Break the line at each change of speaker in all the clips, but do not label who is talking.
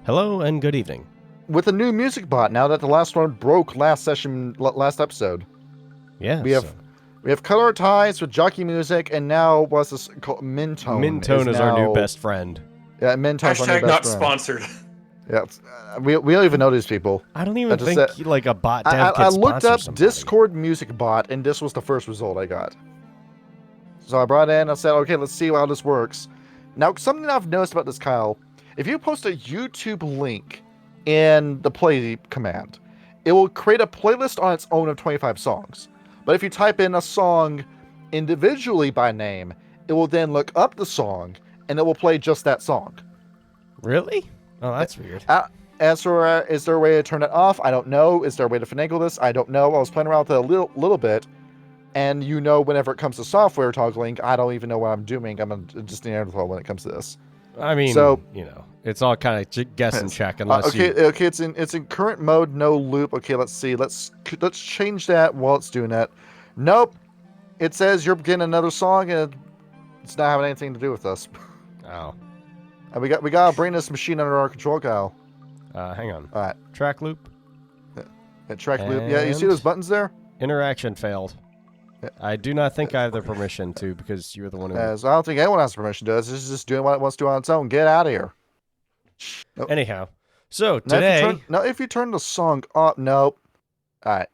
Hello and good evening.
With a new music bot now that the last one broke last episode.
Yeah,
We have color ties with jockey music, and now what's this called? Mintone.
Mintone is our new best friend.
Yeah, Mintone's our new
Hashtag
best
not
friend.
sponsored.
Yeah, we don't even know these people.
I don't even think like a bot dev
I
can
looked
sponsor
up
somebody.
Discord music bot, and this was the first result I got. So I brought it in, I said, okay, let's see how this works. Now, something I've noticed about this, Kyle, if you post a YouTube link in the play command, it will create a playlist on its own of 25 songs. But if you type in a song individually by name, it will then look up the song, and it will play just that song.
Really? Oh, that's weird.
Is there a way to turn it off? I don't know. Is there a way to finagle this? I don't know. I was playing around with it a little bit, and whenever it comes to software toggling, I don't even know what I'm doing. I'm just an Neanderthal when it comes to this.
I mean, it's all kind of guess and check unless
Okay, it's in current mode, no loop. Okay, let's see. Let's change that while it's doing that. Nope. It says you're getting another song, and it's not having anything to do with us.
Oh.
And we gotta bring this machine under our control, Kyle.
Hang on.
All right.
Track loop.
Track loop. Yeah, you see those buttons there?
Interaction failed. I do not think I have the permission to, because you're the one who...
So I don't think anyone has permission to do this. This is just doing what it wants to do on its own. Get out of here.
Nope. Anyhow, so today...
If you turn the song up... Nope. All right.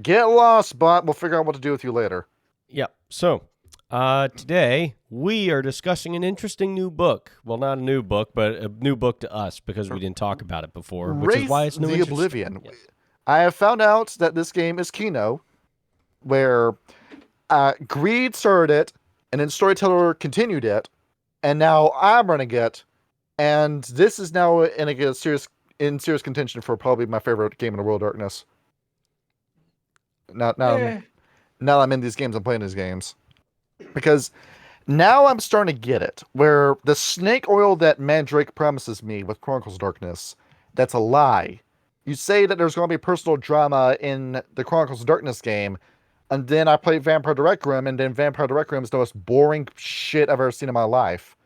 Get lost, bot. We'll figure out what to do with you later.
Yep. So, today, we are discussing an interesting new book. Well, not a new book, but a new book to us, because we didn't talk about it before, which is why it's new.
The Oblivion. Yes. I have found out that this game is Kino, where... Greed started it, and then Storyteller continued it, and now I'm running it, and this is now in serious contention for probably my favorite game in the world, Darkness. Now I'm in these games, I'm playing these games. Because now I'm starting to get it, where the snake oil that Mandrake promises me with Chronicles of Darkness, that's a lie. You say that there's going to be personal drama in the Chronicles of Darkness game, and then I played Vampire Direct Room, and then Vampire Direct Room is the most boring shit I've ever seen in my life.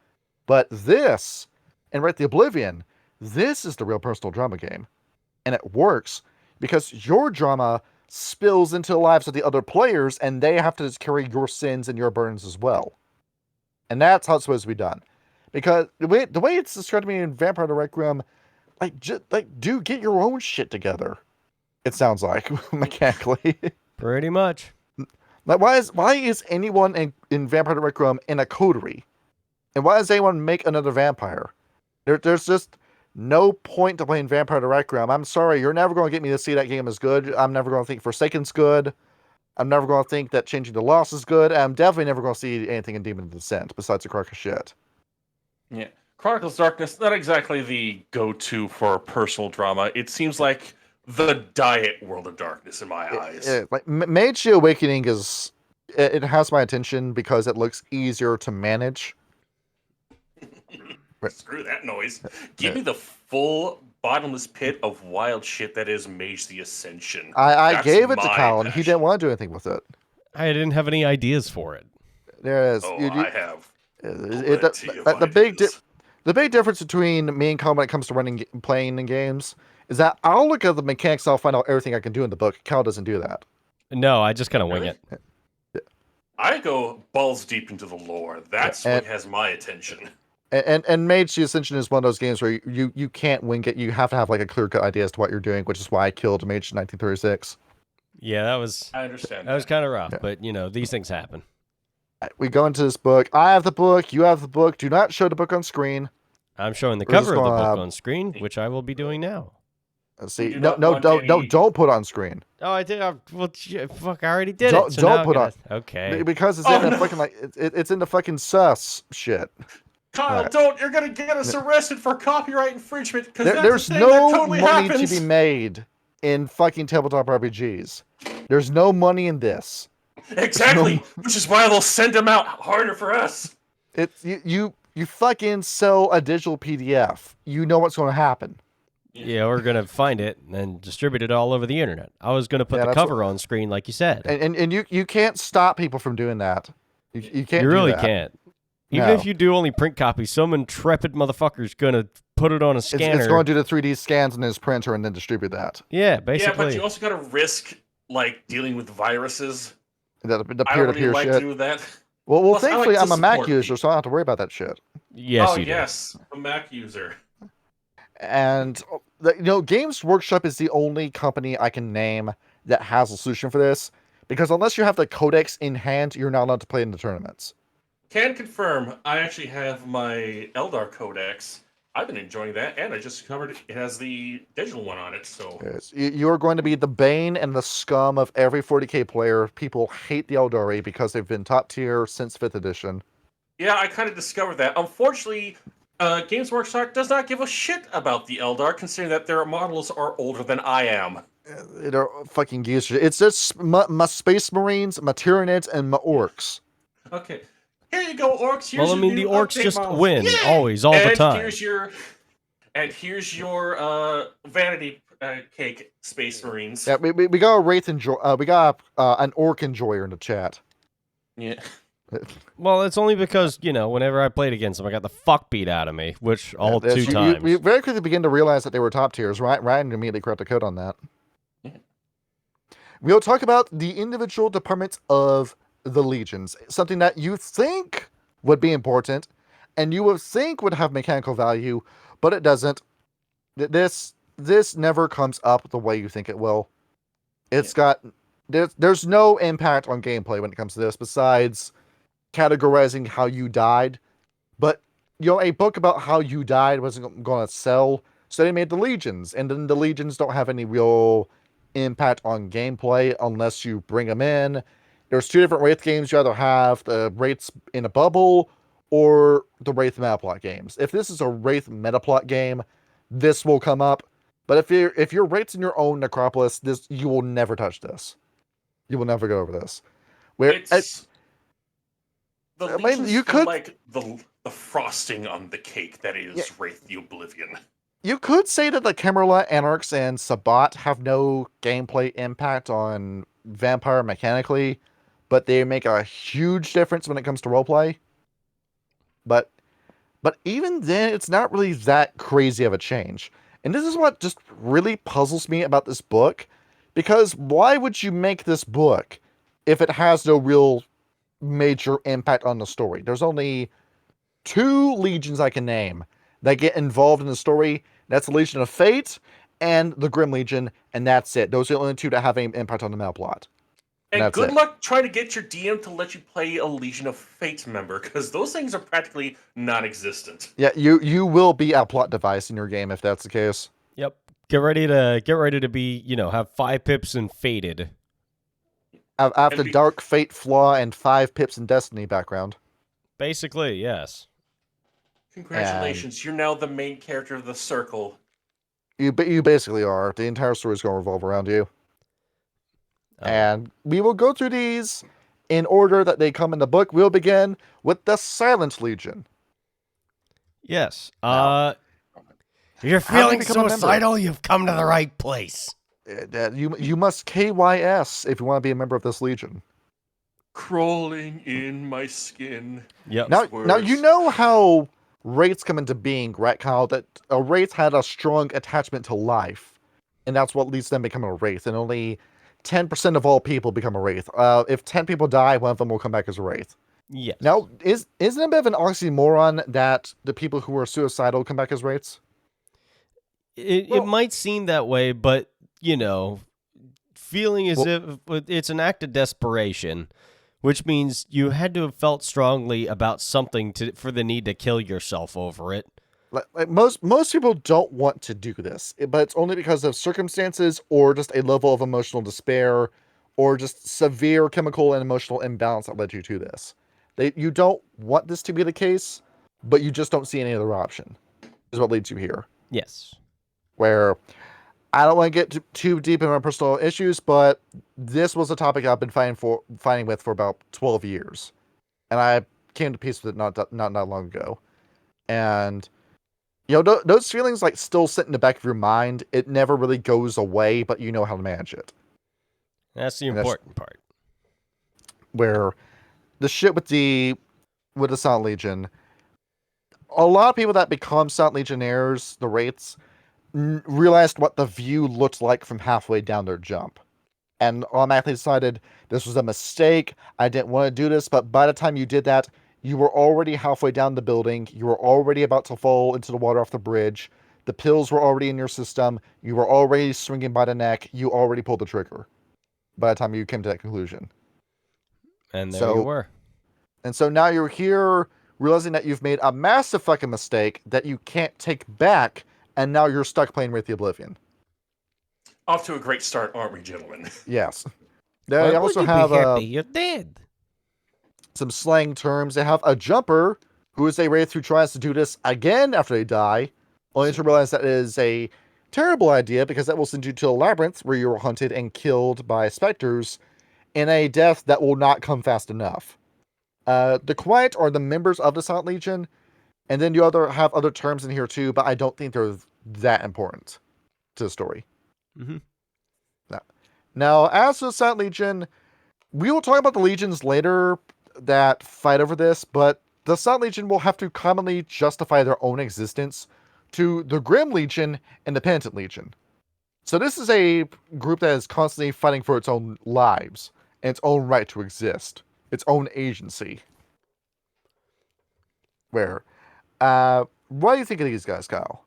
But this, and Wraith the Oblivion, this is the real personal drama game. And it works, because your drama spills into the lives of the other players, and they have to just carry your sins and your burdens as well. And that's how it's supposed to be done. Because the way it's described to me in Vampire Direct Room, dude, get your own shit together. It sounds like, mechanically.
Pretty much.
Like, why is anyone in Vampire the Rec Room in a coterie? And why does anyone make another vampire? There's just no point to playing Vampire the Rec Room. I'm sorry, you're never going to get me to see that game is good. I'm never going to think Forsaken's good. I'm never going to think that Changing the Lost is good. I'm definitely never going to see anything in Demon of Descent besides a crock of shit.
Yeah. Chronicles of Darkness, not exactly the go-to for personal drama. It seems like the diet World of Darkness in my eyes.
Like Mage Awakening it has my attention because it looks easier to manage.
Screw that noise. Give me the full bottomless pit of wild shit that is Mage the Ascension.
I gave it to Kyle, and he didn't want to do anything with it.
I didn't have any ideas for it.
There it is.
I have.
The big difference between me and Kyle when it comes to playing in games is that I'll look at the mechanics, I'll find out everything I can do in the book. Cal doesn't do that.
No, I just kind of wing it.
I go balls deep into the lore. That's what has my attention.
And Mage the Ascension is one of those games where you can't wing it. You have to have like a clear-cut idea as to what you're doing, which is why I killed Mage in 1936.
Yeah,
I understand.
That was kind of rough, but these things happen.
We go into this book. I have the book. You have the book. Do not show the book on screen.
I'm showing the cover of the book on screen, which I will be doing now.
Let's see. Don't put on screen.
Oh, I did. Well, fuck, I already did
it.
So
don't put on.
Okay.
Because it's in the fucking it's in the fucking sus shit.
Kyle, don't! You're gonna get us arrested for copyright infringement.
There's no money to be made in fucking tabletop RPGs. There's no money in this.
Exactly, which is why they'll send them out harder for us.
It's you fucking sell a digital PDF. You know what's going to happen.
Yeah, we're going to find it and distribute it all over the internet. I was going to put the cover on screen like you said.
And you can't stop people from doing that. You can't.
You really can't. Even
No.
if you do only print copies, some intrepid motherfucker's gonna put it on a scanner.
It's going to do the 3D scans in his printer and then distribute that.
Yeah, basically.
Yeah, but you also got to risk like dealing with viruses.
The
I don't
peer-to-peer
really like
shit.
to do that.
Well,
Plus, I
thankfully,
like to
I'm a Mac
support
user,
people.
so I don't have to worry about that shit.
Yes,
oh
you do.
yes, a Mac user.
And Games Workshop is the only company I can name that has a solution for this, because unless you have the codex in hand, you're not allowed to play in the tournaments.
Can confirm. I actually have my Eldar Codex. I've been enjoying that, and I just covered it. It has the digital one on it, so
Yes. You're going to be the bane and the scum of every 40k player. People hate the Eldari because they've been top tier since 5th edition.
yeah, I kind of discovered that. Unfortunately, Games Workshop does not give a shit about the Eldar, considering that their models are older than I am.
They're fucking geese. It's just my Space Marines, my Tyranids, and my Orcs.
Okay, here you go, orcs. Here's
Well, I
your
mean, the
new
orcs
update
just
models.
win,
Yay!
always, all the
And
time.
here's your vanity cake, Space Marines.
Yeah, we got a Wraith we got an Orc enjoyer in the chat.
Yeah.
Well, it's only because, whenever I played against them, I got the fuck beat out of me, which all
Yes,
2 times.
We very quickly begin to realize that they were top tiers. Ryan immediately cracked the code on that.
Yeah.
We'll talk about the individual departments of the legions, something that you think would be important, and you would think would have mechanical value, but it doesn't. This never comes up the way you think it will. It's got there's no impact on gameplay when it comes to this, besides categorizing how you died. But a book about how you died wasn't going to sell, so they made the legions, and then the legions don't have any real impact on gameplay unless you bring them in. There's 2 different Wraith games. You either have the Wraiths in a bubble or the Wraith Metaplot games. If this is a Wraith Metaplot game, this will come up. But if you're Wraiths in your own necropolis, you will never touch this. You will never go over this.
The
I mean,
Legions
you
feel
could-
like the frosting on the cake that is
Yeah.
Wraith the Oblivion.
You could say that the Camarilla, Anarchs, and Sabbat have no gameplay impact on Vampire mechanically, but they make a huge difference when it comes to roleplay. But even then, it's not really that crazy of a change. And this is what just really puzzles me about this book, because why would you make this book if it has no real major impact on the story? There's only 2 legions I can name that get involved in the story. That's the Legion of Fate and the Grim Legion, and that's it. Those are the only 2 that have any impact on the mail plot.
And good luck trying to get your DM to let you play a Legion of Fate member, because those things are practically non-existent.
Yeah, you will be a plot device in your game if that's the case.
Yep. Get ready to be, have 5 pips and faded.
After Dark Fate Flaw and 5 pips in Destiny background.
Basically, yes.
Congratulations, you're now the main character of the circle.
You basically are. The entire story is going to revolve around you. And we will go through these in order that they come in the book. We'll begin with the Silent Legion.
Yes.
Now,
if you're
how do you
feeling
become a member?
suicidal, you've come to the right place.
You must KYS if you want to be a member of this legion.
Crawling in my skin.
Yep.
Now you know how Wraiths come into being, right, Kyle? That a Wraith had a strong attachment to life, and that's what leads them to become a Wraith. And only 10% of all people become a Wraith. If 10 people die, one of them will come back as a Wraith.
Yes.
Now, isn't it a bit of an oxymoron that the people who are suicidal come back as Wraiths?
It might seem that way, but, feeling as if it's an act of desperation, which means you had to have felt strongly about something for the need to kill yourself over it.
Like most people don't want to do this, but it's only because of circumstances or just a level of emotional despair or just severe chemical and emotional imbalance that led you to this. You don't want this to be the case, but you just don't see any other option, is what leads you here.
Yes.
Where I don't want to get too deep in my personal issues, but this was a topic I've been fighting with for about 12 years. And I came to peace with it not that long ago. And those feelings still sit in the back of your mind. It never really goes away, but you know how to manage it.
That's the important part.
Where the shit with with the Silent Legion, a lot of people that become Silent Legionnaires, the Wraiths, realized what the view looked like from halfway down their jump. And automatically decided this was a mistake. I didn't want to do this, but by the time you did that, you were already halfway down the building. You were already about to fall into the water off the bridge. The pills were already in your system. You were already swinging by the neck. You already pulled the trigger by the time you came to that conclusion.
And there you were.
And so now you're here realizing that you've made a massive fucking mistake that you can't take back, and now you're stuck playing with the Oblivion.
Off to a great start, aren't we, gentlemen?
Yes. They also have
You're dead.
some slang terms. They have a jumper, who is a Wraith who tries to do this again after they die, only to realize that it is a terrible idea because that will send you to a labyrinth where you are hunted and killed by specters in a death that will not come fast enough. The Quiet are the members of the Silent Legion, and then you have other terms in here too, but I don't think they're that important to the story.
Mm-hmm.
Now, as for the Silent Legion, we will talk about the legions later that fight over this, but the Silent Legion will have to commonly justify their own existence to the Grim Legion and the Penitent Legion. So this is a group that is constantly fighting for its own lives and its own right to exist, its own agency. What do you think of these guys, Kyle?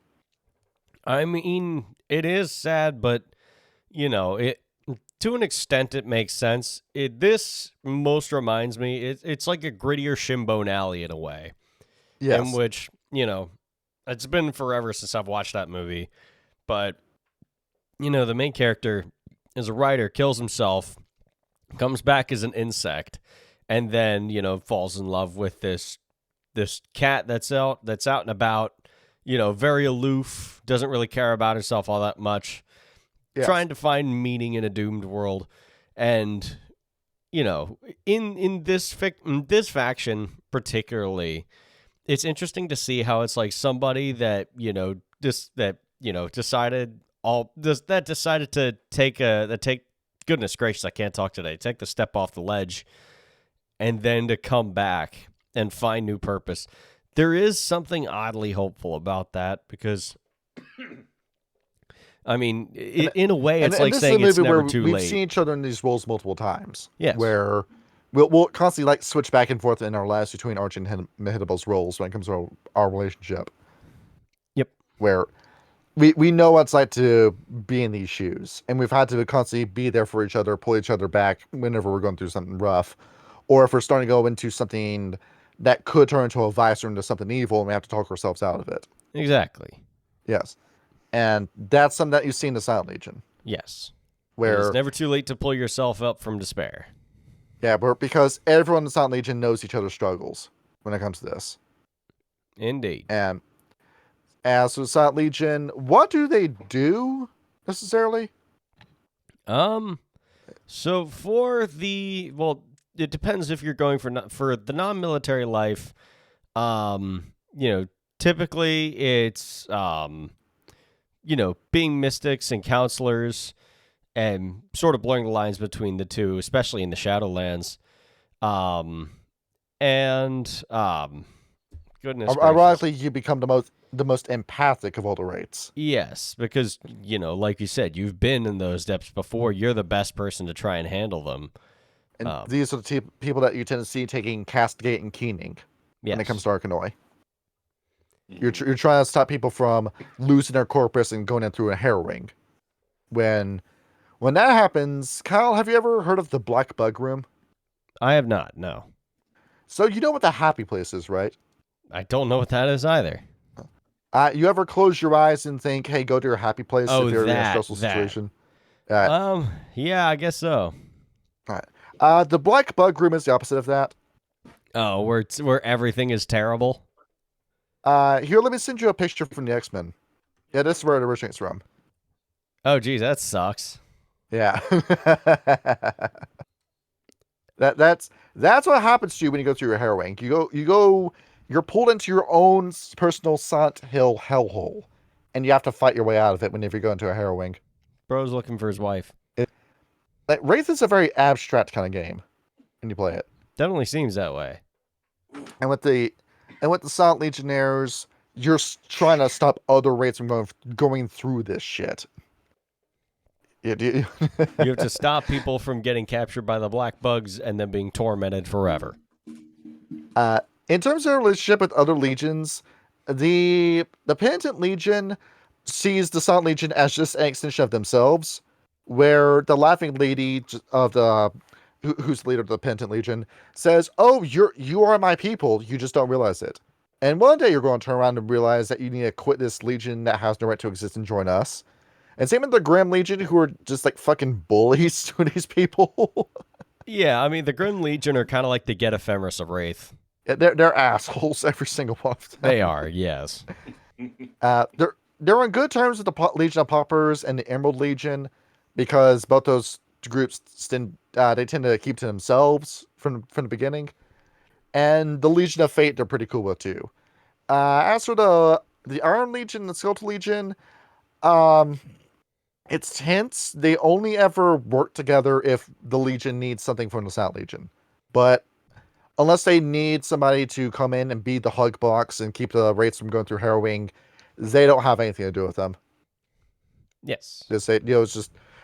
I mean, it is sad, but it to an extent it makes sense. This most reminds me, it's like a grittier Shinbone Alley in a way.
Yes.
In which, it's been forever since I've watched that movie, but the main character is a writer, kills himself, comes back as an insect, and then, falls in love with this cat that's out and about, very aloof, doesn't really care about herself all that much, yes. Trying to find meaning in a doomed world. And, in this faction particularly, it's interesting to see how it's like somebody that, decided to take goodness gracious, I can't talk today, take the step off the ledge and then to come back and find new purpose. There is something oddly hopeful about that because, I mean, in a way, it's like saying it's never too late.
We've seen each other in these roles multiple times.
Yes.
Where we'll constantly switch back and forth in our lives between Arch and Mehitabel's roles when it comes to our relationship.
Yep.
Where we know what it's like to be in these shoes, and we've had to constantly be there for each other, pull each other back whenever we're going through something rough, or if we're starting to go into something that could turn into a vice or into something evil, and we have to talk ourselves out of it.
Exactly.
Yes. And that's something that you see in the Silent Legion.
Yes.
Where
it's never too late to pull yourself up from despair.
Yeah, because everyone in the Silent Legion knows each other's struggles when it comes to this.
Indeed.
And as for the Silent Legion, what do they do necessarily?
So for it depends if you're going for the non-military life. Typically it's being mystics and counselors and sort of blurring the lines between the two, especially in the Shadowlands. Goodness
ironically, you become the most empathic of all the Wraiths.
Yes, because, like you said, you've been in those depths before. You're the best person to try and handle them.
And these are the people that you tend to see taking Castigate and Keening when it comes to Arkanoi. You're trying to stop people from losing their corpus and going in through a harrowing. When that happens, Kyle, have you ever heard of the Black Bug Room?
I have not, no.
So you know what the happy place is, right?
I don't know what that is either.
You ever close your eyes and think, hey, go to your happy place if you're in a stressful situation?
Yeah, I guess so.
All right. The Black Bug Room is the opposite of that.
Oh, where everything is terrible?
Here, let me send you a picture from the X-Men. Yeah, this is where it originates from.
Oh, geez, that sucks.
Yeah. That's what happens to you when you go through your harrowing. You're pulled into your own personal Silent Hill hellhole, and you have to fight your way out of it whenever you go into a harrowing.
Bro's looking for his wife.
Wraith is a very abstract kind of game when you play it.
Definitely seems that way.
And with the Silent Legionnaires, you're trying to stop other raids from going through this shit. Yeah,
You have to stop people from getting captured by the black bugs and then being tormented forever.
In terms of their relationship with other legions, the Penitent Legion sees the Silent Legion as just an extension of themselves, where the Laughing Lady of the who's the leader of the Penitent Legion says, "Oh, you are my people. You just don't realize it. And one day you're going to turn around and realize that you need to quit this legion that has no right to exist and join us." And same with the Grim Legion, who are just like fucking bullies to these people.
Yeah, I mean, the Grim Legion are kind of like the Get Ephemeris of Wraith.
They're assholes, every single one of them.
They are, yes.
They're on good terms with the Legion of Paupers and the Emerald Legion, because both those groups they tend to keep to themselves from the beginning. And the Legion of Fate, they're pretty cool with too. As for the Iron Legion and the Skeletal Legion, it's tense. They only ever work together if the Legion needs something from the Silent Legion. But unless they need somebody to come in and be the hug box and keep the raids from going through harrowing, they don't have anything to do with them.
Yes.
Just say,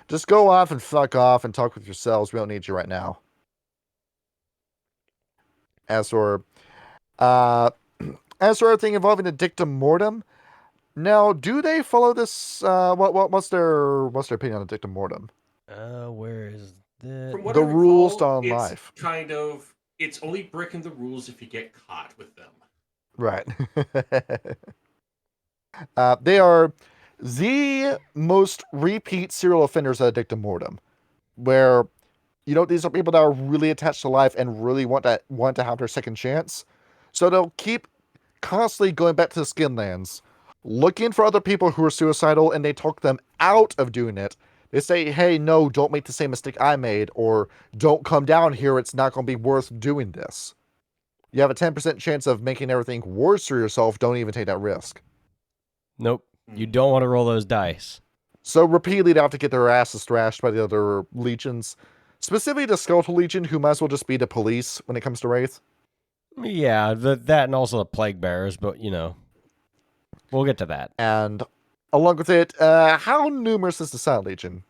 just go off and fuck off and talk with yourselves. We don't need you right now. As for everything involving the Dictum Mortem, now do they follow this? What's their opinion on the Dictum Mortem?
Where is that?
From what
The
I recall,
rules on
it's
life.
It's only breaking the rules if you get caught with them.
Right. They are the most repeat serial offenders at Dictum Mortem, where these are people that are really attached to life and really want to have their second chance. So they'll keep constantly going back to the Skinlands, looking for other people who are suicidal, and they talk them out of doing it. They say, "Hey, no, don't make the same mistake I made," or "Don't come down here. It's not going to be worth doing this. You have a 10% chance of making everything worse for yourself. Don't even take that risk."
Nope. You don't want to roll those dice.
So repeatedly, they have to get their asses thrashed by the other legions. Specifically the Skeletal Legion, who might as well just be the police when it comes to Wraith.
Yeah, that and also the Plague Bearers, but, we'll get to that.
And along with it, how numerous is the Silent Legion?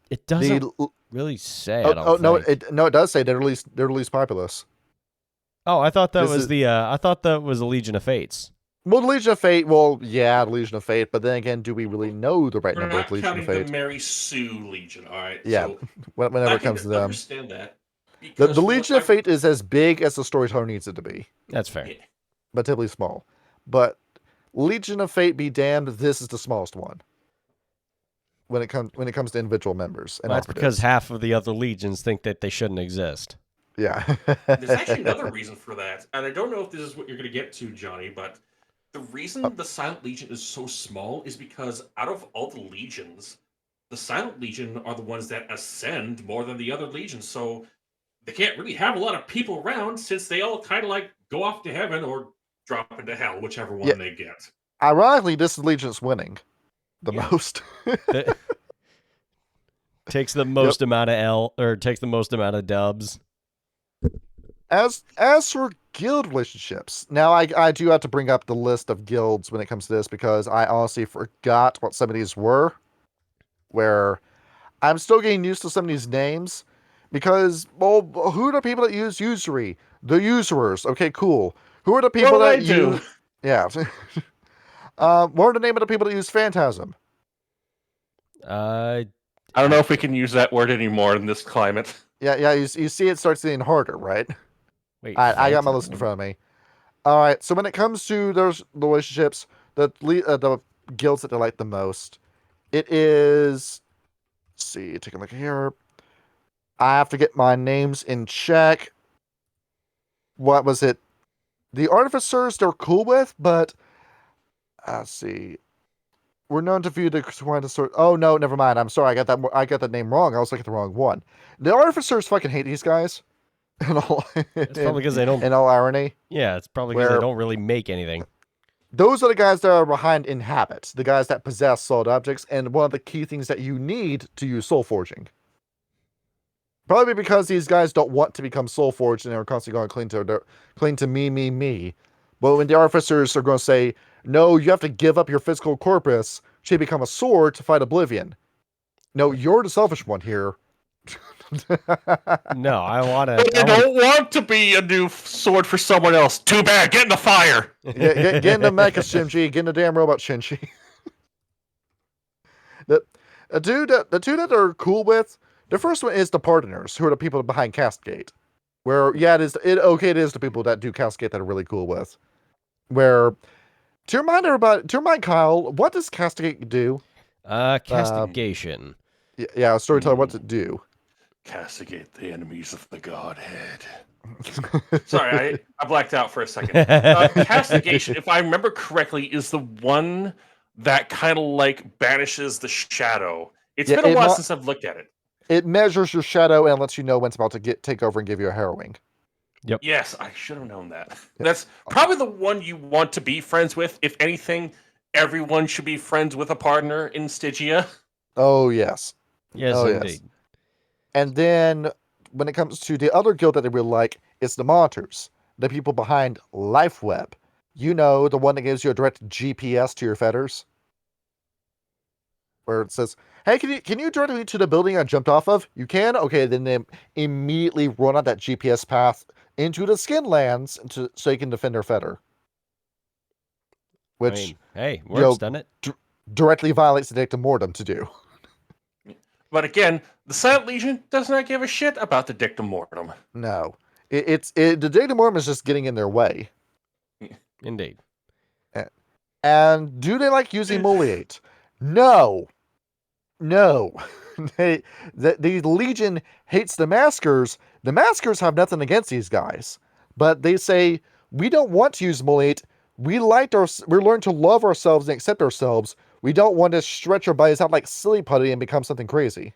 It doesn't really say. I don't think.
No, it does say they're least populous.
Oh, I thought that was the Legion of Fates.
Well, the Legion of Fate. Well, yeah, the Legion of Fate. But then again, do we really know the right
We're
number
not
of Legion of
counting
Fate?
the Mary Sue Legion. All right.
Yeah,
So
whenever
I
it comes to
can
them,
understand that.
the
Because
Legion of Fate is as big as the Storyteller needs it to be,
That's fair.
Yeah.
but typically small. But Legion of Fate be damned, this is the smallest one when it comes to individual members. And
Well, that's because half of the other legions think that they shouldn't exist.
Yeah.
There's actually another reason for that, and I don't know if this is what you're going to get to, Johnny, but the reason the Silent Legion is so small is because out of all the legions, the Silent Legion are the ones that ascend more than the other legions, so they can't really have a lot of people around since they all kind of like go off to heaven or drop into hell, whichever one they get.
Ironically, this is Legion that's winning the most.
Takes the most amount of takes the most amount of dubs.
As for guild relationships, now I do have to bring up the list of guilds when it comes to this, because I honestly forgot what some of these were. Where I'm still getting used to some of these names, because, well, who are the people that use usury? The usurers. Okay, cool. Who are the people that use? Yeah. What are the name of the people that use phantasm?
I don't know if we can use that word anymore in this climate.
Yeah. You see, it starts getting harder, right?
Wait,
I got my list in front of me. All right. So when it comes to those relationships, the guilds that they like the most, it is. Let's see. Take a look here. I have to get my names in check. What was it? The artificers they're cool with, but let's see. We're known to view the sort. Oh no, never mind. I'm sorry. I got that name wrong. I was looking at the wrong one. The artificers fucking hate these guys.
It's probably because they don't.
In all irony.
Yeah, it's probably because they don't really make anything.
Those are the guys that are behind inhabit, the guys that possess solid objects, and one of the key things that you need to use soul forging. Probably because these guys don't want to become soul forged and they're constantly going to cling to me. But when the artificers are going to say, no, you have to give up your physical corpus to become a sword to fight Oblivion. No, you're the selfish one here.
No, I want
But they
to.
don't want to be a new sword for someone else. Too bad. Get in the fire.
Get in the mecha, Shinji. Get in the damn robot, Shinji. The two that are cool with, the first one is the partners, who are the people behind Castgate. Where, yeah, it is the people that do Castgate that are really cool with. Where, to remind Kyle, what does Castgate do?
Castigation.
Yeah, Storyteller, what's it do?
Castigate the enemies of the Godhead. Sorry, I blacked out for a second. Castigation, if I remember correctly, is the one that kind of like banishes the shadow. It's been a while since I've looked at it.
It measures your shadow and lets you know when it's about to take over and give you a harrowing.
Yep.
Yes, I should have known that. That's probably the one you want to be friends with. If anything, everyone should be friends with a partner in Stygia.
Oh, yes.
Yes, indeed.
Yes. And then, when it comes to the other guild that I really like, it's the monitors. The people behind LifeWeb. You know, the one that gives you a direct GPS to your fetters. Where it says, hey, can you direct me to the building I jumped off of? You can? Okay, then they immediately run on that GPS path into the Skinlands so you can defend their fetter. Which,
hey, works, doesn't it?
Directly violates the dictum mortem to do.
But again, the Silent Legion does not give a shit about the dictum mortem.
No. The dictum mortem is just getting in their way.
Indeed.
And do they like using Emoliate? No. The Legion hates the Maskers. The Maskers have nothing against these guys. But they say, we don't want to use Emoliate. We learn to love ourselves and accept ourselves. We don't want to stretch our bodies out like silly putty and become something crazy.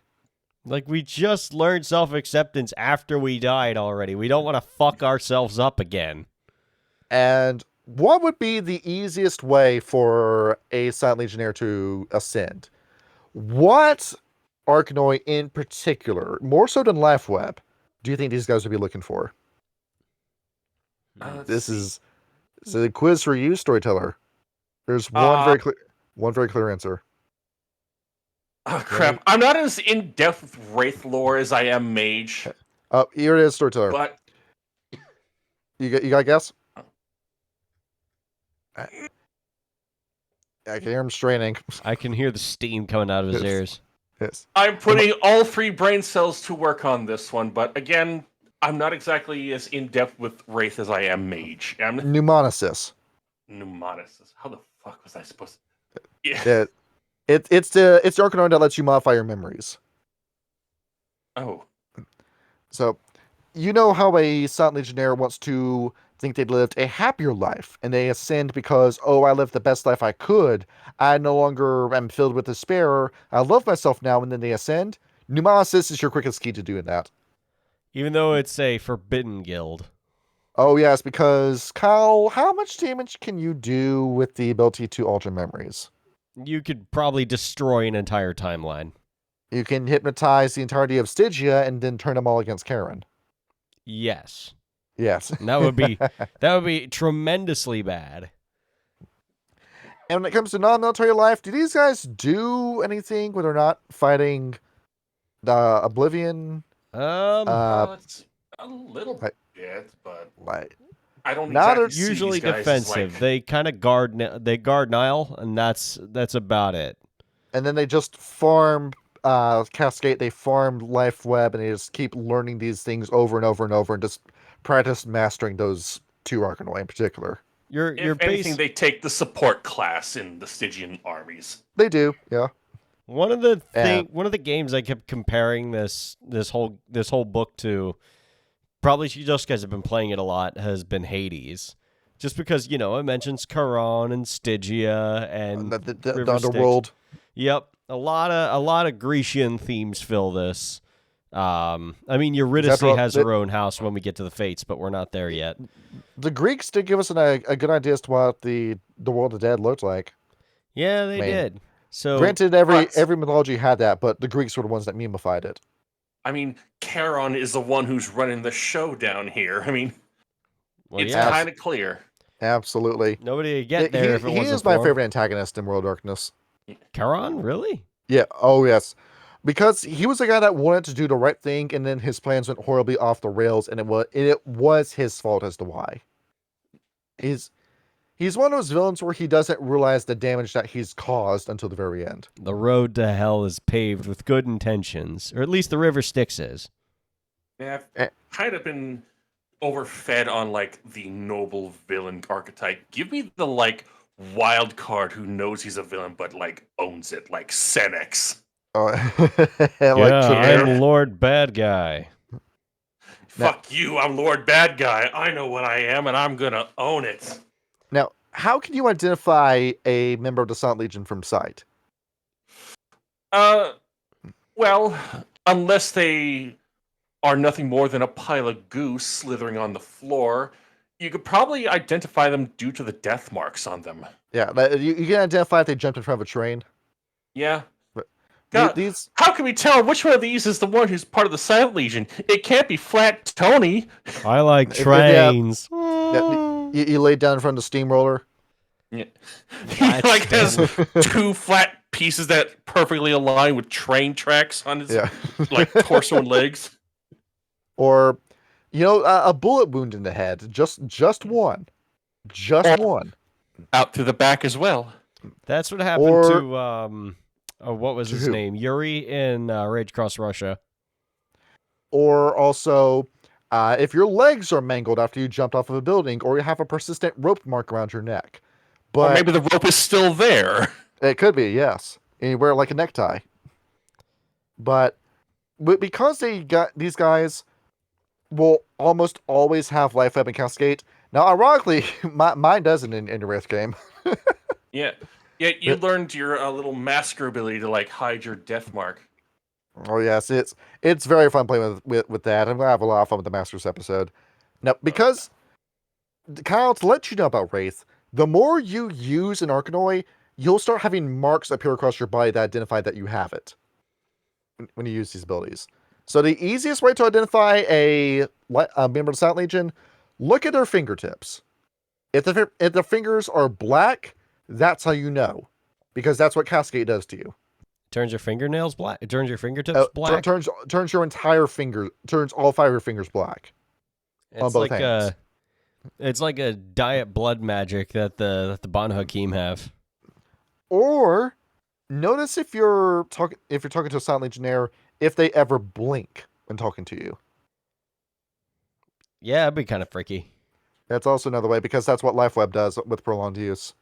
Like, we just learned self-acceptance after we died already. We don't want to fuck ourselves up again.
And what would be the easiest way for a Silent Legionnaire to ascend? What Arcanoi in particular, more so than LifeWeb, do you think these guys would be looking for? This is a quiz for you, Storyteller. There's one very clear answer.
Oh crap! I'm not as in depth with Wraith lore as I am Mage.
Oh, here it is, Storyteller.
But
you got a guess? I can hear him straining.
I can hear the steam coming out of his ears.
Yes.
I'm putting all 3 brain cells to work on this one. But again, I'm not exactly as in depth with Wraith as I am Mage.
Pneumonicis.
Pneumonicis. How the fuck was I supposed to?
Yeah. It's the Arcanoi that lets you modify your memories.
Oh.
So, you know how a Silent Legionnaire wants to think they lived a happier life, and they ascend because, I lived the best life I could. I no longer am filled with despair. I love myself now, and then they ascend. Pneumonicis is your quickest key to doing that.
Even though it's a forbidden guild.
Oh, yes, because, Kyle, how much damage can you do with the ability to alter memories?
You could probably destroy an entire timeline.
You can hypnotize the entirety of Stygia and then turn them all against Karen.
Yes.
Yes.
And that would be tremendously bad.
And when it comes to non-military life, do these guys do anything when they're not fighting the Oblivion?
It's a little bit, but I don't exactly see
usually
these guys
defensive.
Like...
They kind of guard Nile, and that's about it.
And then they just farm Cascade. They farm LifeWeb, and they just keep learning these things over and over and over, and just practice mastering those 2 Arcanoi in particular.
If anything, they take the support class in the Stygian armies.
They do, yeah.
One of the games I kept comparing this whole book to, probably just guys have been playing it a lot, has been Hades. Just because, it mentions Charon and Stygia and
the underworld.
Yep. A lot of Grecian themes fill this. Eurydice has her own house when we get to the Fates, but we're not there yet.
The Greeks did give us a good idea as to what the world of the dead looked like.
Yeah, they did. So
granted, every mythology had that, but the Greeks were the ones that memified it.
I mean, Charon is the one who's running the show down here. I mean,
Well,
it's
yeah,
kind of clear.
Absolutely.
nobody would get there if it
He
wasn't
is my
for him.
favorite antagonist in World of Darkness.
Charon, really?
Yeah. Oh, yes. Because he was the guy that wanted to do the right thing, and then his plans went horribly off the rails, and it was his fault as to why. He's one of those villains where he doesn't realize the damage that he's caused until the very end.
The road to hell is paved with good intentions, or at least the River Styx is.
Yeah, I've kind of been overfed on like the noble villain archetype. Give me the like wild card who knows he's a villain but like owns it, like Senex.
Oh,
I'm Lord Bad Guy.
Fuck you, I'm Lord Bad Guy. I know what I am and I'm gonna own it.
Now, how can you identify a member of the Silent Legion from sight?
Well, unless they are nothing more than a pile of goo slithering on the floor, you could probably identify them due to the death marks on them.
Yeah, you can identify if they jumped in front of a train.
Yeah.
But
God,
these
how can we tell which one of these is the one who's part of the Silent Legion? It can't be Flat Tony.
I like trains.
you laid down in front of the steamroller.
Yeah. He like has two flat pieces that perfectly align with train tracks on his like torso and legs.
Or, a bullet wound in the head. Just one. Just one.
Out through the back as well.
That's what happened to what was his name? Yuri in Rage Across Russia.
Or also, if your legs are mangled after you jumped off of a building, or you have a persistent rope mark around your neck. But
or maybe the rope is still there.
It could be, yes. And you wear it like a necktie. But because these guys will almost always have life weapon cascade. Now, ironically, mine doesn't in the Wraith game.
Yeah. Yeah, you learned your little masker ability to like hide your death mark.
Oh yes, it's very fun playing with that. I'm gonna have a lot of fun with the Masters episode. Now, because Kyle, to let you know about Wraith, the more you use an Arcanoi, you'll start having marks appear across your body that identify that you have it when you use these abilities. So the easiest way to identify a member of the Silent Legion, look at their fingertips. If the fingers are black, that's how you know, because that's what Cascade does to you.
Turns your fingernails black. It turns your fingertips black.
Turns your entire finger. Turns all 5 of your fingers black. On both hands.
It's like a diet blood magic that the Bon Hakim have.
Or notice if you're talking to a Silent Legionnaire, if they ever blink when talking to you.
Yeah, it'd be kind of freaky.
That's also another way, because that's what LifeWeb does with prolonged use.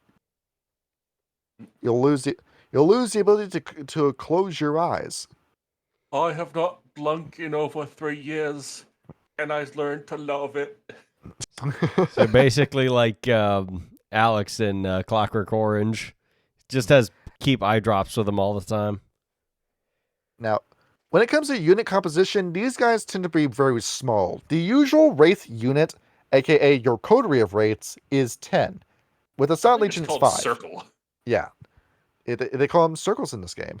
You'll lose the ability to close your eyes.
I have not blunk in over 3 years, and I've learned to love it.
So basically, like Alex in Clockwork Orange, just has keep eye drops with him all the time.
Now, when it comes to unit composition, these guys tend to be very small. The usual Wraith unit, aka your coterie of Wraiths, is 10. With a Silent Legion, it's 5.
Circle.
Yeah. They call them circles in this game.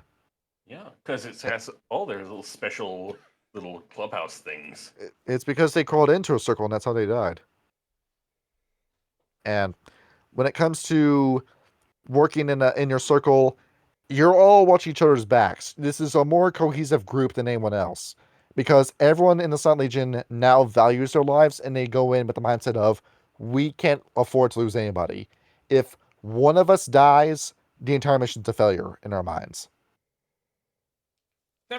Yeah, because it has all their little special little clubhouse things.
It's because they crawled into a circle, and that's how they died. And when it comes to working in your circle, you're all watching each other's backs. This is a more cohesive group than anyone else, because everyone in the Silent Legion now values their lives, and they go in with the mindset of, we can't afford to lose anybody. If one of us dies, the entire mission's a failure in our minds.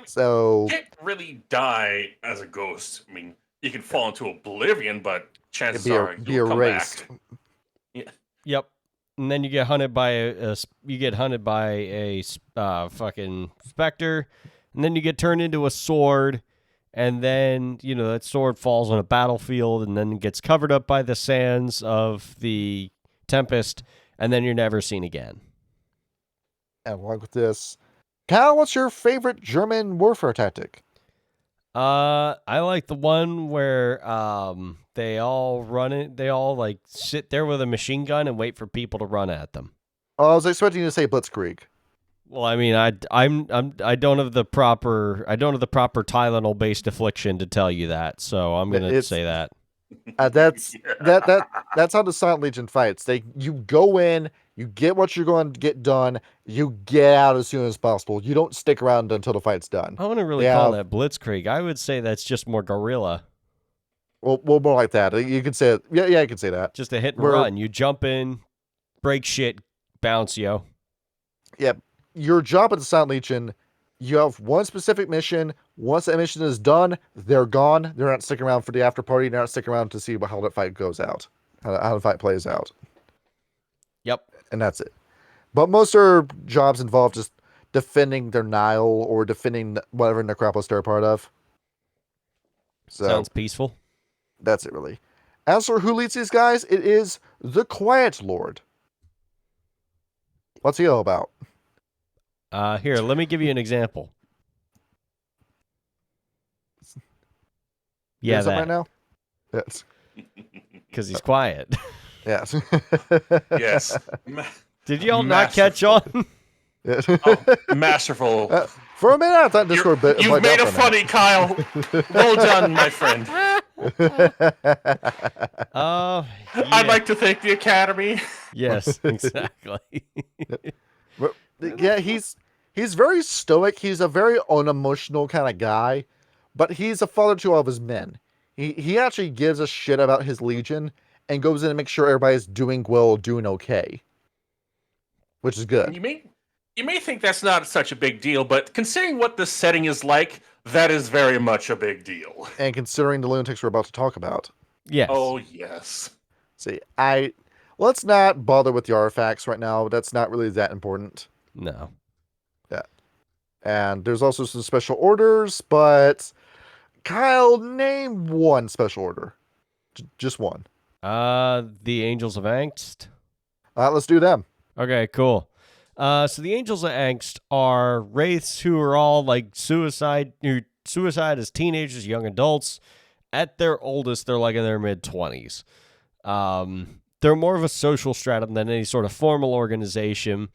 So
you can't really die as a ghost. I mean, you can fall into oblivion, but chances are you'll come
erased.
Back. Yeah.
Yep. And then you get hunted by a fucking specter, and then you get turned into a sword, and then that sword falls on a battlefield, and then gets covered up by the sands of the Tempest, and then you're never seen again.
And along with this, Cal, what's your favorite German warfare tactic?
I like the one where they all like sit there with a machine gun and wait for people to run at them.
Oh, I was expecting you to say Blitzkrieg.
Well, I mean, I don't have the proper Tylenol based affliction to tell you that, so I'm gonna
It's
say that.
that's that's how the Silent Legion fights. You go in, you get what you're going to get done, you get out as soon as possible. You don't stick around until the fight's done.
I wouldn't really
They
call
have-
that blitzkrieg. I would say that's just more guerrilla,
well, more like that. You could say it. Yeah, you could say that.
just a hit and
Where-
run. You jump in, break shit, bounce, yo.
Yeah, your job at the Silent Legion, you have one specific mission. Once that mission is done, they're gone. They're not sticking around for the after party. They're not sticking around to see how that fight goes out, how the fight plays out.
Yep.
And that's it. But most of their jobs involve just defending their Nile or defending whatever necropolis they're a part of. So
Sounds peaceful.
that's it, really. As for who leads these guys, it is the Quiet Lord. What's he all about?
Here, let me give you an example. Yeah,
Doing something
that.
right now. Yes.
Because he's quiet.
Yes.
Yes.
Did y'all not catch on?
Yes.
Masterful.
For a minute, I thought Discord bit.
You've made a funny, Kyle. Well done, my friend. I'd like to thank the Academy.
Yes, exactly.
Yeah, he's very stoic. He's a very unemotional kind of guy, but he's a father to all of his men. He actually gives a shit about his legion and goes in and makes sure everybody's doing well, doing okay, which is good.
You may think that's not such a big deal, but considering what the setting is like, that is very much a big deal.
And considering the lunatics we're about to talk about.
Yes.
Oh, yes.
See, let's not bother with the artifacts right now. That's not really that important.
No.
Yeah. And there's also some special orders, but Kyle, name one special order. Just one.
The Angels of Angst.
Let's do them.
Okay, cool. So the Angels of Angst are wraiths who are all like suicide as teenagers, young adults. At their oldest, they're like in their mid-20s. They're more of a social stratum than any sort of formal organization.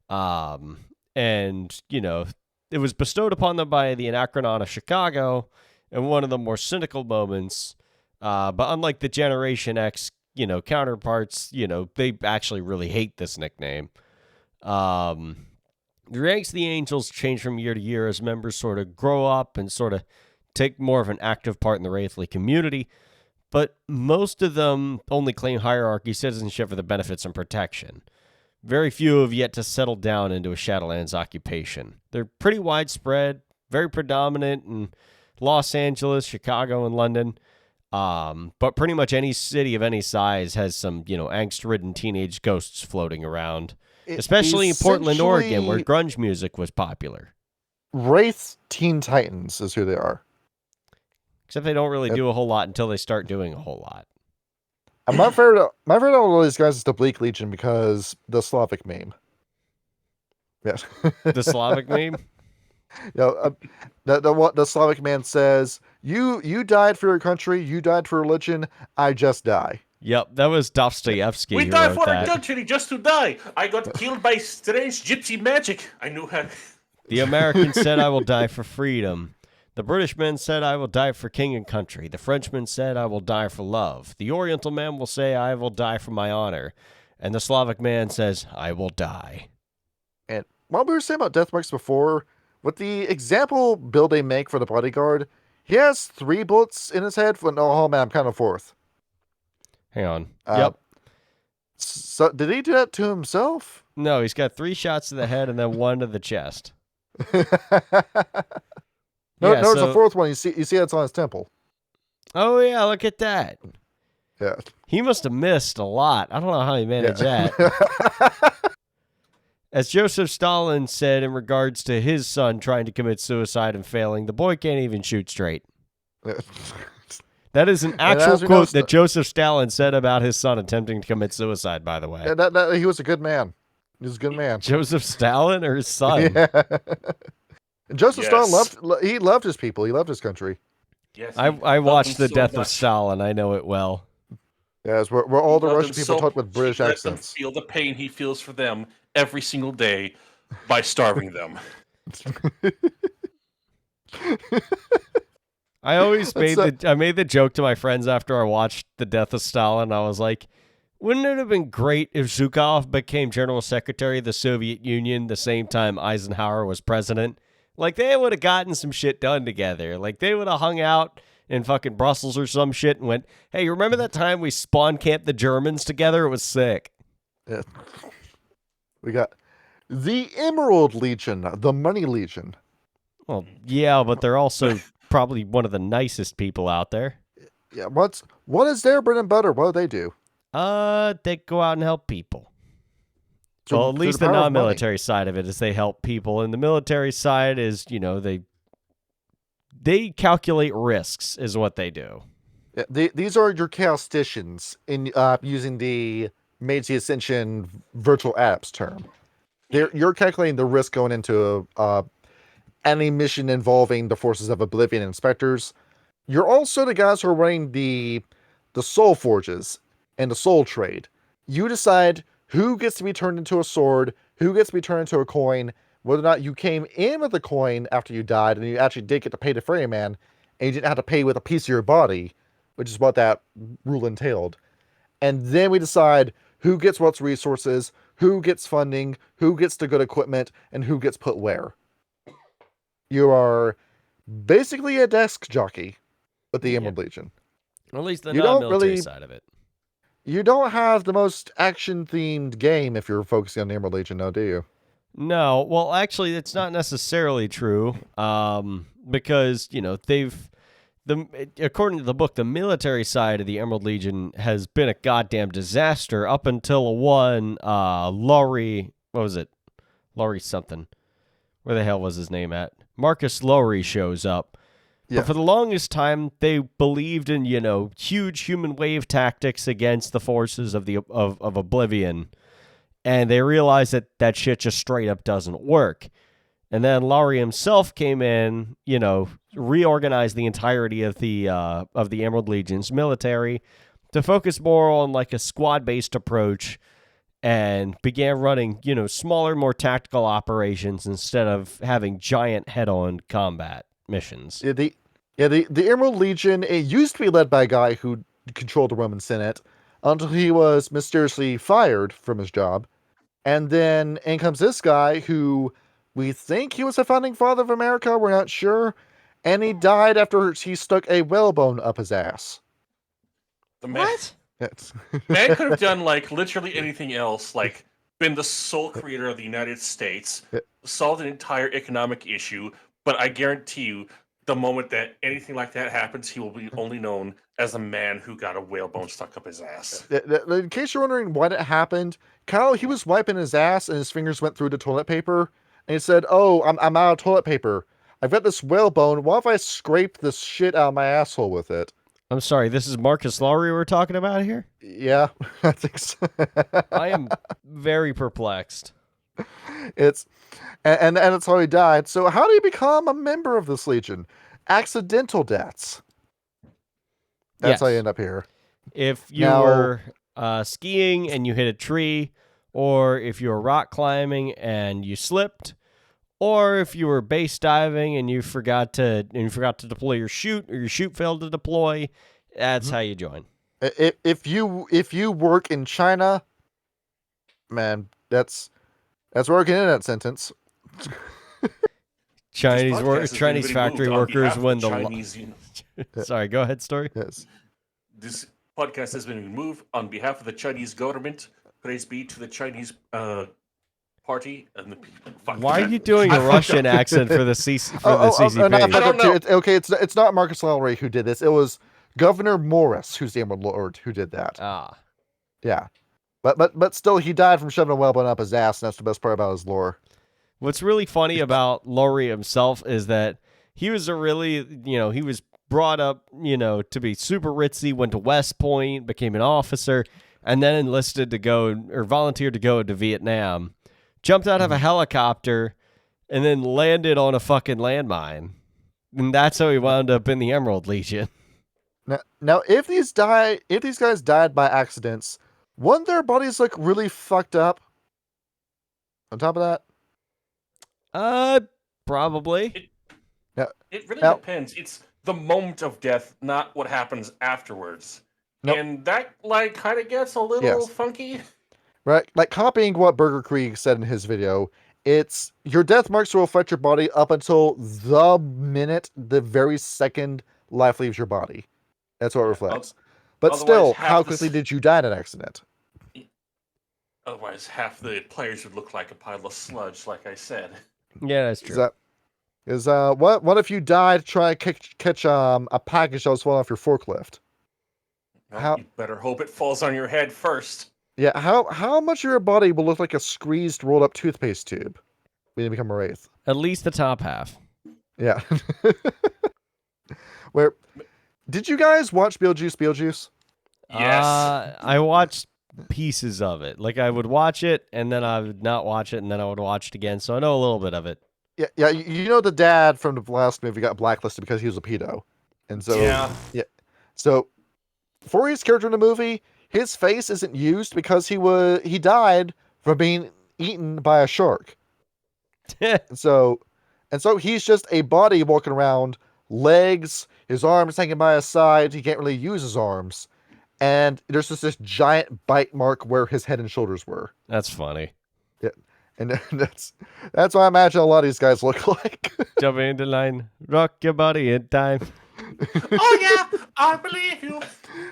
And, you know, it was bestowed upon them by the Anachronon of Chicago in one of the more cynical moments. But unlike the Generation X, you know, counterparts, you know, they actually really hate this nickname. The ranks of the Angels change from year to year as members sort of grow up and sort of take more of an active part in the Wraithly community, but most of them only claim hierarchy citizenship for the benefits and protection. Very few have yet to settle down into a Shadowlands occupation. They're pretty widespread, very predominant in Los Angeles, Chicago, and London. But pretty much any city of any size has some, you know, angst-ridden teenage ghosts floating around. Especially in Portland, Oregon, where grunge music was popular.
Wraith Teen Titans is who they are.
Except they don't really do a whole lot until they start doing a whole lot.
My favorite of all these guys is the Bleak Legion because the Slavic meme. Yes.
The Slavic meme?
The Slavic man says, you died for your country, you died for religion, I just die.
Yep, that was Dostoevsky
We
who
die
wrote
for
that.
our country just to die. I got killed by strange gypsy magic. I knew how.
The American said, I will die for freedom. The British man said, I will die for king and country. The Frenchman said, I will die for love. The Oriental man will say, I will die for my honor. And the Slavic man says, I will die.
And while we were saying about death marks before, with the example build they make for the bodyguard, he has 3 bullets in his head. Oh man, I'm kind of fourth.
Hang on. Yep.
So did he do that to himself?
No, he's got 3 shots to the head and then 1 to the chest.
There's a 4th one. You see it's on his temple.
Oh, yeah, look at that.
Yeah.
He must have missed a lot. I don't know how he managed that. As Joseph Stalin said in regards to his son trying to commit suicide and failing, the boy can't even shoot straight. That is an actual quote that Joseph Stalin said about his son attempting to commit suicide, by the way.
Yeah, he was a good man. He was a good man.
Joseph Stalin or his son?
Yeah. And Joseph Stalin loved his people. He loved his country.
Yes,
I watched The Death of Stalin. I know it well.
Yes, we're all the Russian people talk with British accents.
Feel the pain he feels for them every single day. by starving them.
I always
That's
I made the joke to my friends after I watched The Death of Stalin. I was like, wouldn't it have been great if Zhukov became General Secretary of the Soviet Union the same time Eisenhower was president? Like, they would have gotten some shit done together. Like, they would have hung out in fucking Brussels or some shit and went, hey, remember that time we spawn camped the Germans together? It was sick.
Yeah. We got the Emerald Legion, the Money Legion.
Well, yeah, but they're also probably one of the nicest people out there.
Yeah, what is their bread and butter? What do they do?
They go out and help people.
Through-
Well, at
through
least
the
the
power of money.
non-military side of it is they help people, and the military side is, they calculate risks is what they do.
Yeah, these are your chaosticians in using the Mage the Ascension virtual apps term. You're calculating the risk going into any mission involving the forces of Oblivion inspectors. You're also the guys who are running the soul forges and the soul trade. You decide who gets to be turned into a sword, who gets to be turned into a coin, whether or not you came in with a coin after you died and you actually did get to pay the ferryman, and you didn't have to pay with a piece of your body, which is what that rule entailed. And then we decide who gets what's resources, who gets funding, who gets the good equipment, and who gets put where. You are basically a desk jockey with the Emerald Legion.
At least the
You don't
non-military
really-
side of it.
You don't have the most action-themed game if you're focusing on the Emerald Legion, though, do you?
No, well, actually, it's not necessarily true. Because according to the book, the military side of the Emerald Legion has been a goddamn disaster up until Laurie. What was it? Laurie something. Where the hell was his name at? Marcus Laurie shows up.
Yeah.
But for the longest time, they believed in, huge human wave tactics against the forces of Oblivion. And they realized that shit just straight up doesn't work. And then Laurie himself came in, reorganized the entirety of the Emerald Legion's military to focus more on like a squad-based approach and began running, smaller, more tactical operations instead of having giant head-on combat missions.
Yeah, the Emerald Legion, it used to be led by a guy who controlled the Roman Senate until he was mysteriously fired from his job. And then in comes this guy who we think he was a founding father of America, we're not sure. And he died after he stuck a whalebone up his ass.
The man,
It's-
man could have done like literally anything else, like been the sole creator of the United States, solved an entire economic issue, but I guarantee you, the moment that anything like that happens, he will be only known as the man who got a whalebone stuck up his ass.
In case you're wondering what it happened, Kyle, he was wiping his ass and his fingers went through the toilet paper. And he said, "Oh, I'm out of toilet paper. I've got this whalebone. What if I scrape this shit out of my asshole with it?"
I'm sorry, this is Marcus Laurie we're talking about here?
Yeah, I think so.
I am very perplexed.
And that's how he died. So how do you become a member of this legion? Accidental deaths. That's how you
Yes.
end up here.
If you
Now-
were skiing and you hit a tree, or if you were rock climbing and you slipped, or if you were base diving and you forgot to deploy your chute, or your chute failed to deploy, that's how you join.
If you work in China, man, that's working in that sentence.
Chinese
This podcast has been
Chinese factory
removed on
workers
behalf of
win
the
the.
Chinese.
Sorry, go ahead, story.
Yes.
This podcast has been removed on behalf of the Chinese government. Praise be to the Chinese party and the people. Fuck
Why are
that.
you doing
I
a
fucked
Russian
up.
accent for the CCP?
No, I fucked
I don't
up too.
know.
Okay, it's not Marcus Lowry who did this. It was Governor Morris, who's the Emerald Lord, who did that.
Ah,
Yeah, but still, he died from shoving a whalebone up his ass, and that's the best part about his lore.
what's really funny about Laurie himself is that he was he was brought up, to be super ritzy, went to West Point, became an officer, and then enlisted to go or volunteered to go to Vietnam, jumped out of a helicopter, and then landed on a fucking landmine. And that's how he wound up in the Emerald Legion.
Now, if these guys died by accidents, wouldn't their bodies look really fucked up? On top of that,
Probably.
Yeah.
It really
Now-
depends. It's the moment of death, not what happens afterwards.
Nope.
And that like kind of gets a little
Yes.
funky.
Right? Like copying what Burger Krieg said in his video, it's your death marks will affect your body up until the minute, the very second life leaves your body. That's what it reflects. But
otherwise
still,
half
how
the
quickly
s-
did you die in an accident?
Otherwise, half the players would look like a pile of sludge, like I said.
Yeah, that's true.
What if you died trying to catch a package that was falling off your forklift?
Well,
How-
you better hope it falls on your head first.
Yeah, how much of your body will look like a squeezed, rolled up toothpaste tube when you become a wraith?
At least the top half.
Yeah. Where did you guys watch Beetlejuice?
Yes.
I watched pieces of it. Like I would watch it, and then I would not watch it, and then I would watch it again. So I know a little bit of it.
Yeah. You know the dad from the last movie got blacklisted because he was a pedo, and so
Yeah.
So for his character in the movie, his face isn't used because he died from being eaten by a shark. And so he's just a body walking around, legs, his arms hanging by his side. He can't really use his arms. And there's just this giant bite mark where his head and shoulders were.
That's funny.
Yeah. And that's what I imagine a lot of these guys look like.
Jump in the line, rock your body in time.
Oh yeah, I believe you.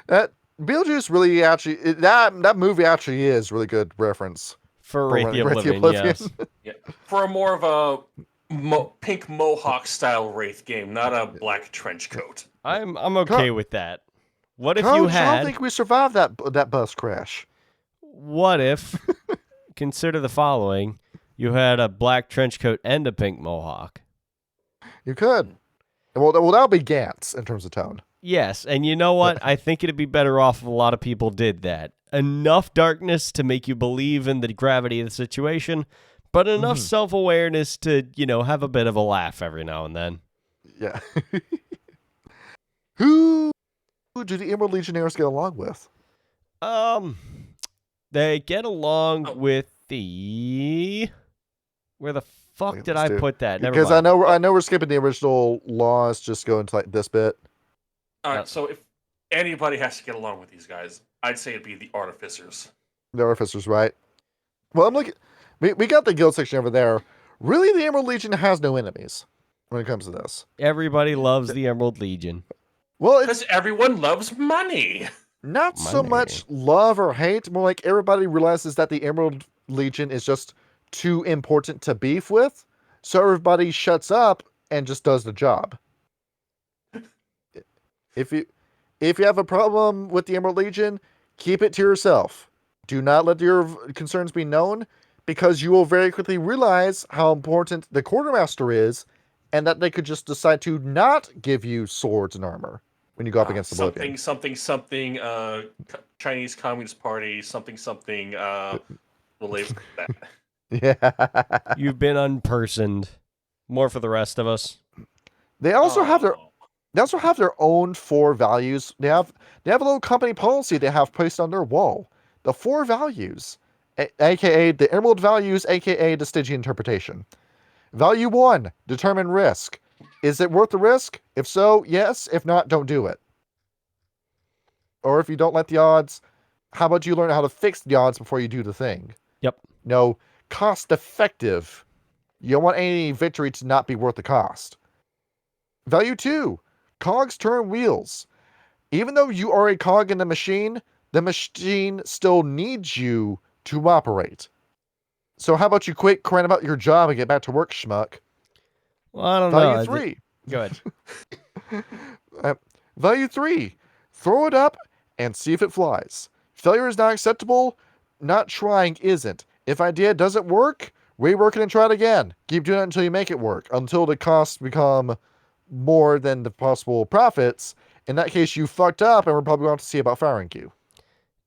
That Beetlejuice really actually that movie actually is really good reference.
For Wraith the
Wraith the
Oblivion, yes.
Yeah, for a more of a pink mohawk style wraith game, not a black trench coat.
I'm okay with that. What if
Coach,
you
I don't
had?
think we survived that bus crash.
What if? Consider the following: you had a black trench coat and a pink mohawk.
You could. Well, that would be Gantz in terms of tone.
Yes, and you know what? I think it'd be better off if a lot of people did that. Enough darkness to make you believe in the gravity of the situation, but enough self-awareness to, have a bit of a laugh every now and then.
Yeah. Who do the Emerald Legionnaires get along with?
They get along with the... Where the fuck
Wait,
did
let's
I
do-
put that? Never
Because
mind.
I know we're skipping the original laws, just going to like this bit.
All right, so if anybody has to get along with these guys, I'd say it'd be the artificers.
The Artificers, right? Well, I'm looking. We got the guild section over there. Really, the Emerald Legion has no enemies when it comes to this.
Everybody loves the Emerald Legion.
Well, it's
Because everyone loves money.
not so
Money.
much love or hate. More like everybody realizes that the Emerald Legion is just too important to beef with, so everybody shuts up and just does the job. If you have a problem with the Emerald Legion, keep it to yourself. Do not let your concerns be known, because you will very quickly realize how important the quartermaster is, and that they could just decide to not give you swords and armor when you go up against the Oblivion.
something, Chinese Communist Party, something, related to that.
Yeah.
You've been unpersoned. More for the rest of us.
They also have their
Oh.
They also have their own 4 values. They have a little company policy they have placed on their wall. The 4 values, aka the Emerald values, aka the Stygian interpretation. Value 1, determine risk. Is it worth the risk? If so, yes. If not, don't do it. Or if you don't like the odds, how about you learn how to fix the odds before you do the thing?
Yep.
No, cost effective. You don't want any victory to not be worth the cost. Value 2, cogs turn wheels. Even though you are a cog in the machine still needs you to operate. So how about you quit crying about your job and get back to work, schmuck?
Well, I don't
Value
know.
3.
Go ahead.
Value 3, throw it up and see if it flies. Failure is not acceptable. Not trying isn't. If idea doesn't work, rework it and try it again. Keep doing it until you make it work. Until the costs become more than the possible profits. In that case, you fucked up, and we're probably going to see about firing you.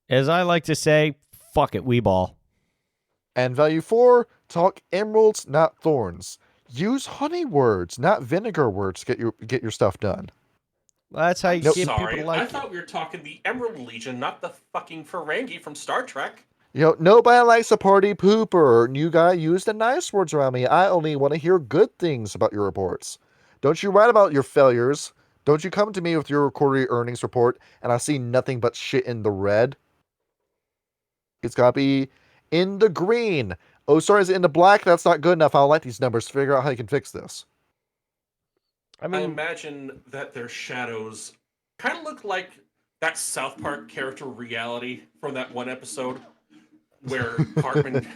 As I like to say, fuck it, we ball.
And value 4, talk emeralds, not thorns. Use honey words, not vinegar words to get your stuff done.
That's how you
Nope.
get
Sorry,
people to like
I
you.
thought we were talking the Emerald Legion, not the fucking Ferengi from Star Trek.
Nobody likes a party pooper. You guy used the nice words around me. I only want to hear good things about your reports. Don't you write about your failures. Don't you come to me with your quarterly earnings report and I see nothing but shit in the red. It's got to be in the green. Oh, sorry, is it in the black? That's not good enough. I don't like these numbers. Figure out how you can fix this.
I imagine that their shadows kind of look like that South Park character Reality from that one episode where Cartman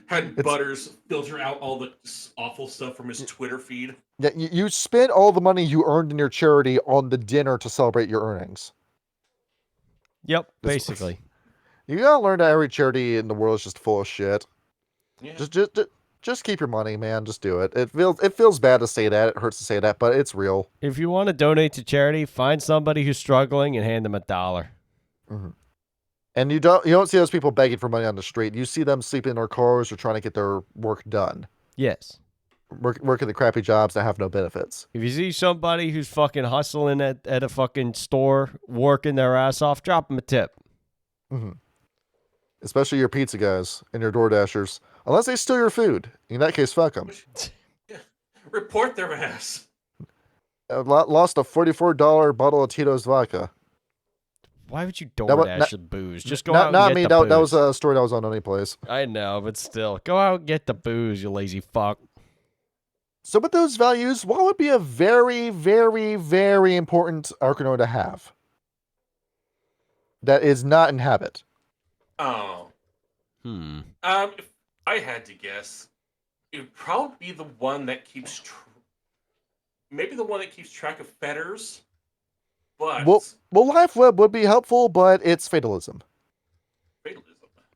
had Butters filter out all the awful stuff from his Twitter feed.
Yeah, you spent all the money you earned in your charity on the dinner to celebrate your earnings.
Yep, basically.
You gotta learn that every charity in the world is just full of shit.
Yeah.
Just keep your money, man. Just do it. It feels bad to say that. It hurts to say that, but it's real.
If you want to donate to charity, find somebody who's struggling and hand them $1.
Mm-hmm. And you don't see those people begging for money on the street. You see them sleeping in their cars or trying to get their work done.
Yes.
Working the crappy jobs that have no benefits.
If you see somebody who's fucking hustling at a fucking store, working their ass off, drop them a tip.
Mm-hmm. Especially your pizza guys and your Door Dashers. Unless they steal your food. In that case, fuck them.
Yeah. Report their ass.
I lost a $44 bottle of Tito's vodka.
Why would you DoorDash the booze? Just go out and
not
get
me.
the
That
booze.
was a story that was on Anyplace.
I know, but still. Go out and get the booze, you lazy fuck.
So with those values, what would be a very, very, very important Arcanor to have? That is not in habit.
Oh. If I had to guess, it would probably be the one that keeps maybe the one that keeps track of fetters. But
well, Life Web would be helpful, but it's fatalism.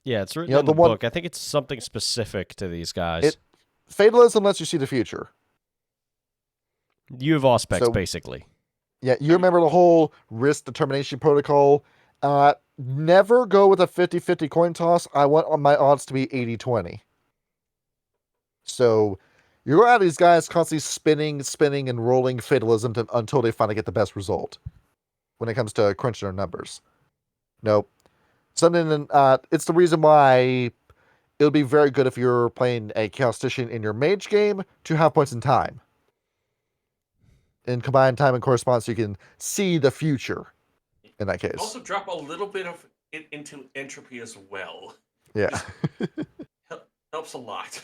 Yeah, it's written in the book. I think it's something specific to these guys.
Fatalism lets you see the future.
You have Auspex, basically.
Yeah, you remember the whole risk determination protocol. Never go with a 50-50 coin toss. I want my odds to be 80-20. So you're going to have these guys constantly spinning, and rolling fatalism until they finally get the best result when it comes to crunching their numbers. Nope. It's the reason why it'll be very good if you're playing a Chaostician in your mage game to have points in time. And combine time and correspondence so you can see the future in that case.
Also drop a little bit of it into entropy as well.
Yeah.
Helps a lot.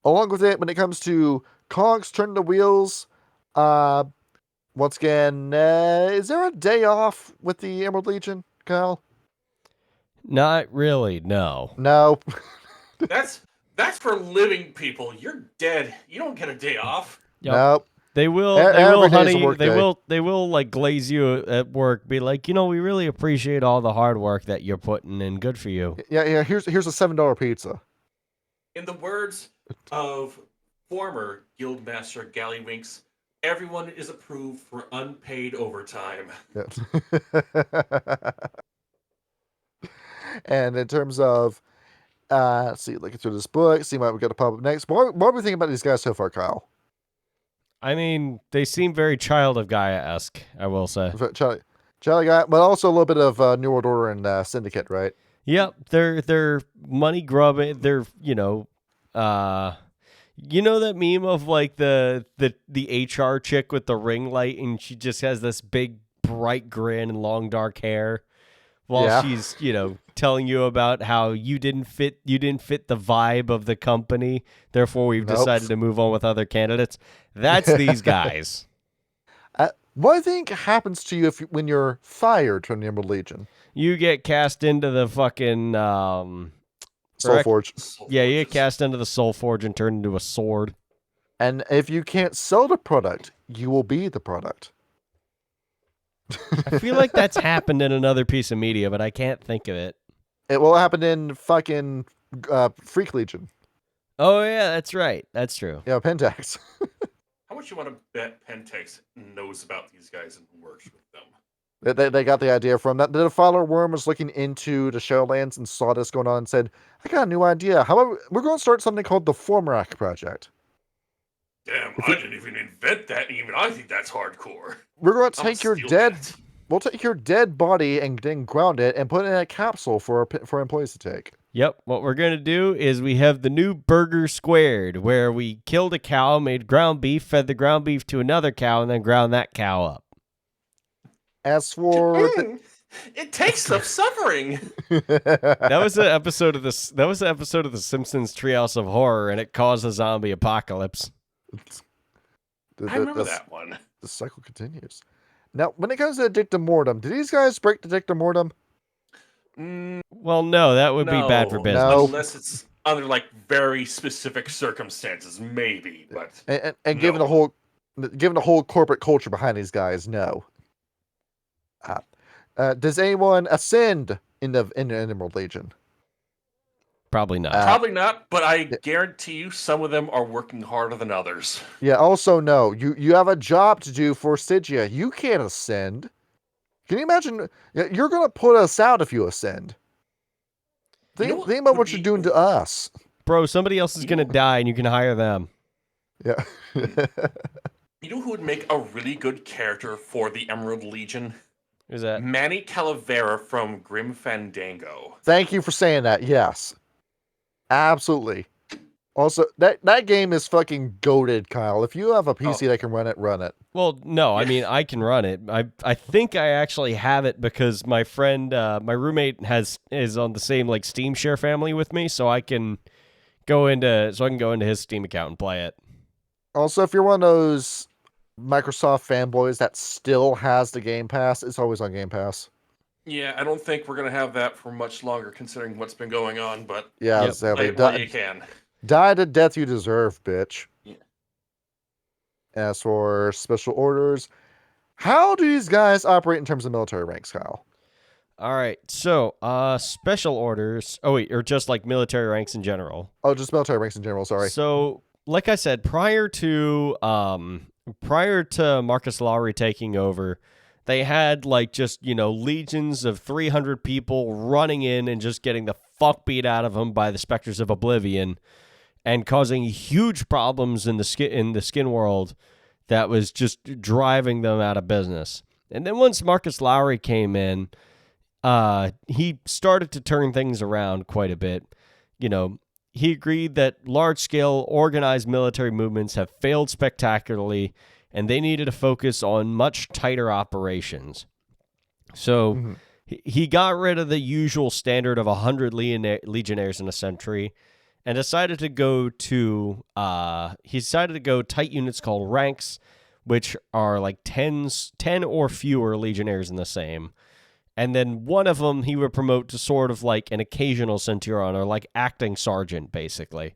Along with it, when it comes to cogs, turning the wheels, once again, is there a day off with the Emerald Legion, Kyle?
Not really, no.
No.
That's for living people. You're dead. You don't get a day off.
Yep.
Nope.
They will, honey. They will like glaze you at work. Be like, we really appreciate all the hard work that you're putting in. Good for you.
Yeah. Here's a $7 pizza.
In the words of former Guildmaster Gallywinks, everyone is approved for unpaid overtime.
Yeah. And in terms of, let's see, looking through this book, see what we got to pop up next. What are we thinking about these guys so far, Kyle?
I mean, they seem very Child of Gaia-esque, I will say.
Child Gaia, but also a little bit of New World Order and Syndicate, right?
Yep, they're money grubbing. They're that meme of like the HR chick with the ring light, and she just has this big bright grin and long dark hair, while she's telling you about how you didn't fit the vibe of the company. Therefore, we've decided to move on with other candidates. That's these guys.
What do you think happens to you when you're fired from the Emerald Legion?
You get cast into the fucking
Soul Forge.
Yeah, you get cast into the Soul Forge and turned into a sword.
And if you can't sell the product, you will be the product.
I feel like that's happened in another piece of media, but I can't think of it.
It will happen in fucking Freak Legion.
Oh, yeah, that's right. That's true.
Yeah, Pentax.
How much you want to bet Pentax knows about these guys and works with them?
They got the idea from that. The Defiler Worm was looking into the Shadowlands and saw this going on and said, I got a new idea. How about we're going to start something called the Formarak Project.
Damn, I didn't even invent that. Even I think that's hardcore.
We're going to take your dead... We'll take your dead body and then ground it and put it in a capsule for employees to take.
Yep, what we're going to do is we have the new burger squared, where we killed a cow, made ground beef, fed the ground beef to another cow, and then ground that cow up.
As for
it takes some suffering.
That was an episode of this. That was an episode of The Simpsons Treehouse of Horror, and it caused a zombie apocalypse.
I remember that one.
The cycle continues. Now, when it comes to dictum mortem, did these guys break the dictum mortem?
Well, no, that would be bad for business.
No.
Unless it's under like very specific circumstances, maybe. But
and given the whole corporate culture behind these guys, no. Does anyone ascend in the Emerald Legion?
Probably not.
Probably not, but I guarantee you some of them are working harder than others.
Yeah, also no. You have a job to do for Stygia. You can't ascend. Can you imagine? You're going to put us out if you ascend. Think about what you're doing to us.
Bro, somebody else is going to die and you can hire them.
Yeah.
You know who would make a really good character for the Emerald Legion?
Who's that?
Manny Calavera from Grim Fandango.
Thank you for saying that. Yes. Absolutely. Also, that game is fucking goated, Kyle. If you have a PC that can run it, run it.
Well, no, I mean, I can run it. I think I actually have it because my friend, my roommate is on the same like Steam share family with me, so I can go into his Steam account and play it.
Also, if you're one of those Microsoft fanboys that still has the Game Pass, it's always on Game Pass.
Yeah, I don't think we're going to have that for much longer considering what's been going on, but
yeah,
play it while you can.
Die the death you deserve, bitch.
Yeah.
As for special orders, how do these guys operate in terms of military ranks, Kyle?
All right, so special orders. Oh wait, or just like military ranks in general.
Oh, just military ranks in general. Sorry.
So, like I said, prior to Marcus Lowry taking over, they had like just legions of 300 people running in and just getting the fuck beat out of them by the specters of Oblivion, and causing huge problems in the skin world that was just driving them out of business. And then once Marcus Lowry came in, he started to turn things around quite a bit. He agreed that large-scale organized military movements have failed spectacularly, and they needed to focus on much tighter operations. So he got rid of the usual standard of 100 legionnaires in a century, and decided to go tight units called ranks, which are like 10 or fewer legionnaires in the same. And then one of them he would promote to sort of like an occasional centurion, or like acting sergeant, basically.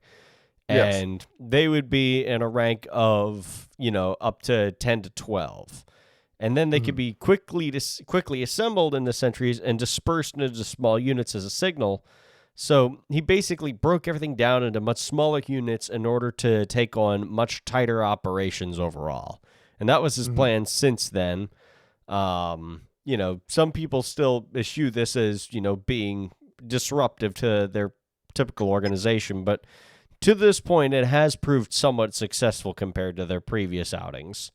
Yes.
And they would be in a rank of, up to 10 to 12. And then they could be quickly assembled in the centuries and dispersed into small units as a signal. So he basically broke everything down into much smaller units in order to take on much tighter operations overall. And that was his plan since then. Some people still issue this as, being disruptive to their typical organization, but to this point, it has proved somewhat successful compared to their previous outings.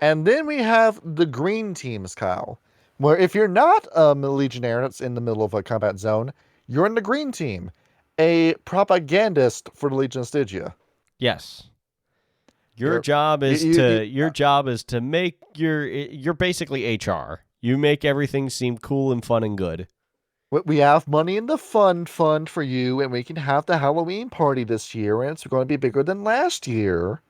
And then we have the green teams, Kyle, where if you're not a legionnaire that's in the middle of a combat zone, you're in the green team, a propagandist for the Legion of Stygia.
Yes. Your job is to make you're basically HR. You make everything seem cool and fun and good.
We have money in the fund for you, and we can have the Halloween party this year, and it's going to be bigger than last year.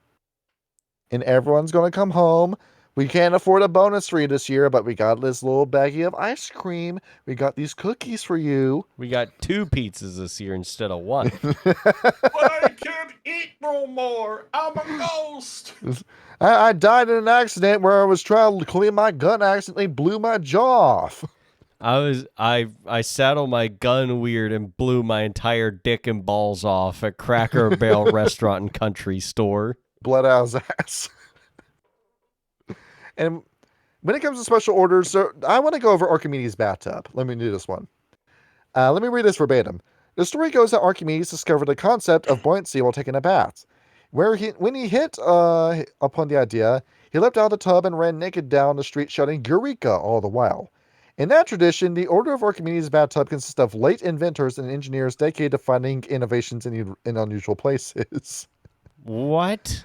And everyone's going to come home. We can't afford a bonus for you this year, but we got this little baggie of ice cream. We got these cookies for you.
We got 2 pizzas this year instead of 1.
But I can't eat no more. I'm a ghost.
I died in an accident where I was trying to clean my gun. I accidentally blew my jaw off.
I sat on my gun weird and blew my entire dick and balls off at Cracker Barrel Restaurant and Country Store.
Blood out his ass. And when it comes to special orders, so I want to go over Archimedes' bathtub. Let me do this one. Let me read this verbatim. The story goes that Archimedes discovered the concept of buoyancy while taking a bath. When he hit upon the idea, He leapt out of the tub and ran naked down the street shouting Eureka all the while. In that tradition, the Order of Archimedes' bathtub consists of late inventors and engineers dedicated to finding innovations in unusual places.
What?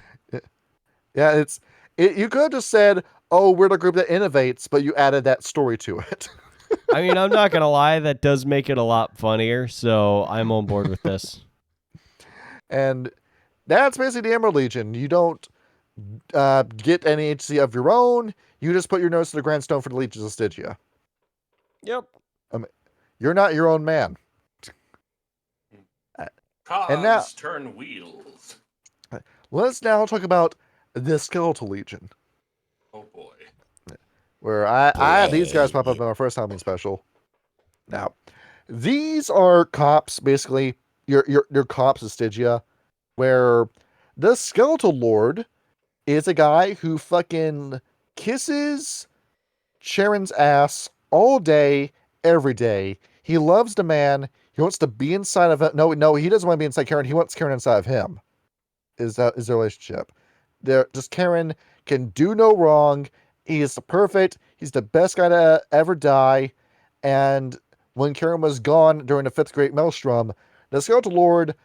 Yeah, you could have just said, "Oh, we're the group that innovates," but you added that story to it.
I mean, I'm not going to lie. That does make it a lot funnier, so I'm on board with this.
And that's basically the Emerald Legion. You don't get any agency of your own. You just put your nose to the grindstone for the Legions of Stygia.
Yep.
You're not your own man.
Cogs turn wheels.
Let's now talk about the Skeletal Legion,
Oh boy.
where I had these guys pop up in our first Halloween special. Now, these are cops, basically. Your cops of Stygia, where the Skeletal Lord is a guy who fucking kisses Charon's ass all day, every day. He loves the man. He wants to be inside of it. No, he doesn't want to be inside Karen. He wants Karen inside of him. Is the relationship. Just Karen can do no wrong. He is perfect. He's the best guy to ever die. And when Karen was gone during the Fifth Great Maelstrom, the Skeletal Lord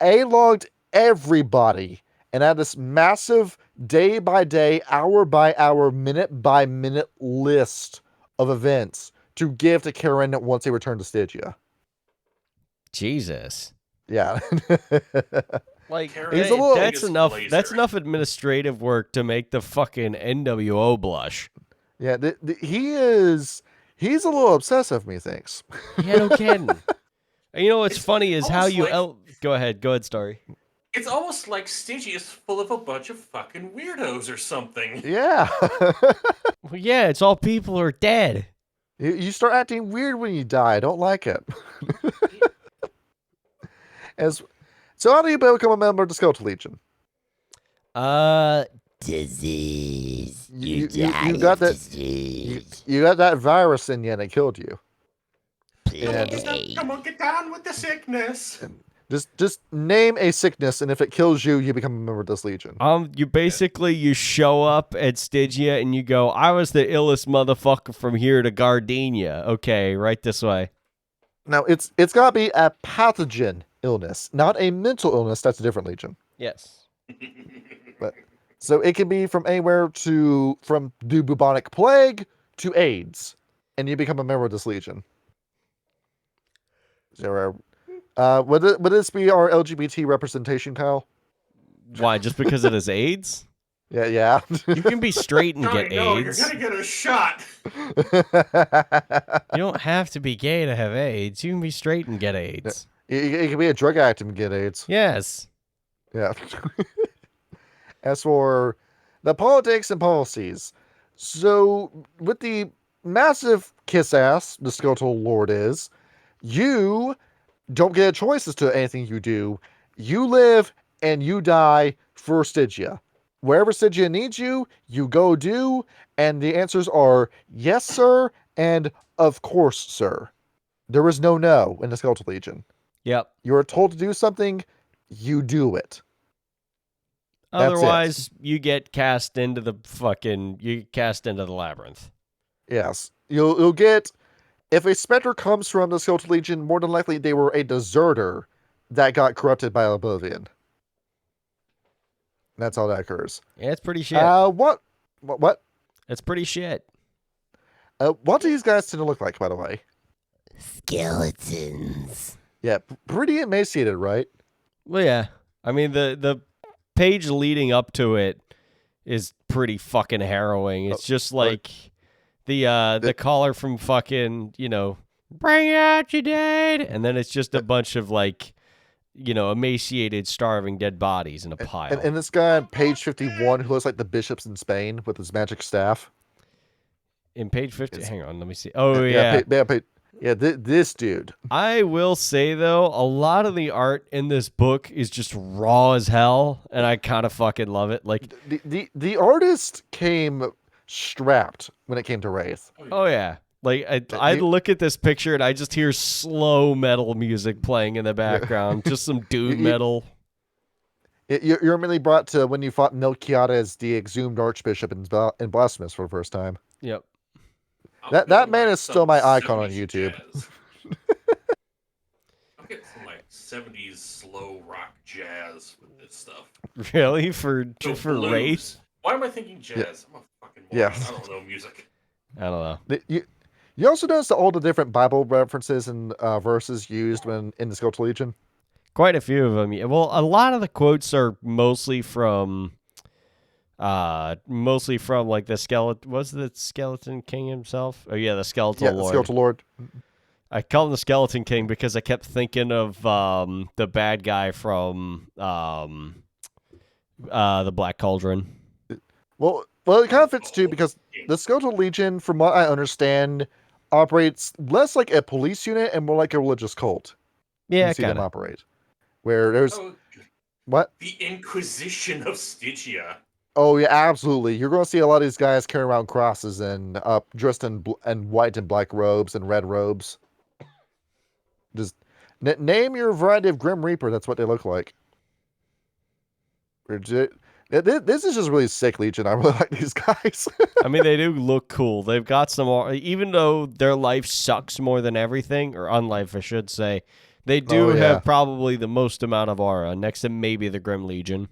A-logged everybody and had this massive day by day, hour by hour, minute by minute list of events to give to Karen once they returned to Stygia.
Jesus.
Yeah.
Like,
He's a little-
that's enough.
Blazer.
That's enough administrative work to make the fucking NWO blush.
Yeah, he's a little obsessive, methinks.
Yeah, no kidding. And you know what's
It's
funny is how
almost
you
like-
go ahead, Story.
It's almost like Stygia is full of a bunch of fucking weirdos or something.
Yeah.
Well, yeah, it's all people who are dead.
You start acting weird when you die. I don't like it. So how do you become a member of the Skeletal Legion?
Disease.
You
die
got
of
that-
disease.
You got that virus in you and it killed you. Yeah,
Come on, get down with the sickness.
Just name a sickness, and if it kills you, you become a member of this legion.
You show up at Stygia and you go, I was the illest motherfucker from here to Gardenia. Okay, right this way.
Now it's got to be a pathogen illness, not a mental illness. That's a different legion.
Yes.
So it can be from anywhere from the bubonic plague to AIDS, and you become a member of this legion. So, would this be our LGBT representation, Kyle?
Why? Just because it is AIDS?
Yeah.
You can be straight and
Johnny,
get
no,
AIDS.
you're gonna get a shot.
You don't have to be gay to have AIDS. You can be straight and get AIDS.
You can be a drug addict and get AIDS.
Yes.
Yeah. As for the politics and policies, so with the massive kiss ass the Skeletal Lord is, you don't get a choice as to anything you do. You live and you die for Stygia. Wherever Stygia needs you, you go do, and the answers are yes, sir, and of course, sir. There is no in the Skeletal Legion.
Yep.
You are told to do something, you do it. That's it.
Otherwise, you get cast into the labyrinth.
Yes. You'll get, if a specter comes from the Skeletal Legion, more than likely they were a deserter that got corrupted by Oblivion. That's how that occurs.
Yeah, it's pretty shit.
What?
It's pretty shit.
What do these guys tend to look like, by the way?
Skeletons.
Yeah, pretty emaciated, right?
Well, yeah. I mean, the page leading up to it is pretty fucking harrowing. It's just like the caller from fucking, bring out your dead, and then it's just a bunch of emaciated, starving, dead bodies in a pile.
And this guy on page 51 who looks like the bishops in Spain with his magic staff.
In page 50, hang on, let me see. Oh, yeah.
This dude.
I will say, though, a lot of the art in this book is just raw as hell, and I kind of fucking love it. Like
the artist came strapped when it came to Wraith.
Oh, yeah. Like, I look at this picture, and I just hear slow metal music playing in the background. Just some doom metal.
You're immediately brought to when you fought Melchiades as the exhumed archbishop in Blasphemous for the first time.
Yep.
I'm
That
getting,
man
like,
is still
some
my icon on
70s
YouTube.
jazz. I'm getting some like 70s slow rock jazz with this stuff.
Really? For
No,
for
blues.
Wraith?
Why am I thinking jazz?
Yeah.
I'm a fucking moron.
Yes.
I don't know music.
I don't know.
You also notice all the different Bible references and verses used when in the Skeletal Legion.
Quite a few of them. Well, a lot of the quotes are mostly from like the skeleton. Was the Skeleton King himself? Oh yeah, the Skeletal
Yeah,
Lord.
the Skeletal Lord.
I call him the Skeleton King because I kept thinking of the bad guy from the Black Cauldron.
Well, it kind of fits too because the Skeletal Legion, from what I understand, operates less like a police unit and more like a religious cult.
Yeah,
You see them
kind of.
operate. Where there's
Oh,
what?
the Inquisition of Stygia.
Oh yeah, absolutely. You're going to see a lot of these guys carrying around crosses and dressed in white and black robes and red robes. Just name your variety of Grim Reaper. That's what they look like. This is just really sick, Legion. I really like these guys.
I mean, they do look cool. They've got some, even though their life sucks more than everything, or unlife, I should say, they do
Oh, yeah.
have probably the most amount of aura, next to maybe the Grim Legion.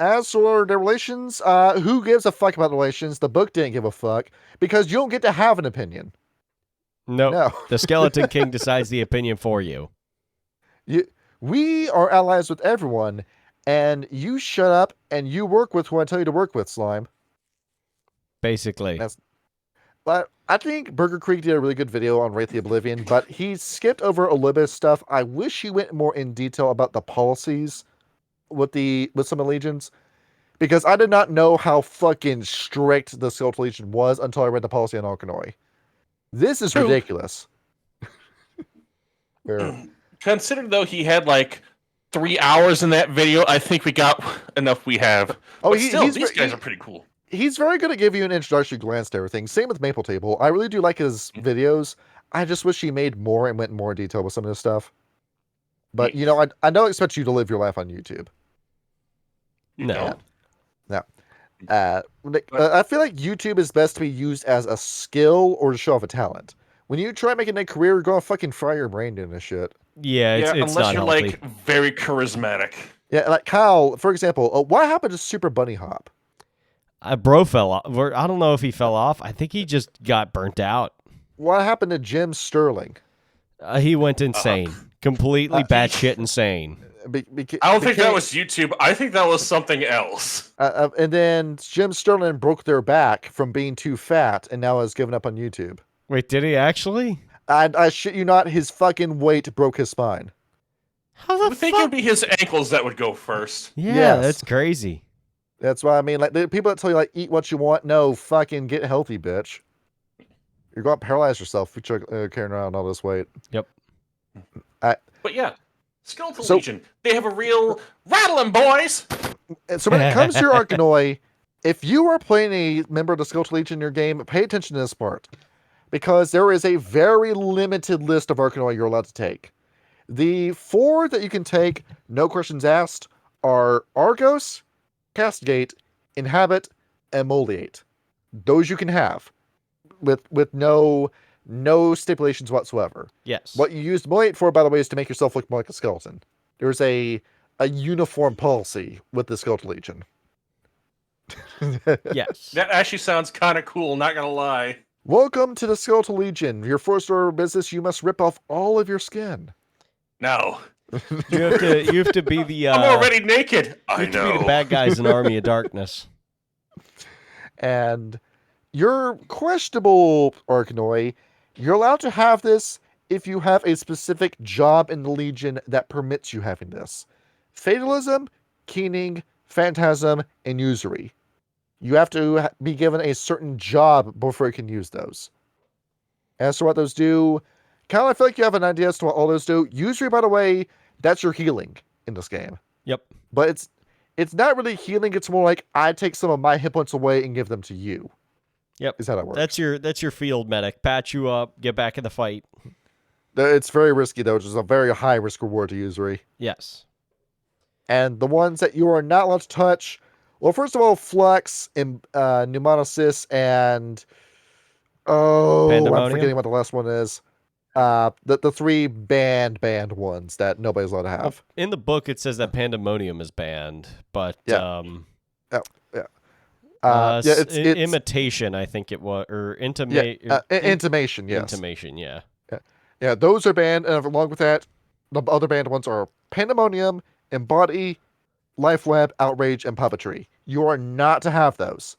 As for their relations, who gives a fuck about the relations? The book didn't give a fuck because you don't get to have an opinion.
Nope.
No.
The Skeleton King decides the opinion for you.
We are allies with everyone, and you shut up and you work with who I tell you to work with, Slime.
Basically.
But I think Burger Creek did a really good video on Wraith the Oblivion, but he skipped over a little bit of stuff. I wish he went more in detail about the policies with some of the legions, because I did not know how fucking strict the Skeletal Legion was until I read the policy on Alkanoi. This is ridiculous.
Considered though he had like 3 hours in that video, I think we got enough we have.
Oh,
But still, these guys are pretty cool.
He's very good at giving you an introductory glance to everything. Same with Maple Table. I really do like his videos. I just wish he made more and went in more detail with some of this stuff. But, you know, I don't expect you to live your life on YouTube.
No.
I feel like YouTube is best to be used as a skill or to show off a talent. When you try making a career, you're going to fucking fry your brain doing this shit.
Yeah, it's
unless
not
you're
healthy.
like very charismatic.
Yeah, like Kyle, for example, what happened to Super Bunny Hop?
Bro fell off. I don't know if he fell off. I think he just got burnt out.
What happened to Jim Sterling?
He went insane. Completely batshit insane.
I don't think that was YouTube. I think that was something else.
And then Jim Sterling broke their back from being too fat and now has given up on YouTube.
Wait, did he actually?
And I shit you not, his fucking weight broke his spine.
How
I
the
think it'd be his ankles that would go first.
Yeah,
Yes.
that's crazy.
That's why I mean, like, the people that tell you, like, eat what you want, no, fucking get healthy, bitch. You're going to paralyze yourself if you're carrying around all this weight.
Yep.
But yeah, Skeletal
So-
Legion, they have a real rattling, boys.
And so when it comes to your Arkanoi, if you are playing a member of the Skeletal Legion in your game, pay attention to this part. Because there is a very limited list of Arkanoi you're allowed to take. The 4 that you can take, no questions asked, are Argos, Castigate, Inhabit, and Moliate. Those you can have with no stipulations whatsoever.
Yes.
What you use Moliate for, by the way, is to make yourself look more like a skeleton. There's a uniform policy with the Skeletal Legion.
Yes.
That actually sounds kind of cool, not gonna lie.
Welcome to the Skeletal Legion. Your first order of business, you must rip off all of your skin.
No.
You have to be the
I'm already naked.
you
I
have to be the
know.
bad guys in Army of Darkness.
And your questionable Arkanoi, you're allowed to have this if you have a specific job in the Legion that permits you having this. Fatalism, Keening, Phantasm, and Usury. You have to be given a certain job before you can use those. As to what those do, Kyle, I feel like you have an idea as to what all those do. Usury, by the way, that's your healing in this game.
Yep.
But it's not really healing. It's more like I take some of my hit points away and give them to you.
Yep.
Is how that works.
That's your field medic. Patch you up, get back in the fight.
It's very risky though, which is a very high risk reward to Usury.
Yes.
And the ones that you are not allowed to touch, well, first of all, Flux, Pneumonosis, and I'm
Pandemonium?
forgetting what the last one is. The three banned ones that nobody's allowed to
Well,
have.
in the book, it says that Pandemonium is banned, but
Yeah. Yeah. It's
Imitation, I think it was, or
Intimation, yes.
Intimation, yeah.
Yeah, those are banned, and along with that, the other banned ones are Pandemonium, Embody, Life Web, Outrage, and Puppetry. You are not to have those.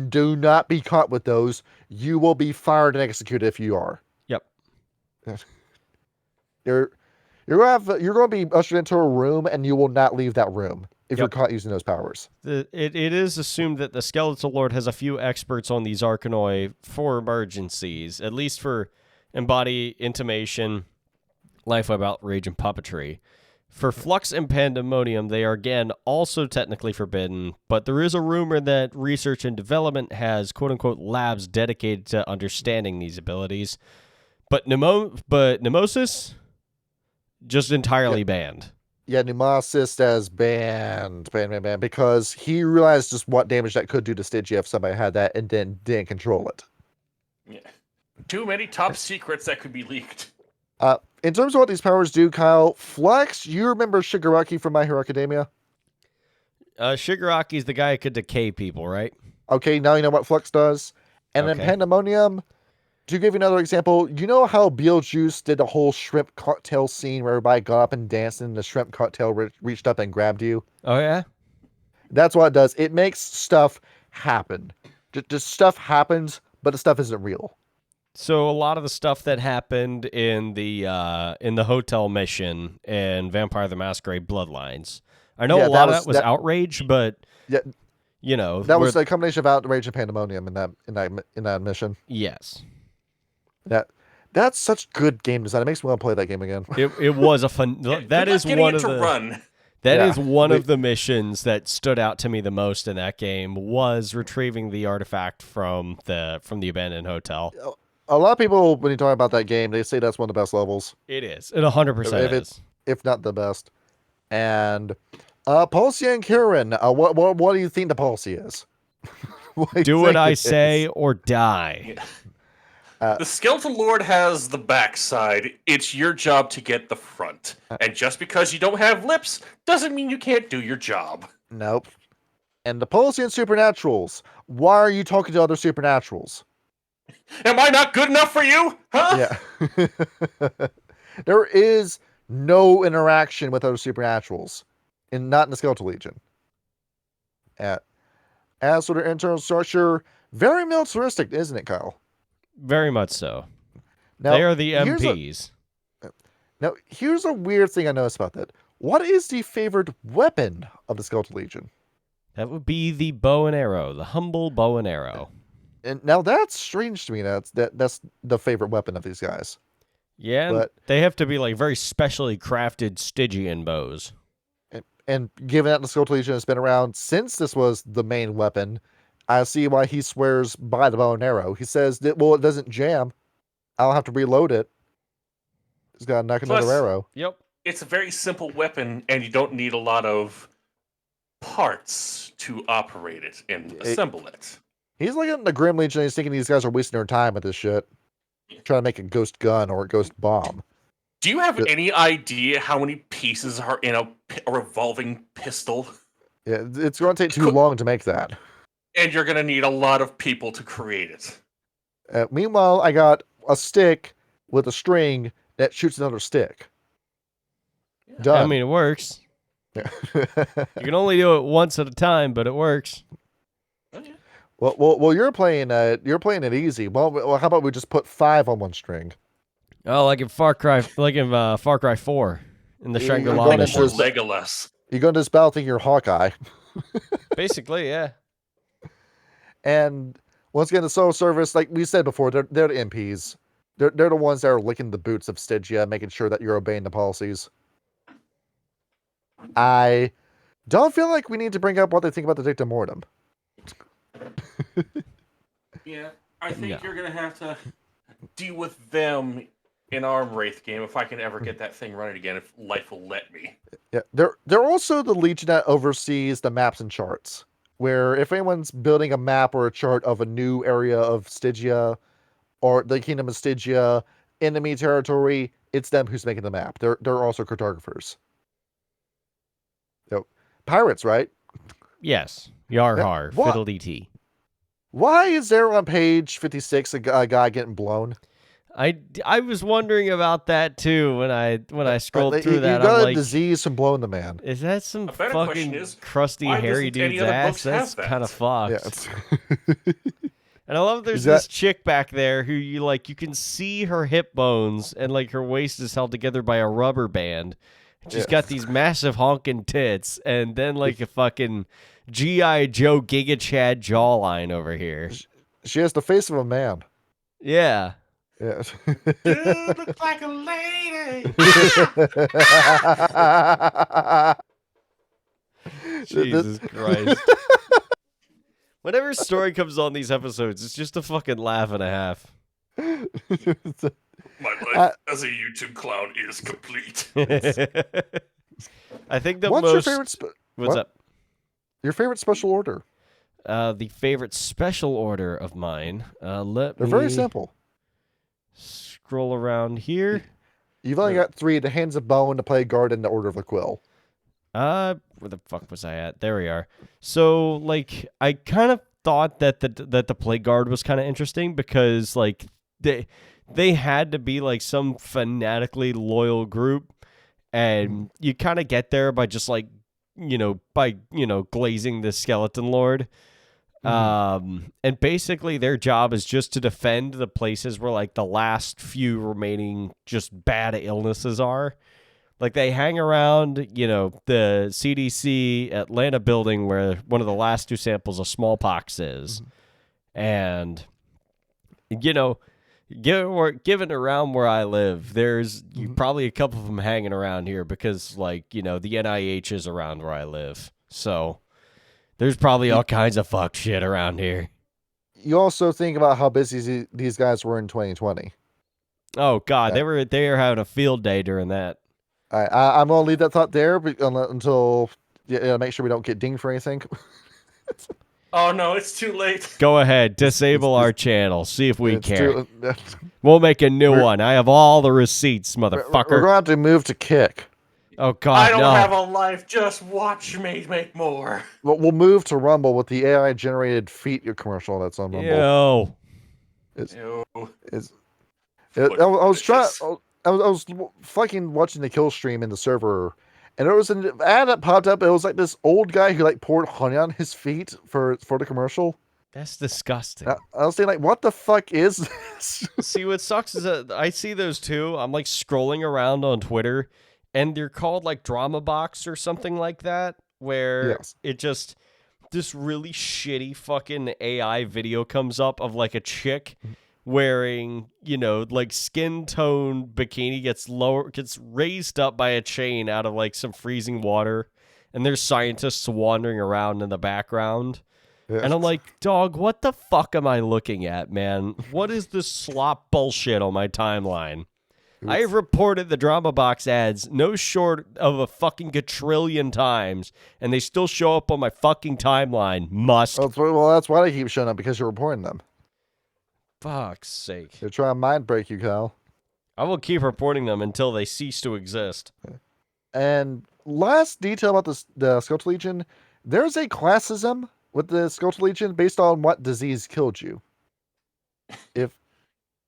Do not be caught with those. You will be fired and executed if you are.
Yep.
You're going to be ushered into a room, and you will not leave that room if you're
Yep.
caught using those powers.
It is assumed that the Skeletal Lord has a few experts on these Arcanoi for emergencies, at least for Embody, Intimation, Life Web, Outrage, and Puppetry. For Flux and Pandemonium, they are again also technically forbidden, but there is a rumor that research and development has quote-unquote labs dedicated to understanding these abilities. But Nemesis, just entirely banned.
Yeah, Pneumosis as banned, because he realized just what damage that could do to Stygia if somebody had that and then didn't control it.
Yeah. Too many top secrets that could be leaked.
In terms of what these powers do, Kyle, Flux, you remember Shigaraki from My Hero Academia?
Shigaraki's the guy who could decay people, right?
Okay, now you know what Flux does. And then
Okay.
Pandemonium, to give you another example, you know how Beetlejuice did a whole shrimp cocktail scene where everybody got up and danced and the shrimp cocktail reached up and grabbed you?
Oh, yeah?
That's what it does. It makes stuff happen. Just stuff happens, but the stuff isn't real.
So a lot of the stuff that happened in the hotel mission in Vampire the Masquerade Bloodlines. I know
Yeah,
a lot of that was outrage, but
Yeah,
you know
that was a combination of Outrage and Pandemonium in that mission.
Yes.
That's such good game design. It makes me want to play that game again.
It was a fun. That is one of the
run.
That
Yeah.
is one of the missions that stood out to me the most in that game was retrieving the artifact from the abandoned hotel.
A lot of people, when you talk about that game, they say that's one of the best levels,
It is. It 100% is.
if not the best. And Policy and Kieran, what do you think the policy is?
Do what I say or die.
The Skeletal Lord has the backside. It's your job to get the front. And just because you don't have lips doesn't mean you can't do your job.
Nope. And the policy and Supernaturals. Why are you talking to other Supernaturals?
Am I not good enough for you? Huh?
Yeah. There is no interaction with other Supernaturals. Not in the Skeletal Legion. As for their internal structure, very militaristic, isn't it, Kyle?
Very much so.
Now,
They are the
here's
MPs.
Here's a weird thing I noticed about that. What is the favorite weapon of the Skeletal Legion?
That would be the bow and arrow, the humble bow and arrow.
And now that's strange to me. That's the favorite weapon of these guys.
Yeah,
But-
they have to be like very specially crafted Stygian bows.
And given that the Skeletal Legion has been around since this was the main weapon, I see why he swears by the bow and arrow. He says that, well, it doesn't jam. I'll have to reload it. He's got to knock
Plus-
another arrow.
Yep.
It's a very simple weapon, and you don't need a lot of parts to operate it and assemble it.
He's looking at the Grim Legion and he's thinking these guys are wasting their time with this shit. Trying to make a ghost gun or a ghost bomb.
Do you have
Yeah.
any idea how many pieces are in a revolving pistol?
Yeah, it's going to take too long to make that.
And you're going to need a lot of people to create it.
Meanwhile, I got a stick with a string that shoots another stick. Done.
I mean, it works. You can only do it once at a time, but it works.
well, you're playing it easy. Well, how about we just put 5 on one string?
Oh, like in Far Cry 4 in the
You're
Shangri-La
going
mission.
into-
Legolas.
You go into this battle thinking you're Hawkeye.
Basically, yeah.
And once again, the Soul Service, like we said before, they're the MPs. They're the ones that are licking the boots of Stygia, making sure that you're obeying the policies. I don't feel like we need to bring up what they think about the Dicta Mortem.
Yeah, I think
No.
you're going to have to deal with them in our Wraith game if I can ever get that thing running again, if life will let me.
Yeah, they're also the Legion that oversees the maps and charts. Where if anyone's building a map or a chart of a new area of Stygia or the Kingdom of Stygia, enemy territory, it's them who's making the map. They're also cartographers. So, pirates, right?
Yes. Yar
Yeah,
har.
what?
Fiddle-dee-tee.
Why is there on page 56 a guy getting blown?
I was wondering about that too when I scrolled
Like,
through that.
You got
I'm
a
like,
disease from blowing the man.
is that some
A better question
fucking
is,
crusty
why
hairy
doesn't any
dude's
other
ass?
books have
That's
that?
kind of fucked.
Yeah, it's
And I love there's
Is that-
this chick back there who you can see her hip bones and like her waist is held together by a rubber band. She's
Yeah.
got these massive honking tits and then like a fucking G.I. Joe Giga Chad jawline over here.
she has the face of a man.
Yeah.
Yeah.
Dude, look like a lady.
Jesus Christ. Whenever Story comes on these episodes, it's just a fucking laugh and a half.
My life as a YouTube clown is complete.
I think the
What's
most...
your favorite?
What's
what?
up?
Your favorite special order?
The favorite special order of mine. They're
They're very simple.
Scroll around here.
You've only got 3: the Hands of Bone, the Plague Guard, and the Order of the Quill.
Where the fuck was I at? There we are. So, like, I kind of thought that the Plague Guard was kind of interesting because, like, they had to be like some fanatically loyal group, and you kind of get there by just like glazing the Skeleton Lord. And basically their job is just to defend the places where like the last few remaining just bad illnesses are. Like they hang around, the CDC Atlanta building where one of the last 2 samples of smallpox is. And, given around where I live, there's probably a couple of them hanging around here because, like, the NIH is around where I live. So there's probably all kinds of fuck shit around here.
You also think about how busy these guys were in 2020.
Oh, God, they were having a field day during that.
I'm going to leave that thought there until make sure we don't get dinged for anything.
Oh no, it's too late.
Go ahead, disable our channel. See if we
It's
care.
too-
We'll make a new one. I have all the receipts,
We're
motherfucker.
going to have to move to Kick.
Oh, God,
I don't
no.
have a life. Just watch me make more.
We'll move to Rumble with the AI-generated feet commercial that's on Rumble.
Yo.
Ew.
I was fucking watching the kill stream in the server, and there was an ad that popped up. It was like this old guy who like poured honey on his feet for the commercial.
That's disgusting.
I was thinking, like, what the fuck is this?
See, what sucks is that I see those too. I'm like scrolling around on Twitter, and they're called like Drama Box or something like that, where
Yes.
it just this really shitty fucking AI video comes up of like a chick wearing, like skin tone bikini gets raised up by a chain out of like some freezing water, and there's scientists wandering around in the background. And I'm like, dog, what the fuck am I looking at, man? What is this slop bullshit on my timeline? I have reported the Drama Box ads no short of a fucking quadrillion times, and they still show up on my fucking timeline. Musk.
Well, that's why they keep showing up, because you're reporting them.
Fuck's sake.
They're trying to mind break you, Kyle.
I will keep reporting them until they cease to exist.
And last detail about the Skeletal Legion, there's a classism with the Skeletal Legion based on what disease killed you. If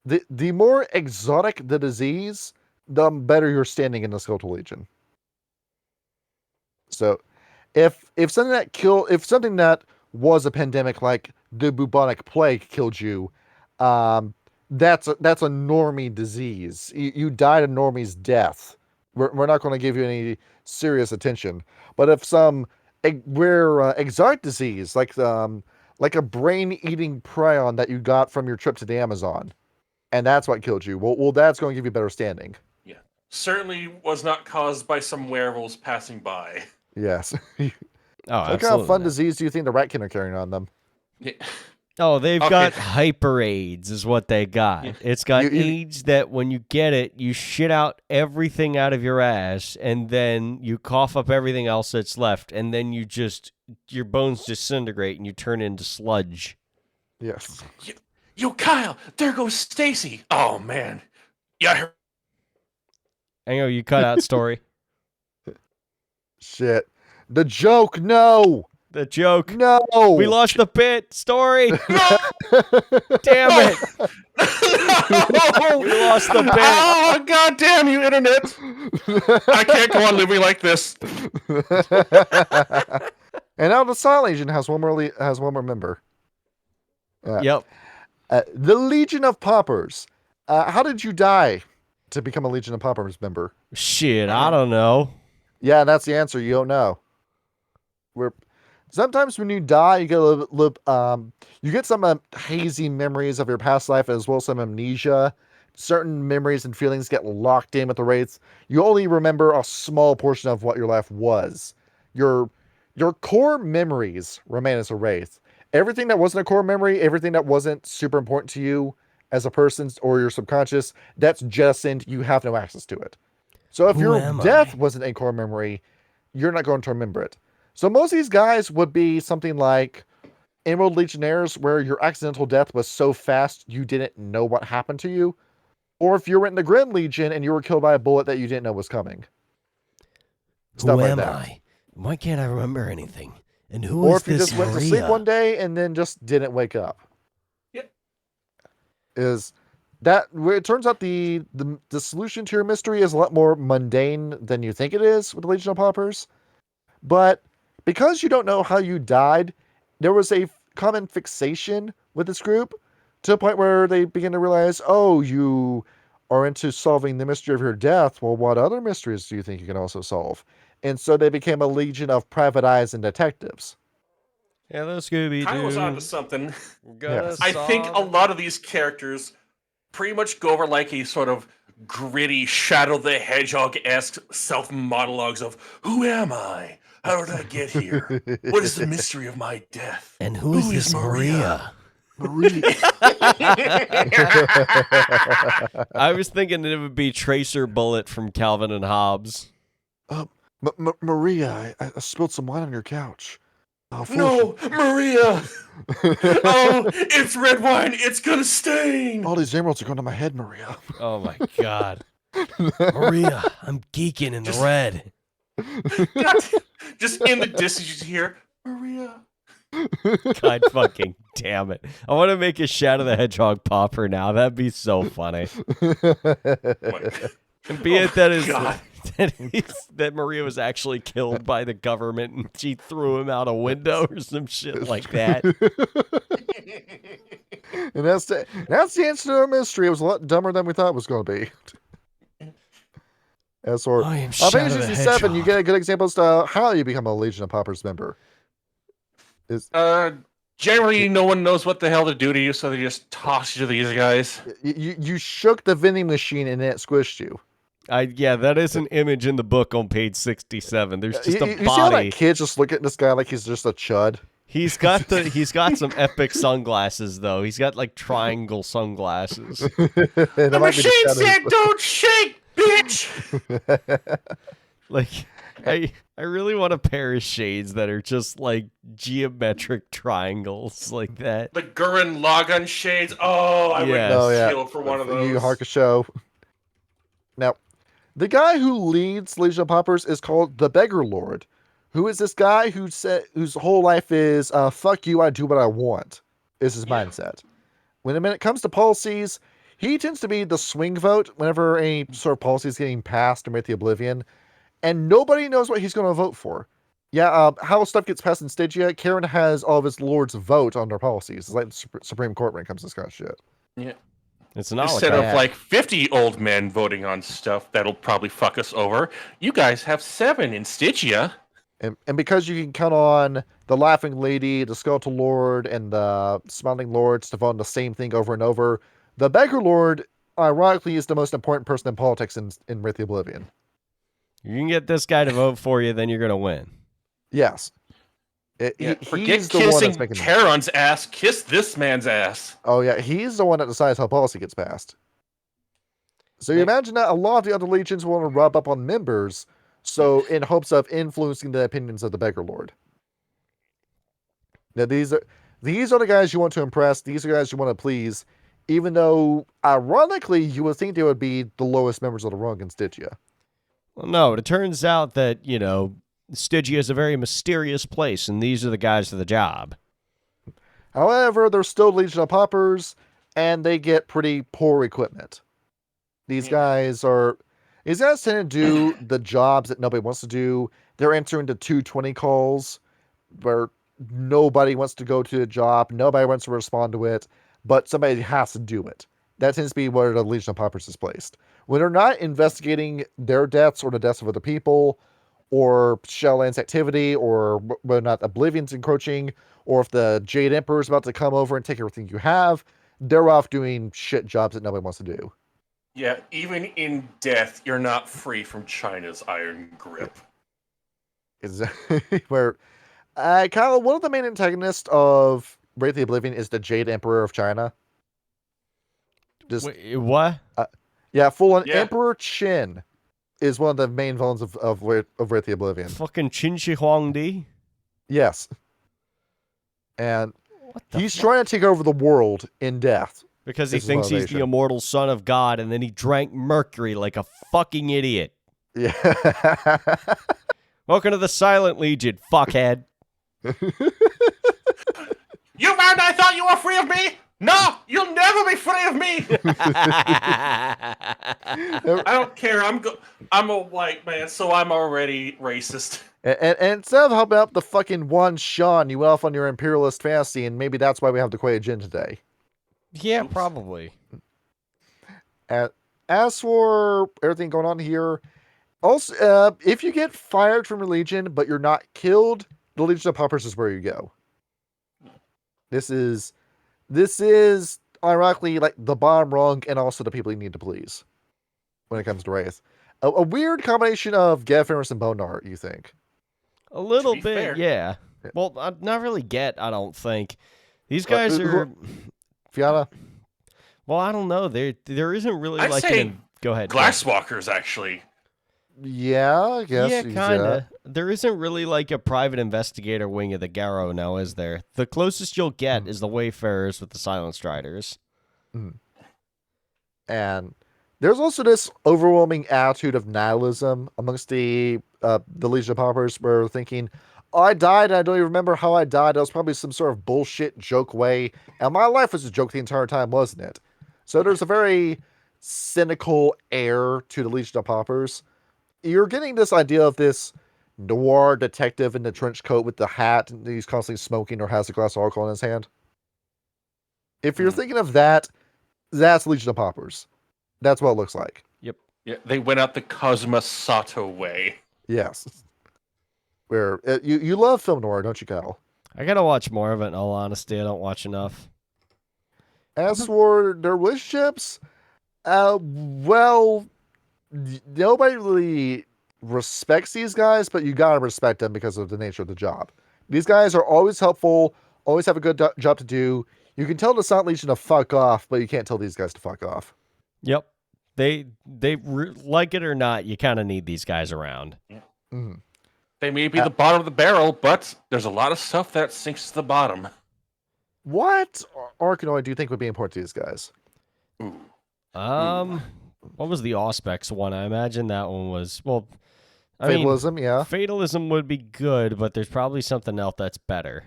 the more exotic the disease, the better you're standing in the Skeletal Legion. So, if something that was a pandemic like the bubonic plague killed you, that's a normie disease. You died a normie's death. We're not going to give you any serious attention. But if some rare exotic disease like a brain-eating prion that you got from your trip to the Amazon, and that's what killed you, well that's going to give you better standing.
Yeah. Certainly was not caused by some werewolves passing by.
Yes.
Oh,
What kind of fun disease do you think the Ratkin are carrying on them?
Yeah.
Oh, they've
Okay.
got hyper AIDS is what they got.
Yeah.
It's got
You-
AIDS that when you get it, you shit out everything out of your ass, and then you cough up everything else that's left, and then your bones disintegrate and you turn into sludge.
Yes.
Yo, Kyle, there goes Stacy. Oh man. Yeah.
I know you cut out story.
Shit. The joke. No.
The joke.
No.
We lost the bit. Story. Damn it. We lost the bit.
Oh, god damn you, internet. I can't go on living like this.
And now the Silent Legion has one more member.
Yep.
The Legion of Paupers. How did you die to become a Legion of Paupers member?
Shit, I don't know.
Yeah, that's the answer. You don't know. Sometimes when you die, you get you get some hazy memories of your past life as well as some amnesia. Certain memories and feelings get locked in with the wraiths. You only remember a small portion of what your life was. Your core memories remain as a wraith. Everything that wasn't a core memory, everything that wasn't super important to you as a person or your subconscious, that's jettisoned. You have no access to it. So if
Who
your
am
death
I?
wasn't a core memory, you're not going to remember it. So most of these guys would be something like Emerald Legionnaires, where your accidental death was so fast you didn't know what happened to you. Or if you were in the Grim Legion and you were killed by a bullet that you didn't know was coming. Stuff
Who
like
am
that.
I? Why can't I remember anything? And who
Or
is
if you
this
just went to
Maria?
sleep one day and then just didn't wake up.
Yep.
Is that where it turns out the solution to your mystery is a lot more mundane than you think it is with the Legion of Paupers. But because you don't know how you died, there was a common fixation with this group to the point where they begin to realize, oh, you are into solving the mystery of your death. Well, what other mysteries do you think you can also solve? And so they became a legion of private eyes and detectives.
Hello, Scooby
Kyle was onto
Doo.
something.
Yes.
I think a lot of these characters pretty much go over like a sort of gritty Shadow the Hedgehog-esque self-monologues of, who am I? How did I get here? What is the mystery of my death?
And who is
Who
this
is
Maria?
Maria?
I was thinking it would be Tracer Bullet from Calvin and Hobbes.
Maria, I spilled some wine on your couch. Oh,
No, Maria! Oh, it's red wine. It's gonna stain.
all these emeralds are going to my head, Maria.
Oh my god. Maria, I'm geeking in the
Just-
red.
Just in the distance, you just hear Maria.
God fucking damn it. I want to make a Shadow the Hedgehog popper now. That'd be so funny. And be it that is
God.
that Maria was actually killed by the government and she threw him out a window or some shit like that.
And that's the answer to our mystery. It was a lot dumber than we thought it was going to be. As for
I am
on
Shadow
page
the
67, you
Hedgehog.
get a good example as to how you become a Legion of Paupers member.
Generally, no one knows what the hell to do to you, so they just toss you to these guys.
You shook the vending machine and it squished you.
Yeah, that is an image in the book on page 67. There's just a
You see how
body.
that kid just look at this guy like he's just a chud?
He's got some epic sunglasses though. He's got like triangle sunglasses.
And it
The
might be
machine
the
said, "Don't shake, bitch."
Like I really want a pair of shades that are just like geometric triangles like that.
The Gurren Lagann shades. Oh, I
Yes.
would
Oh, yeah.
kill for one of those.
You Hakusho. Now, the guy who leads Legion of Paupers is called the Beggar Lord, who is this guy whose whole life is "fuck you, I do what I want," is his mindset. When it comes to policies, he tends to be the swing vote whenever any sort of policy is getting passed and with the Oblivion, and nobody knows what he's going to vote for. Yeah, how stuff gets passed in Stygia, Karen has all of his lords vote on their policies. It's like the Supreme Court when it comes to this kind of shit.
Yeah.
It's not
Instead
like
of
that.
like 50 old men voting on stuff that'll probably fuck us over, you guys have 7 in Stygia.
And because you can count on the Laughing Lady, the Skeletal Lord, and the Smiling Lords to vote on the same thing over and over, the Beggar Lord, ironically, is the most important person in politics in Wraith the Oblivion.
You can get this guy to vote for you, then you're gonna win.
Yes.
Forget
He's the one
kissing
that's making.
Charon's ass. Kiss this man's ass.
Oh yeah, he's the one that decides how policy gets passed. So you imagine that a lot of the other legions want to rub up on members, so in hopes of influencing the opinions of the Beggar Lord. Now these are the guys you want to impress. These are the guys you want to please, even though ironically you would think they would be the lowest members of the rung in Stygia.
Well, no, it turns out that, Stygia is a very mysterious place, and these are the guys for the job.
However, they're still Legion of Paupers, and they get pretty poor equipment. These guys tend to do the jobs that nobody wants to do. They're entering the 220 calls where nobody wants to go to a job, nobody wants to respond to it, but somebody has to do it. That tends to be where the Legion of Paupers is placed. When they're not investigating their deaths or the deaths of other people, or Shellland's activity, or whether or not Oblivion's encroaching, or if the Jade Emperor is about to come over and take everything you have, they're off doing shit jobs that nobody wants to do.
Yeah, even in death, you're not free from China's iron grip.
Where Kyle, one of the main antagonists of Wraith the Oblivion is the Jade Emperor of China.
Wait, what?
Yeah, full on
Yeah.
Emperor Qin is one of the main villains of Wraith the Oblivion.
Fucking Qin Shi Huangdi?
Yes. And
What the
he's trying to take over the world in death.
Because he
It's
thinks he's the
motivation.
immortal son of God, and then he drank mercury like a fucking idiot.
Yeah.
Welcome to the Silent Legion, fuckhead.
You found I thought you were free of me? No, you'll never be free of me. I don't care. I'm a white man, so I'm already racist.
And instead of helping out the fucking one Sean, you went off on your imperialist fantasy, and maybe that's why we have the Kuei Jin today.
Yeah, probably.
As for everything going on here, also, if you get fired from your Legion, but you're not killed, the Legion of Paupers is where you go. This is ironically like the bottom rung and also the people you need to please when it comes to Wraith. A weird combination of Gefiris and Bonar, you think?
A little
be
bit,
fair.
yeah. Well, not really Get, I don't think. These guys are...
Fiona?
Well, I don't know. There isn't really
I'd
like...
say
Go ahead.
Glasswalkers, actually.
Yeah, I guess.
Yeah,
he's,
kind of. There isn't really like a private investigator wing of the Garrow now, is there? The closest you'll get is the Wayfarers with the Silent Striders.
And there's also this overwhelming attitude of nihilism amongst the Legion of Paupers, where they're thinking, oh, I died, and I don't even remember how I died. That was probably some sort of bullshit joke way, and my life was a joke the entire time, wasn't it? So there's a very cynical air to the Legion of Paupers. You're getting this idea of this noir detective in the trench coat with the hat, and he's constantly smoking or has a glass of alcohol in his hand. If you're thinking of that, that's Legion of Paupers. That's what it looks like.
Yeah, they went out the Cosma Sato way.
Yes. Where you love film noir, don't you, Kyle?
I gotta watch more of it, in all honesty. I don't watch enough.
As for their relationships, well, nobody really respects these guys, but you gotta respect them because of the nature of the job. These guys are always helpful, always have a good job to do. You can tell the Silent Legion to fuck off, but you can't tell these guys to fuck off.
Yep. They like it or not, you kind of need these guys around.
Mm-hmm.
They may be the bottom of the barrel, but there's a lot of stuff that sinks to the bottom.
What Arkanoid do you think would be important to these guys?
Ooh.
What was the Auspex one? I imagine that one was, well, I mean,
Fatalism, yeah.
Fatalism would be good, but there's probably something else that's better.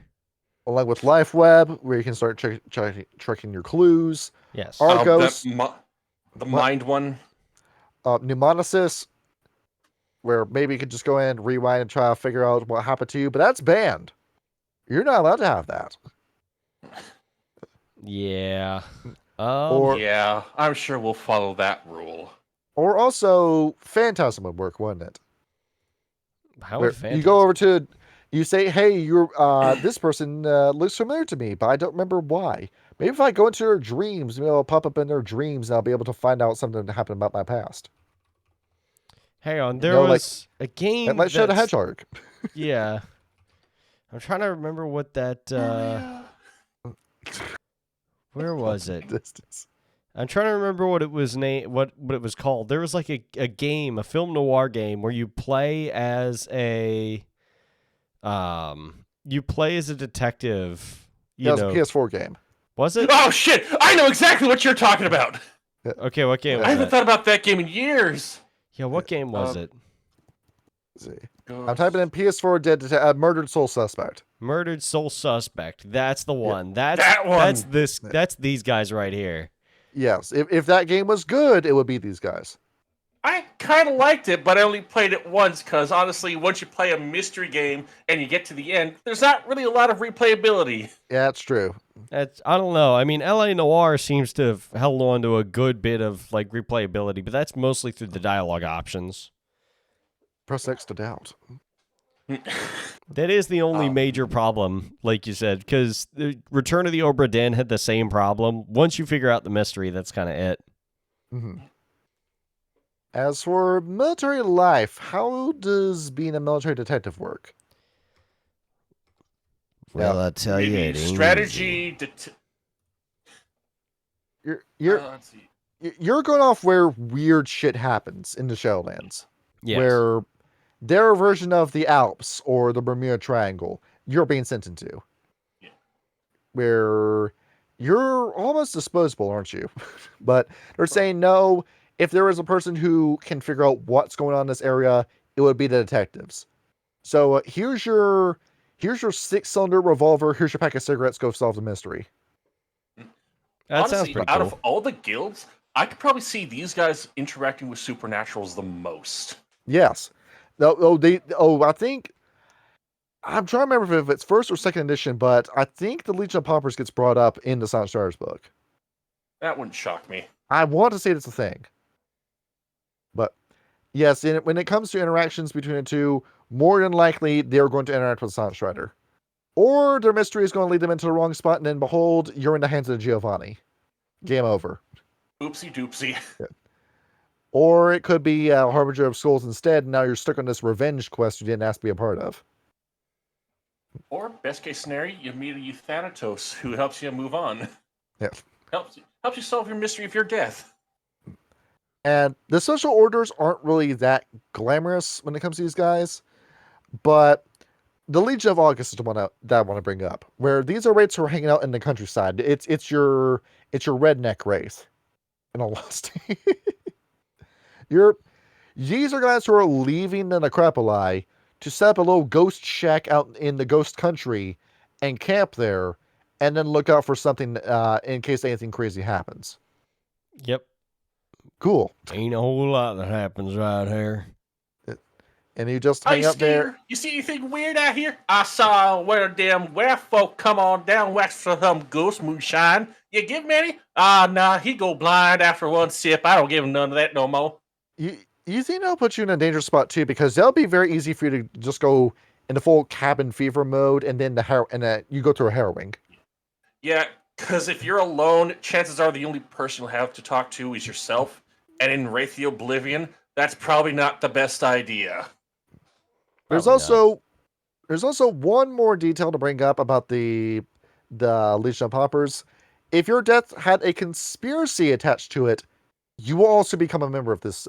Along with Life Web, where you can start checking your clues.
Yes.
Argos,
The mind one.
Mnemonicus, where maybe you could just go in and rewind and try to figure out what happened to you, but that's banned. You're not allowed to have that.
Yeah.
Yeah, I'm sure we'll follow that rule.
Or also, Phantasm would work, wouldn't it?
How
Where
would Phantasm?
you go over to, you say, hey, you're this person looks familiar to me, but I don't remember why. Maybe if I go into their dreams, maybe I'll pop up in their dreams and I'll be able to find out something that happened about my past.
Hang on, there was a game
That might show the
that's-
hedgehog.
Yeah. I'm trying to remember what that. Where was it?
Distance.
I'm trying to remember what it was what it was called. There was like a game, a film noir game where you play as a detective.
That was a PS4 game.
Was it?
Oh shit! I know exactly what you're talking about.
Okay, what game
I
was
haven't
that?
thought about that game in years.
Yeah, what game was it?
Let's see. I'm typing in PS4 Murdered Soul Suspect.
Murdered Soul Suspect. That's the one.
that one.
That's these guys right here.
Yes. If that game was good, it would be these guys.
I kind of liked it, but I only played it once because honestly, once you play a mystery game and you get to the end, there's not really a lot of replayability.
Yeah, that's true.
I don't know. I mean, LA Noire seems to have held on to a good bit of like replayability, but that's mostly through the dialogue options.
Press X to doubt.
That is the only major problem, like you said, because Return of the Obra Dinn had the same problem. Once you figure out the mystery, that's kind of it.
Mm-hmm. As for military life, how does being a military detective work?
Well, I'll tell you, it ain't
strategy. Let's see.
You're going off where weird shit happens in the Shadowlands.
Yes.
Where their version of the Alps or the Bermuda Triangle you're being sent into.
Yeah.
Where you're almost disposable, aren't you? But they're saying no, if there is a person who can figure out what's going on in this area, it would be the detectives. So here's your 6-cylinder revolver, here's your pack of cigarettes, go solve the mystery.
That
Honestly,
sounds pretty
out
cool.
of all the guilds, I could probably see these guys interacting with supernaturals the most.
Yes. I think I'm trying to remember if it's first or second edition, but I think the Legion of Paupers gets brought up in the Silent Stars book.
That wouldn't shock me.
I want to say it's a thing. But yes, when it comes to interactions between the two, more than likely they're going to interact with the Silent Strider. Or their mystery is going to lead them into the wrong spot, and then behold, you're in the hands of Giovanni. Game over.
Oopsie doopsie.
Or it could be a Harbinger of Souls instead, and now you're stuck on this revenge quest you didn't ask to be a part of.
Or best case scenario, you meet a Euthanatos who helps you move on.
Yeah.
Helps you solve your mystery of your death.
And the social orders aren't really that glamorous when it comes to these guys, but the Legion of August is the one that I want to bring up, where these are Wraiths who are hanging out in the countryside. It's your redneck Wraith, in all honesty. These are guys who are leaving the necropoli to set up a little ghost shack out in the ghost country and camp there, and then look out for something in case anything crazy happens.
Yep.
Cool.
Ain't a whole lot that happens right here.
And you just hang up there.
You see anything weird out here? I saw one of them werewolf come on down west for some ghost moonshine. You give him any? Nah, he go blind after one sip. I don't give him none of that no more.
You think that'll put you in a dangerous spot too, because that'll be very easy for you to just go into full cabin fever mode, and then you go through a harrowing.
Yeah, because if you're alone, chances are the only person you'll have to talk to is yourself. And in Wraith the Oblivion, that's probably not the best idea.
There's also one more detail to bring up about the Legion of Paupers. If your death had a conspiracy attached to it, you will also become a member of this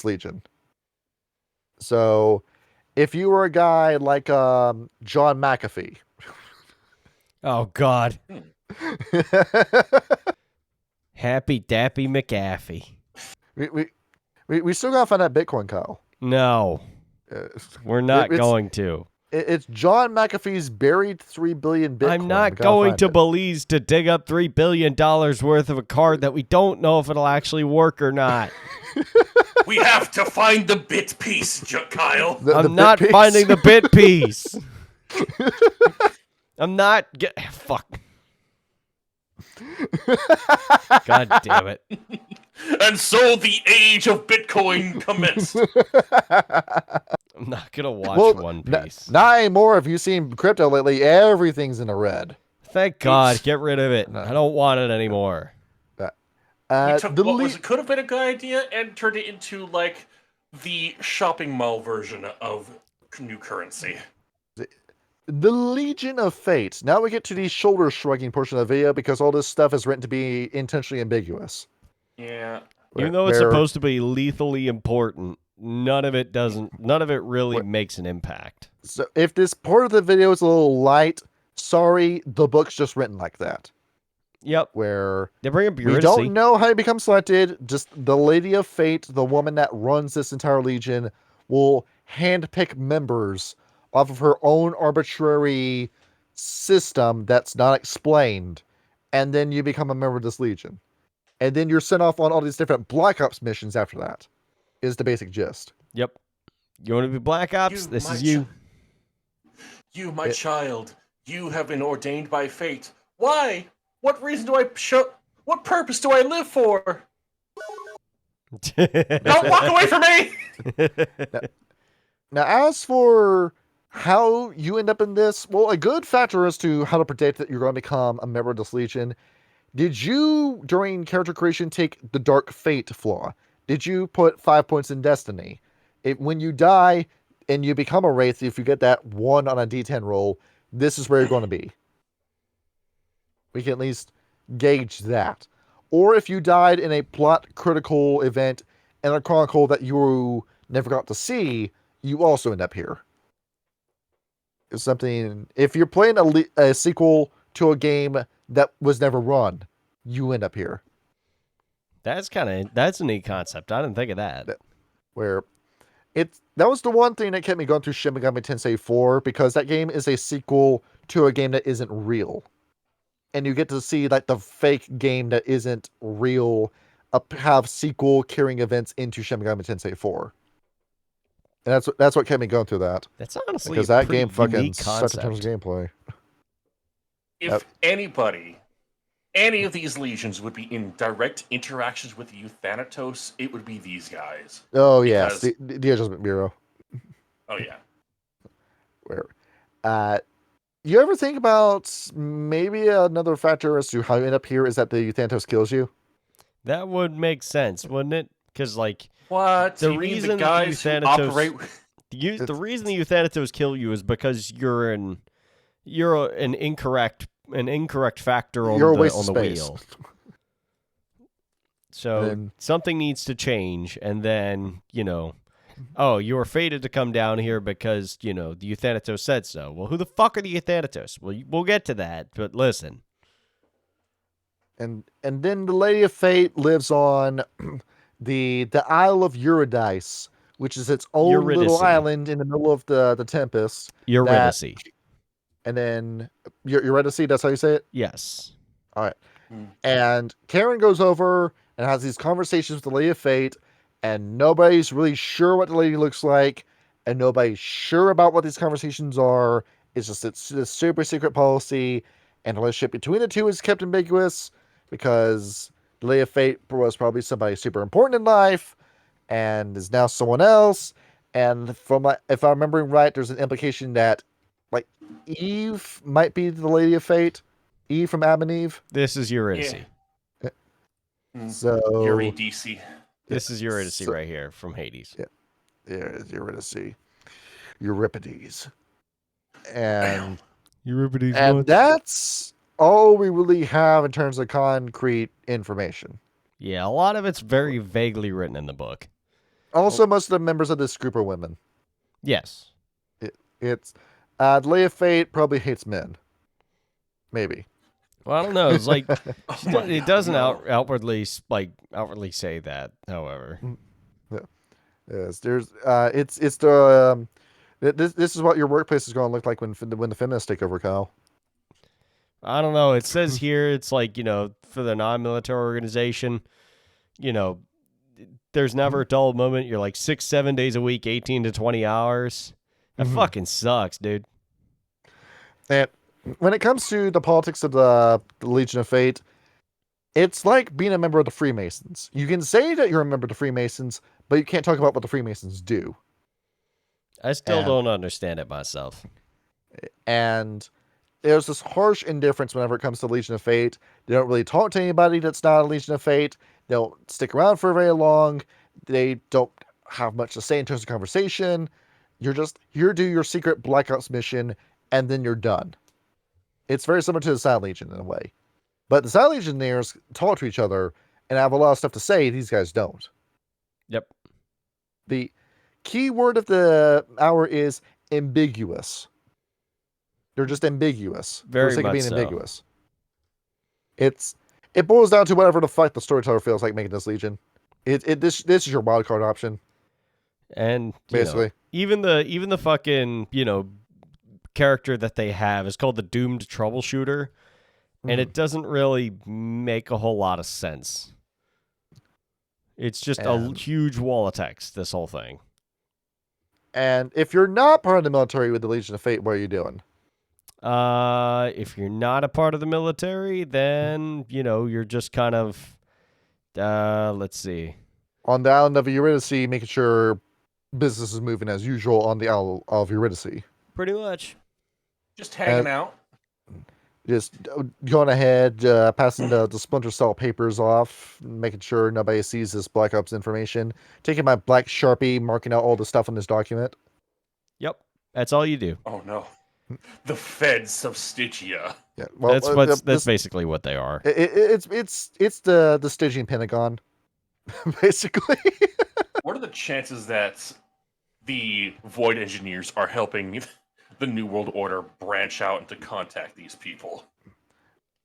Legion. So, if you were a guy like John McAfee.
Oh God. Happy Dappy McAfee.
We still gotta find that Bitcoin, Kyle.
No, we're not going to.
It's John McAfee's buried 3 billion Bitcoin.
I'm not going to Belize to dig up $3 billion worth of a card that we don't know if it'll actually work or not.
We have to find the bit piece, Kyle.
I'm not finding the bit piece. I'm not fuck. God damn it.
And so the age of Bitcoin commenced.
I'm not going to watch One Piece.
Not anymore. If you've seen crypto lately, everything's in the red.
Thank God. Get rid of it. I don't want it anymore.
We took what could have been a good idea and turned it into like the shopping mall version of new currency.
The Legion of Fate. Now we get to the shoulder shrugging portion of the video because all this stuff is written to be intentionally ambiguous.
Yeah.
Even though it's supposed to be lethally important, none of it really makes an impact.
So if this part of the video is a little light, sorry, the book's just written like that.
Yep.
Where
they bring up
we
Eurydice.
don't know how you become selected. Just the Lady of Fate, the woman that runs this entire legion, will handpick members off of her own arbitrary system that's not explained, and then you become a member of this legion. And then you're sent off on all these different Black Ops missions after that, is the basic gist.
Yep. You want to be Black Ops? This is you.
You, my child, you have been ordained by fate. Why? What reason do I show? What purpose do I live for? Don't walk away from me!
Now, as for how you end up in this, well, a good factor as to how to predict that you're going to become a member of this legion. Did you, during character creation, take the Dark Fate flaw? Did you put 5 points in Destiny? When you die and you become a Wraith, if you get that 1 on a D10 roll, this is where you're going to be. We can at least gauge that. Or if you died in a plot critical event in a chronicle that you never got to see, you also end up here. It's something, if you're playing a sequel to a game that was never run, you end up here.
That's a neat concept. I didn't think of that.
That was the one thing that kept me going through Shin Megami Tensei 4, because that game is a sequel to a game that isn't real. And you get to see like the fake game that isn't real have sequel carrying events into Shin Megami Tensei 4. And that's what kept me going through that.
That's honestly
because that game fucking sucks in terms of gameplay.
If any of these legions would be in direct interactions with the Thanatos, it would be these guys.
Oh yes, the Adjustment Bureau.
Oh yeah.
You ever think about maybe another factor as to how you end up here is that the Thanatos kills you?
That would make sense, wouldn't it? Because
what
the
you
reason
the guys
the
who operate
the reason the Thanatos kill you is because you're an incorrect factor on the wheel. So something needs to change, and then you were fated to come down here because the Euthanatos said so. Well, who the fuck are the Euthanatos? Well, we'll get to that, but listen.
And then the Lady of Fate lives on the Isle of Eurydice, which is its own little island in the middle of the Tempest.
Eurydice.
And then Eurydice, that's how you say it?
Yes.
All right. And Karen goes over and has these conversations with the Lady of Fate, and nobody's really sure what the lady looks like, and nobody's sure about what these conversations are. It's a super secret policy, and the relationship between the two is kept ambiguous because the Lady of Fate was probably somebody super important in life and is now someone else. And if I'm remembering right, there's an implication that Eve might be the Lady of Fate. Eve from Adam and Eve.
This is Eurydice.
Yeah. So
Eurydice.
This is Eurydice right here from Hades.
Yeah, it's Eurydice. Euripides. And
Euripides.
And that's all we really have in terms of concrete information.
Yeah, a lot of it's very vaguely written in the book.
Also, most of the members of this group are women.
Yes.
It's the Lady of Fate probably hates men. Maybe.
Well, I don't know. It's like it doesn't outwardly say that. However,
yeah. Yes, there's it's the this is what your workplace is going to look like when the feminists take over, Kyle.
I don't know. It says here it's like for the non-military organization, there's never a dull moment. You're like 6-7 days a week, 18 to 20 hours. That fucking sucks, dude.
And when it comes to the politics of the Legion of Fate, it's like being a member of the Freemasons. You can say that you're a member of the Freemasons, but you can't talk about what the Freemasons do.
I still don't understand it myself.
And there's this harsh indifference whenever it comes to Legion of Fate. They don't really talk to anybody that's not a Legion of Fate. They don't stick around for very long. They don't have much to say in terms of conversation. You're just here to do your secret Black Ops mission, and then you're done. It's very similar to the Silent Legion in a way. But the Silent Legionnaires talk to each other and have a lot of stuff to say. These guys don't.
Yep.
The key word of the hour is ambiguous. They're just ambiguous.
Very
for the sake of
much
being
so.
ambiguous. It boils down to whatever the fuck the storyteller feels like making this Legion. This is your wildcard option.
And
Basically.
even the fucking, character that they have is called the Doomed Troubleshooter, and it doesn't really make a whole lot of sense. It's just a huge wall of text, this whole thing.
And if you're not part of the military with the Legion of Fate, what are you doing?
If you're not a part of the military, then, you're just kind of, let's see.
On the island of Eurydice, making sure business is moving as usual on the island of Eurydice.
Pretty much.
Just hanging out.
Just going ahead, passing the Splinter Cell papers off, making sure nobody sees this Black Ops information, taking my black Sharpie, marking out all the stuff on this document.
Yep. That's all you do.
Oh no. The feds of Stygia.
Yeah, well,
That's basically what they are.
It's the Stygian Pentagon, basically.
What are the chances that the Void Engineers are helping the New World Order branch out and to contact these people?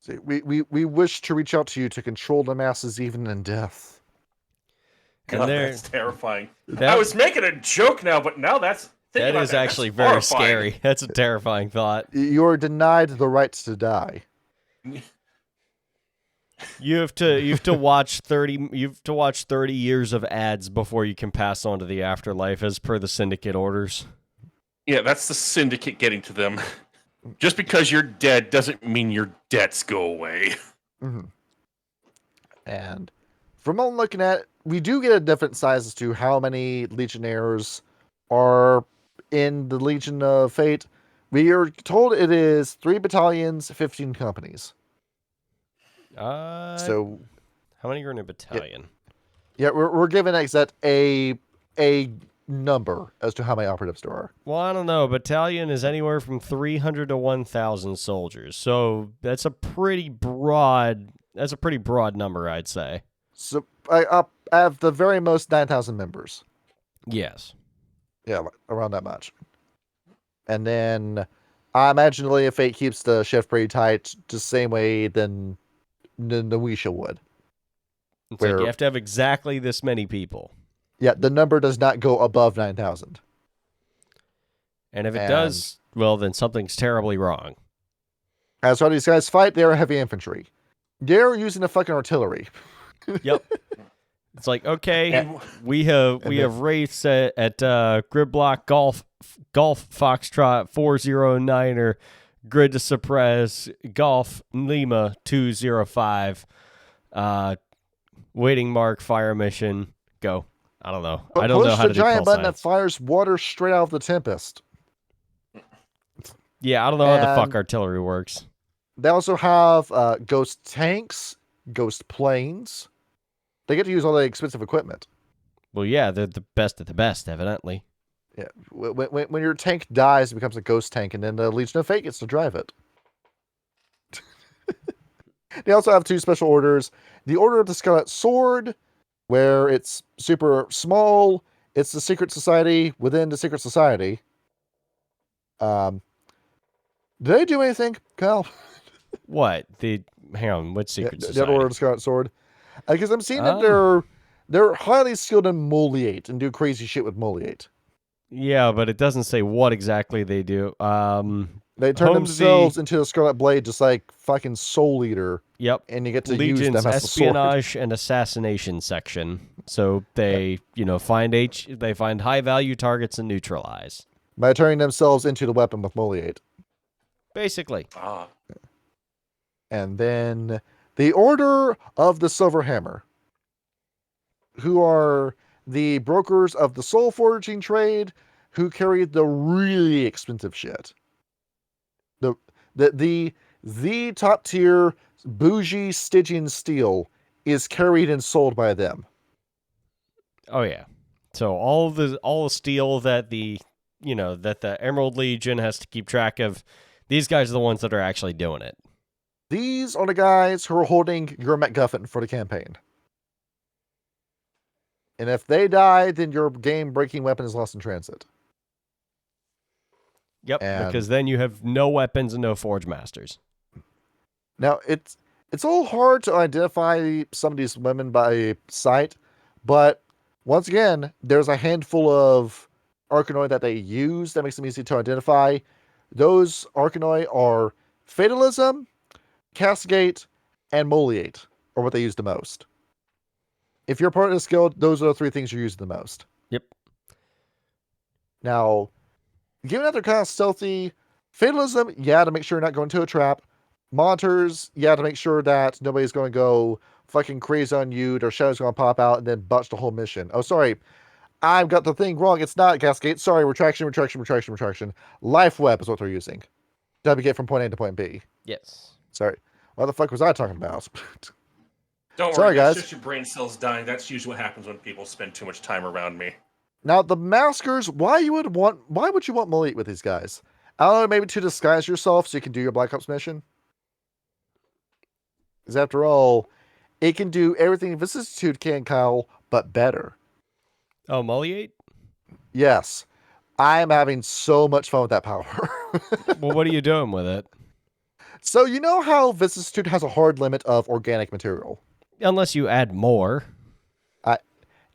See, we wish to reach out to you to control the masses even in death.
God, that's terrifying. I was making a joke now, but now that is
actually very scary. That's a terrifying thought.
You're denied the right to die.
You have to watch 30 years of ads before you can pass on to the afterlife, as per the syndicate orders.
Yeah, that's the syndicate getting to them. Just because you're dead doesn't mean your debts go away.
Mm-hmm. And from what I'm looking at, we do get a different size as to how many Legionnaires are in the Legion of Fate. We are told it is 3 battalions, 15 companies. So,
how many are in a battalion?
Yeah, we're given a number as to how many operatives there are.
Well, I don't know. Battalion is anywhere from 300 to 1,000 soldiers. So that's a pretty broad number, I'd say.
So I have the very most 9,000 members.
Yes.
Yeah, around that much. And then I imagine Legion of Fate keeps the shift pretty tight, the same way than Noisha would.
It's like you have to have exactly this many people.
Yeah, the number does not go above 9,000.
And if it does, well, then something's terribly wrong.
As all these guys fight, they're heavy infantry. They're using the fucking artillery.
Yep. It's like, okay, we have Wraiths at Gridblock Golf Foxtrot 409er, Grid to Suppress Golf Lima 205, waiting mark fire mission, go. I don't know. I don't know how to do
push the giant button
signs.
that fires water straight out of the Tempest.
Yeah, I don't know how the fuck artillery works.
They also have ghost tanks, ghost planes. They get to use all the expensive equipment.
Well, yeah, they're the best at the best, evidently.
Yeah, when your tank dies, it becomes a ghost tank, and then the Legion of Fate gets to drive it. They also have 2 special orders. The Order of the Scarlet Sword, where it's super small. It's the secret society within the secret society. Did they do anything, Kyle?
What? Hang on, what secret
The
society?
Order of the Scarlet Sword. Because I'm seeing that they're highly skilled in Moliate and do crazy shit with Moliate.
Yeah, but it doesn't say what exactly they do.
They turn themselves into a Scarlet Blade, just like fucking Soul Eater.
Yep.
And you get to
Legion's
use them as a sword.
espionage and assassination section. So they, they find high value targets and neutralize.
By turning themselves into the weapon with Moliate.
Basically.
And then the Order of the Silver Hammer, who are the brokers of the soul forging trade, who carry the really expensive shit. The top tier bougie Stygian steel is carried and sold by them.
Oh yeah. So all the steel that the that the Emerald Legion has to keep track of. These guys are the ones that are actually doing it.
These are the guys who are holding your MacGuffin for the campaign. And if they die, then your game-breaking weapon is lost in transit.
Yep,
And
because then you have no weapons and no Forge Masters.
now, it's a little hard to identify some of these women by sight, but once again, there's a handful of Arcanoi that they use that makes them easy to identify. Those Arcanoi are Fatalism, Castigate, and Moliate are what they use the most. If you're part of this guild, those are the three things you use the most.
Yep.
Now, given that they're kind of stealthy, Fatalism, to make sure you're not going into a trap. Monitors, to make sure that nobody's going to go fucking crazy on you. Their shadow's going to pop out and then botch the whole mission. Oh, sorry. I've got the thing wrong. It's not Cascade. Sorry, retraction. Life Web is what they're using. Navigate from point A to point B.
Yes.
Sorry. What the fuck was I talking about?
Don't
Sorry,
worry,
guys.
it's just your brain cells dying. That's usually what happens when people spend too much time around me.
Now, the maskers, why would you want Malik with these guys? I don't know, maybe to disguise yourself so you can do your Black Ops mission? Because after all, it can do everything Vicissitude can, Kyle, but better.
Oh, Moliate?
Yes. I am having so much fun with that power.
Well, what are you doing with it?
So, you know how Vicissitude has a hard limit of organic material?
Unless you add more.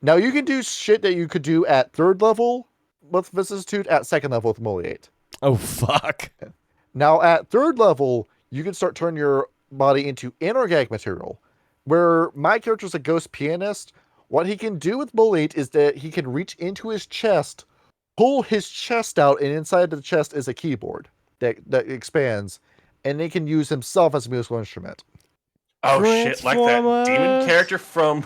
Now, you can do shit that you could do at 3rd level with Vicissitude at 2nd level with Moliate.
Oh, fuck.
Now, at 3rd level, you can start turning your body into inorganic material. Where my character is a ghost pianist, what he can do with Moliate is that he can reach into his chest, pull his chest out, and inside the chest is a keyboard that expands, and he can use himself as a musical instrument.
Oh shit, like that demon
Transformers.
character from...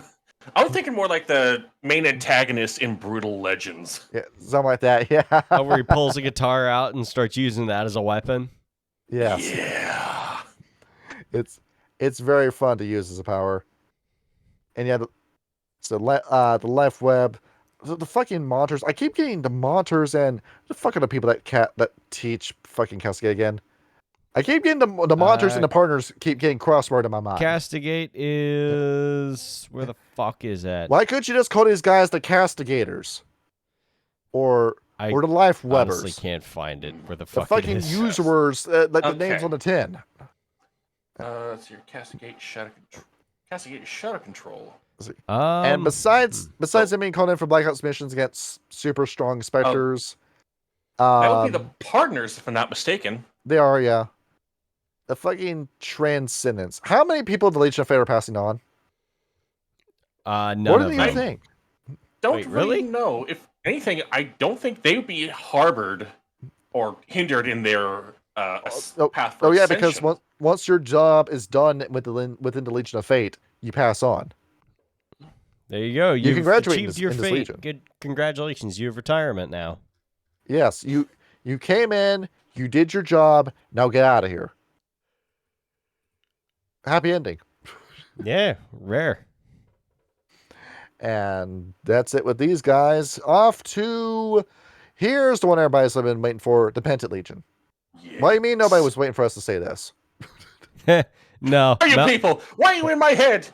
I'm thinking more like the main antagonist in Brutal Legends.
Yeah, something like that, yeah.
Oh, where he pulls a guitar out and starts using that as a weapon.
Yes.
Yeah.
It's very fun to use as a power. And the Life Web, the fucking monitors. I keep getting the monitors and the fucking the people that teach fucking Cascade again. I keep getting the monitors and the partners keep getting crossword in my mind.
Castigate is... Where the fuck is that?
Why couldn't you just call these guys the Castigators? Or the Life Webbers?
Honestly can't find it. Where the
The
fuck
fucking
it is.
usurers, like the
Okay.
names on the tin.
That's your Castigate Shadow Control. Castigate Shadow Control.
And besides them being called in for Black Ops missions against super strong specters,
That would be the partners, if I'm not mistaken.
they are, yeah. The fucking Transcendence. How many people did the Legion of Fate are passing on?
None
What
of
do
them.
you think?
Don't
Wait,
really
really?
know. If anything, I don't think they would be harbored or hindered in their path for
Yeah, because
ascension.
once your job is done within the Legion of Fate, you pass on.
There you go.
You
You've
can graduate
achieved
in
your
this
fate.
Legion.
Good. Congratulations. You have retirement now.
Yes, you came in, you did your job, now get out of here. Happy ending.
Yeah, rare.
And that's it with these guys. Off to... Here's the one everybody's been waiting for, the Pentant Legion.
Yes.
What do you mean nobody was waiting for us to say this?
No.
Are you
Mal-
people? Why are you in my head?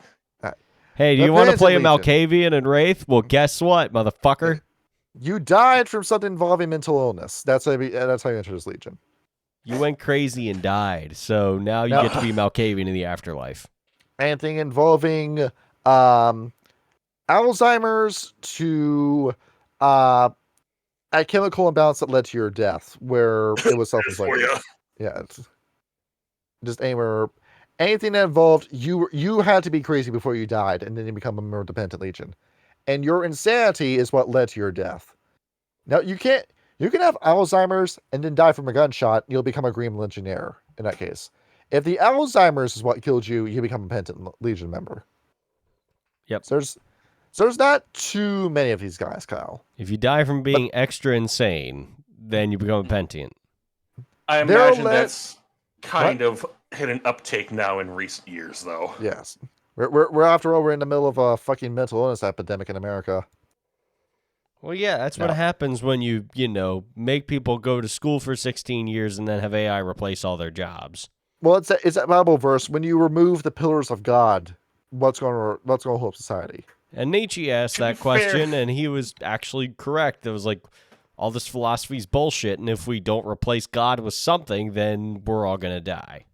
Hey, do
The
you want to play a
Pentant Legion.
Malkavian and Wraith? Well, guess what, motherfucker?
You died from something involving mental illness. That's how you enter this Legion.
You went crazy and died, so now you
No.
get to be Malkavian in the afterlife.
Anything involving Alzheimer's to a chemical imbalance that led to your death, where it was
For
self-inflicted.
you.
Yeah, it's just anything that involved you had to be crazy before you died, and then you become a member of the Pentant Legion, and your insanity is what led to your death. Now you can have Alzheimer's and then die from a gunshot. You'll become a Green Legionnaire in that case. If the Alzheimer's is what killed you, you become a Pentant Legion member.
Yep.
So there's not too many of these guys, Kyle.
If you die from being extra insane, then you become a Pentient.
I
They're
imagine
let-
that's kind of hit an uptake now in recent years, though.
Yes. We're after all, we're in the middle of a fucking mental illness epidemic in America.
Well, yeah, that's what
No.
happens when you make people go to school for 16 years and then have AI replace all their jobs.
Well, it's that Bible verse. When you remove the pillars of God, what's going to help society?
And Nietzsche asked
To be
that
fair-
question, and he was actually correct. It was like, all this philosophy's bullshit, and if we don't replace God with something, then we're all going to die.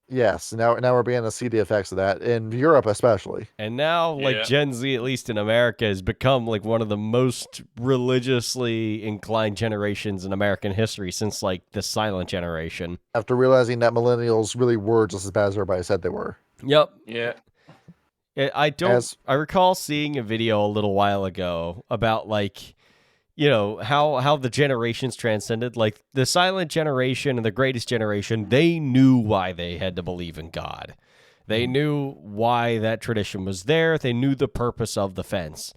Yes. Now we're beginning to see the effects of that in Europe, especially.
And now, like,
Yeah.
Gen Z, at least in America, has become, like, one of the most religiously inclined generations in American history since, like, the silent generation.
After realizing that millennials really were just as bad as everybody said they were.
Yep.
Yeah.
I recall seeing a video a little while ago about, like, how the generations transcended. Like, the silent generation and the greatest generation, they knew why they had to believe in God. They knew why that tradition was there. They knew the purpose of the fence.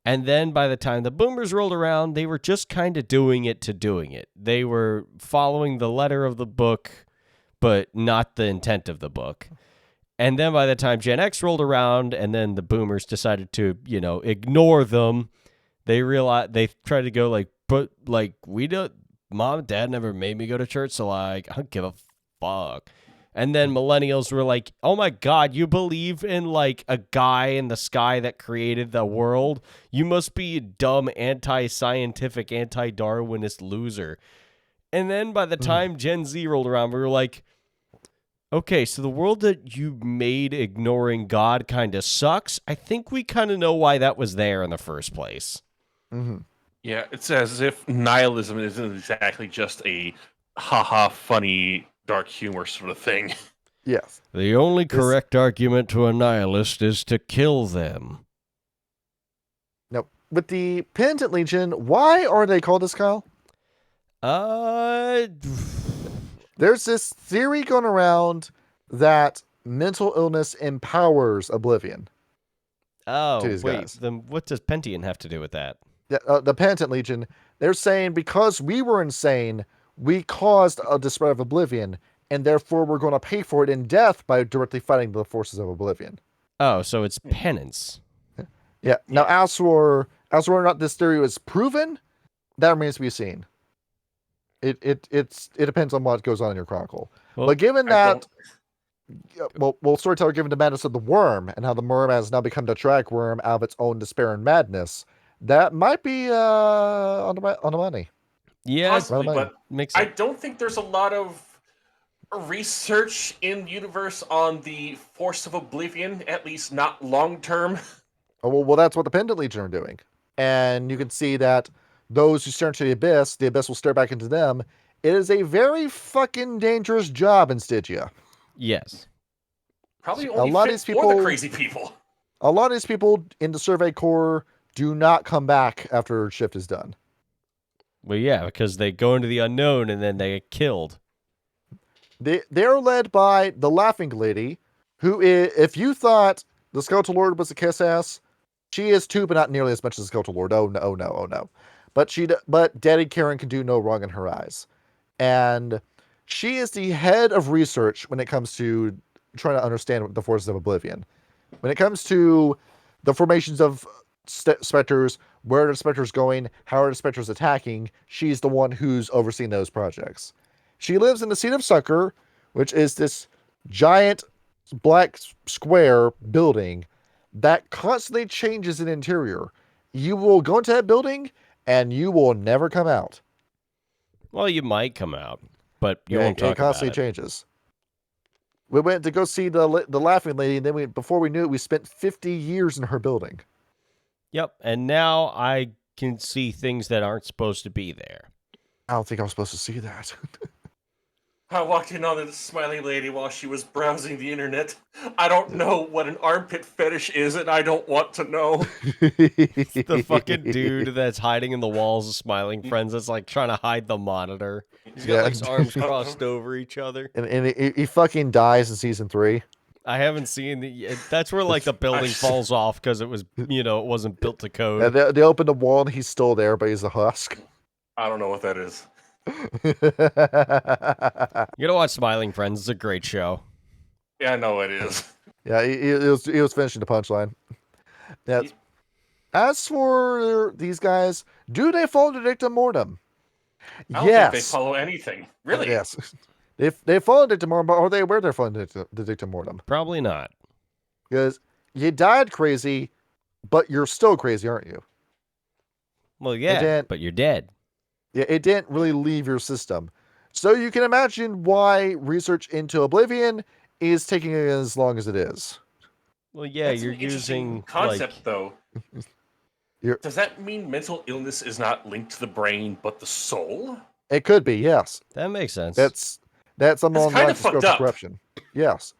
And then by the time the boomers rolled around, they were just kind of doing it to doing it. They were following the letter of the book, but not the intent of the book. And then by the time Gen X rolled around and then the boomers decided to, ignore them, they realized, they tried to go like, but like, mom and dad never made me go to church, so like, I don't give a fuck. And then millennials were like, oh my God, you believe in like a guy in the sky that created the world? You must be a dumb, anti-scientific, anti-Darwinist loser. And then by the time Gen Z rolled around, we were like, okay, so the world that you made ignoring God kind of sucks. I think we kind of know why that was there in the first place.
Mm-hmm.
Yeah, it's as if nihilism isn't exactly just a haha funny dark humor sort of thing.
Yes.
The only correct argument to a nihilist is to kill them.
Now, with the Penitent Legion, why are they called this, Kyle? There's this theory going around that mental illness empowers Oblivion.
Oh,
to these
wait,
guys.
then what does Pentian have to do with that?
The Penitent Legion, they're saying because we were insane, we caused the spread of Oblivion, and therefore we're going to pay for it in death by directly fighting the forces of Oblivion.
Oh, so it's penance.
Yeah. Now, as for whether or not this theory was proven, that remains to be seen. It depends on what goes on in your chronicle.
Well,
but given
I
that, Storyteller, given the madness of the worm and how the worm has now become the drag worm out of its own despair and madness, that might be on the money.
Yeah,
Possibly,
Right,
but
makes
I
sense.
don't think there's a lot of research in the universe on the force of Oblivion, at least not long term.
Oh, well, that's what the Pendant Legion are doing. And you can see that those who stare into the abyss will stare back into them. It is a very fucking dangerous job in Stygia.
Yes.
Probably
A
only
lot of
fit
these
for the
people-
crazy people.
A lot of these people in the Survey Corps do not come back after shift is done.
Well, yeah, because they go into the unknown and then they get killed.
They're led by the Laughing Lady, who is, if you thought the Skeletal Lord was a kiss ass, she is too, but not nearly as much as the Skeletal Lord. Oh no, oh no, oh no. But Daddy Karen can do no wrong in her eyes. And she is the head of research when it comes to trying to understand the forces of Oblivion. When it comes to the formations of specters, where are the specters going, how are the specters attacking, she's the one who's overseeing those projects. She lives in the Seat of Succor, which is this giant black square building that constantly changes in interior. You will go into that building and you will never come out.
Well, you might come out, but you won't talk
It constantly
about it.
changes. We went to go see the Laughing Lady, and then before we knew it, we spent 50 years in her building.
Yep, and now I can see things that aren't supposed to be there.
I don't think I was supposed to see that.
I walked in on this smiling lady while she was browsing the internet. I don't know what an armpit fetish is, and I don't want to know.
The fucking dude that's hiding in the walls of Smiling Friends that's like trying to hide the monitor. He's got
Yeah.
like his arms crossed over each other.
And he fucking dies in season 3.
I haven't seen the. That's where like the building falls off because it was it wasn't built to code.
And they open the wall and he's still there, but he's a husk.
I don't know what that is.
You gotta watch Smiling Friends. It's a great show.
Yeah, I know it is.
Yeah, he was finishing the punchline. Yeah, As for these guys, do they follow the dictum mortem?
I don't think they follow anything. Really?
Yes. They follow the dictum mortem, but are they aware they're following the dictum mortem?
Probably not.
Because you died crazy, but you're still crazy, aren't you?
Well, yeah, but you're dead.
Yeah, it didn't really leave your system. So you can imagine why research into Oblivion is taking as long as it is.
Well, yeah,
That's
you're
an interesting
using
concept, though.
You're-
Does that mean mental illness is not linked to the brain but the soul?
It could be, yes.
That makes sense.
That's some
That's
along the
kind
lines
of
of
fucked up.
corruption. Yes.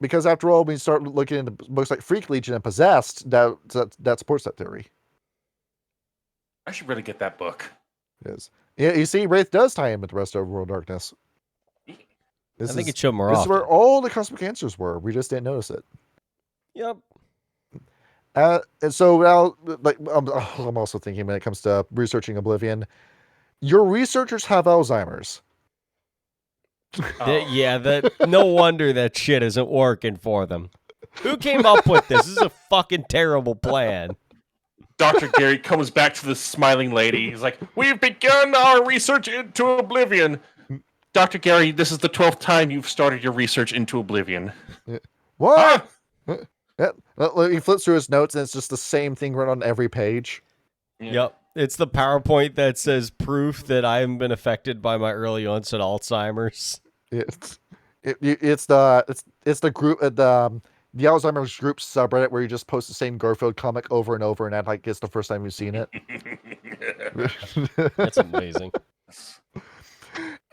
Because after all, when you start looking into books like Freak Legion and Possessed, that supports that theory.
I should really get that book.
Yes. Yeah, you see, Wraith does tie in with the rest of World Darkness.
I think it showed more
This
often.
is where all the cosmic answers were. We just didn't notice it.
Yep.
And so now, like, I'm also thinking when it comes to researching Oblivion, your researchers have Alzheimer's.
No wonder that shit isn't working for them. Who came up with this? This is a fucking terrible plan.
Dr. Gary comes back to the smiling lady. He's like, "We've begun our research into Oblivion." Dr. Gary, this is the 12th time you've started your research into Oblivion.
What? He flips through his notes and it's just the same thing written on every page.
Yeah.
Yep. It's the PowerPoint that says proof that I haven't been affected by my early onset Alzheimer's.
It's the group the Alzheimer's group subreddit where you just post the same Garfield comic over and over and act like it's the first time you've seen it.
That's amazing.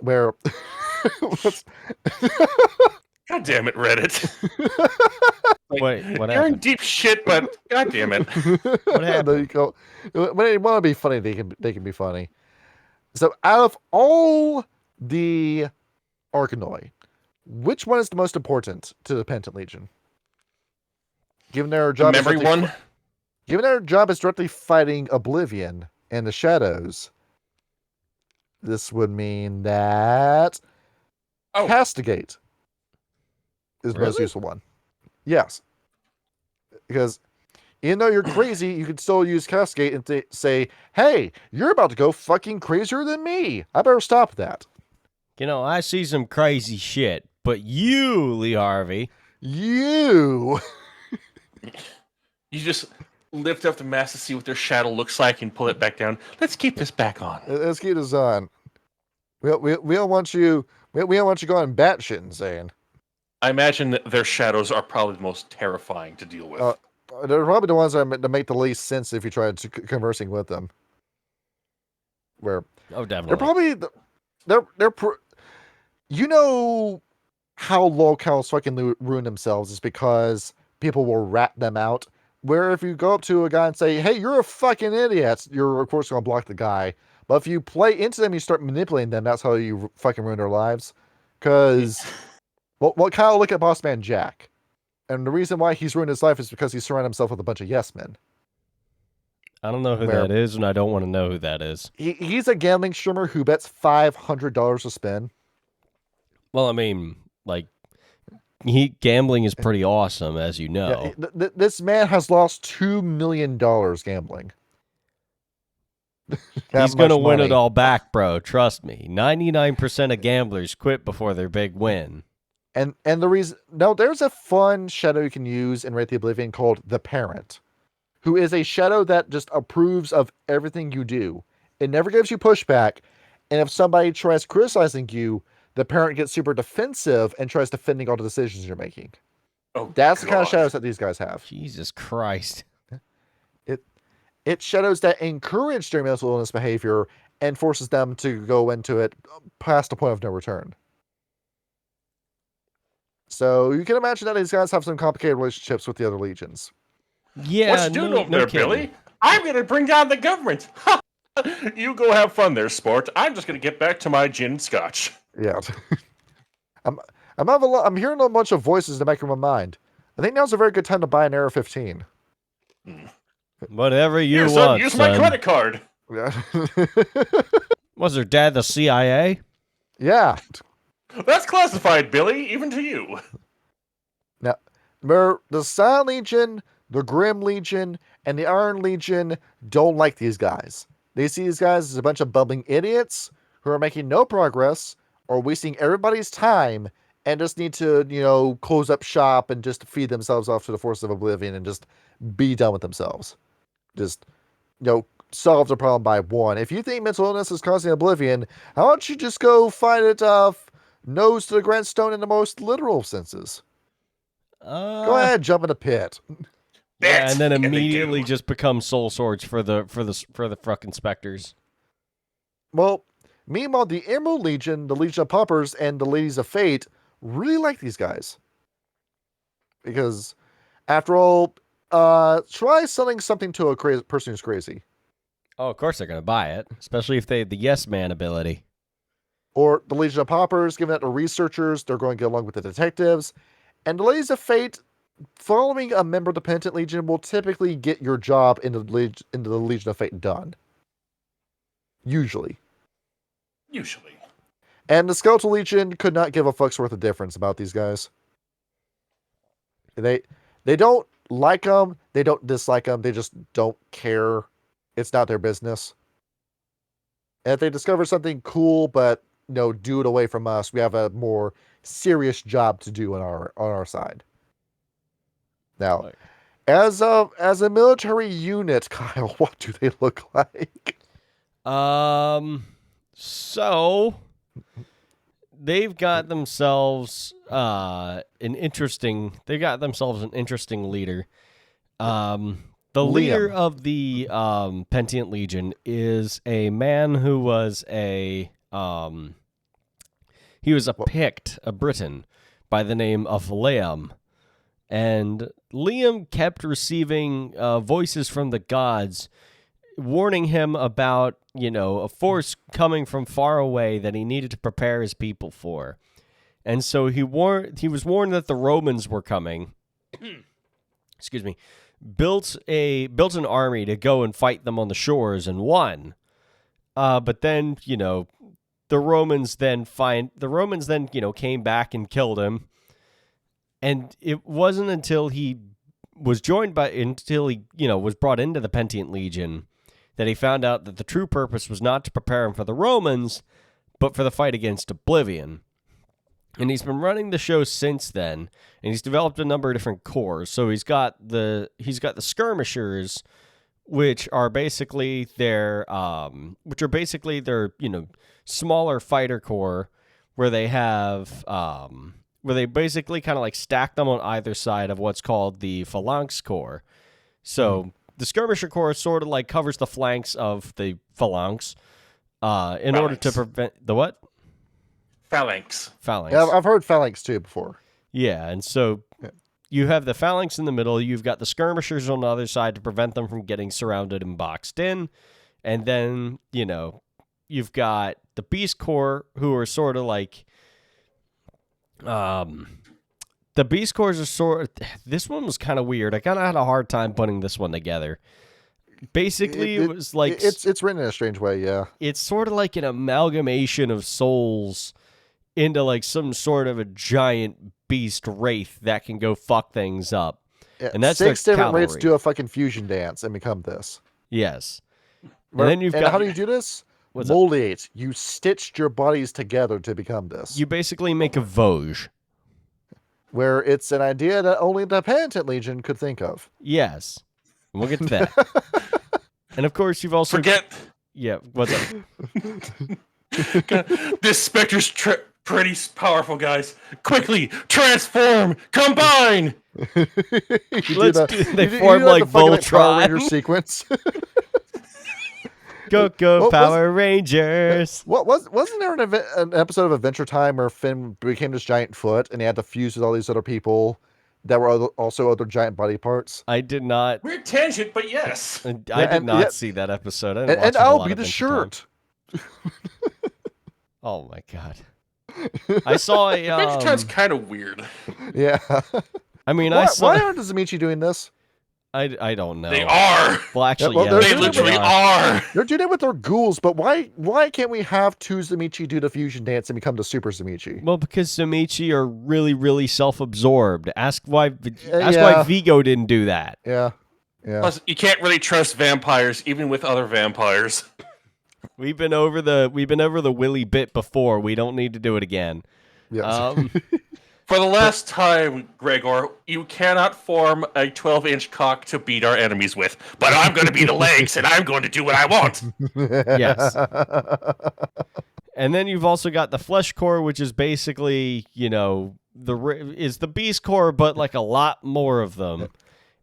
Where
God damn it, Reddit.
Wait, what
You're in
happened?
deep shit, but god damn it.
What happened?
There you go. When they want to be funny, they can be funny. So out of all the Arcanoi, which one is the most important to the Penitent Legion? Given their
The
job
memory one?
Given their job is directly fighting Oblivion and the Shadows, this would mean that Castigate is the most
Really?
useful one. Yes. Because even though you're crazy, you can still use Castigate and say, "Hey, you're about to go fucking crazier than me. I better stop that."
You know, I see some crazy shit, but you, Lee Harvey.
You.
You just lift up the mask to see what their shadow looks like and pull it back down. Let's keep this back on.
Let's keep this on. We don't want you. We don't want you going batshit insane.
I imagine that their shadows are probably the most terrifying to deal with.
They're probably the ones that make the least sense if you try to conversing with them. Where
Oh, definitely.
they're probably you know how locales fucking ruin themselves is because people will rat them out. Where if you go up to a guy and say, "Hey, you're a fucking idiot," you're of course going to block the guy. But if you play into them, you start manipulating them. That's how you fucking ruin their lives. Because, well, kind of look at Boss Man Jack, and the reason why he's ruined his life is because he's surrounded himself with a bunch of yes men.
I don't know who that is, and I don't want to know who that is.
He's a gambling streamer who bets $500 a spin.
Well, I mean, like, gambling is pretty awesome, as you know.
Yeah, this man has lost $2 million gambling.
He's going to win it all back, bro. Trust me. 99% of gamblers quit before their big win.
And the reason... No, there's a fun shadow you can use in Wraith the Oblivion called the Parent, who is a shadow that just approves of everything you do. It never gives you pushback, and if somebody tries criticizing you, the Parent gets super defensive and tries defending all the decisions you're making.
Oh,
That's the kind of
God.
shadows that these guys have.
Jesus Christ.
It's shadows that encourage their mental illness behavior and forces them to go into it past the point of no return. So you can imagine that these guys have some complicated relationships with the other legions.
Yeah,
What you doing over there,
kidding.
Billy? I'm going to bring down the government. You go have fun there, sport. I'm just going to get back to my gin and scotch.
Yeah. I'm hearing a bunch of voices in the back of my mind. I think now's a very good time to buy an Era 15.
Whatever you
Here,
want,
son, use my
son.
credit card.
Yeah.
Was her dad the CIA?
Yeah.
That's classified, Billy, even to you.
Now, remember, the Silent Legion the Grim Legion and the Iron Legion don't like these guys. They see these guys as a bunch of bumbling idiots who are making no progress or wasting everybody's time and just need to, close up shop and just feed themselves off to the force of Oblivion and just be done with themselves. Just, solve the problem by one. If you think mental illness is causing Oblivion, how don't you just go find it nose to the grindstone in the most literal senses? Go ahead, jump in a pit.
Yeah, and then
Yeah, they
immediately
do.
just become soul swords for the fucking specters.
Well, meanwhile, the Emerald Legion, the Legion of Paupers, and the Ladies of Fate really like these guys. Because, after all, try selling something to a crazy person who's crazy.
Oh, of course they're gonna buy it, especially if they have the yes man ability.
Or the Legion of Paupers, giving that to researchers, they're going to get along with the detectives. And the Ladies of Fate, following a member of the Penitent Legion will typically get your job into the Legion of Fate done. Usually. And the Skeletal Legion could not give a fuck's worth of difference about these guys. They don't like them, they don't dislike them, they just don't care. It's not their business. And if they discover something cool, but do it away from us, we have a more serious job to do on our side. Now, as a military unit, Kyle, what do they look like?
So they've got themselves an interesting leader. The leader of the Pentient Legion is a man who was a Pict, a Briton, by the name of Liam. And Liam kept receiving voices from the gods warning him about, a force coming from far away that he needed to prepare his people for. And so he was warned that the Romans were coming. Excuse me. Built an army to go and fight them on the shores and won. But then, the Romans then came back and killed him. And it wasn't until he was brought into the Pentient Legion that he found out that the true purpose was not to prepare him for the Romans, but for the fight against Oblivion. And he's been running the show since then, and he's developed a number of different corps. So he's got the skirmishers, which are basically their smaller fighter corps, where they have where they basically kind of like stack them on either side of what's called the phalanx corps. So the skirmisher corps sort of like covers the flanks of the phalanx in order to prevent the what?
Phalanx.
Yeah, I've heard phalanx too before.
Yeah, and so you have the phalanx in the middle, you've got the skirmishers on the other side to prevent them from getting surrounded and boxed in, and then, you've got the Beast Corps, who are sort of like the Beast Corps are this one was kind of weird. I kind of had a hard time putting this one together. Basically, it was like
it's written in a strange way, yeah.
It's sort of like an amalgamation of souls into like some sort of a giant beast wraith that can go fuck things up.
Yeah,
and that's
6 different
cavalry.
wraiths do a fucking fusion dance and become this.
Yes. And then you've got,
how do you do this?
What's
Moliate. You stitched your bodies together to become this.
You basically make a Vosges.
Where it's an idea that only the Penitent Legion could think of.
Yes. And we'll get to that. And of course, you've also... Yeah, what's up?
This Spectre's pretty powerful, guys. Quickly, transform, combine!
They form like Voltron.
Ranger sequence.
Go Power Rangers!
Wasn't there an episode of Adventure Time where Finn became this giant foot and he had to fuse with all these other people that were also other giant body parts?
I did not.
Weird tangent, but yes.
I did not see that episode.
And I'll be the shirt.
Oh my god! I saw a.
Adventure Time's kind of weird.
Yeah.
I mean,
why aren't Michi doing this?
I don't know.
They are.
Well, actually,
well,
yeah.
they're
They
doing it
literally
with-
are.
They're doing it with their ghouls, but why can't we have two Zamichi do the fusion dance and become the Super Zamichi?
Well, because Zamichi are really, really self-absorbed. Ask why
yeah.
Vigo didn't do that.
Yeah. Yeah.
Plus, you can't really trust vampires, even with other vampires.
We've been over the Willy bit before. We don't need to do it again.
Yes.
For the last time, Gregor, you cannot form a 12-inch cock to beat our enemies with. But I'm going to be the legs, and I'm going to do what I want.
Yes. And then you've also got the flesh core, which is basically, is the beast core, but like a lot more of them.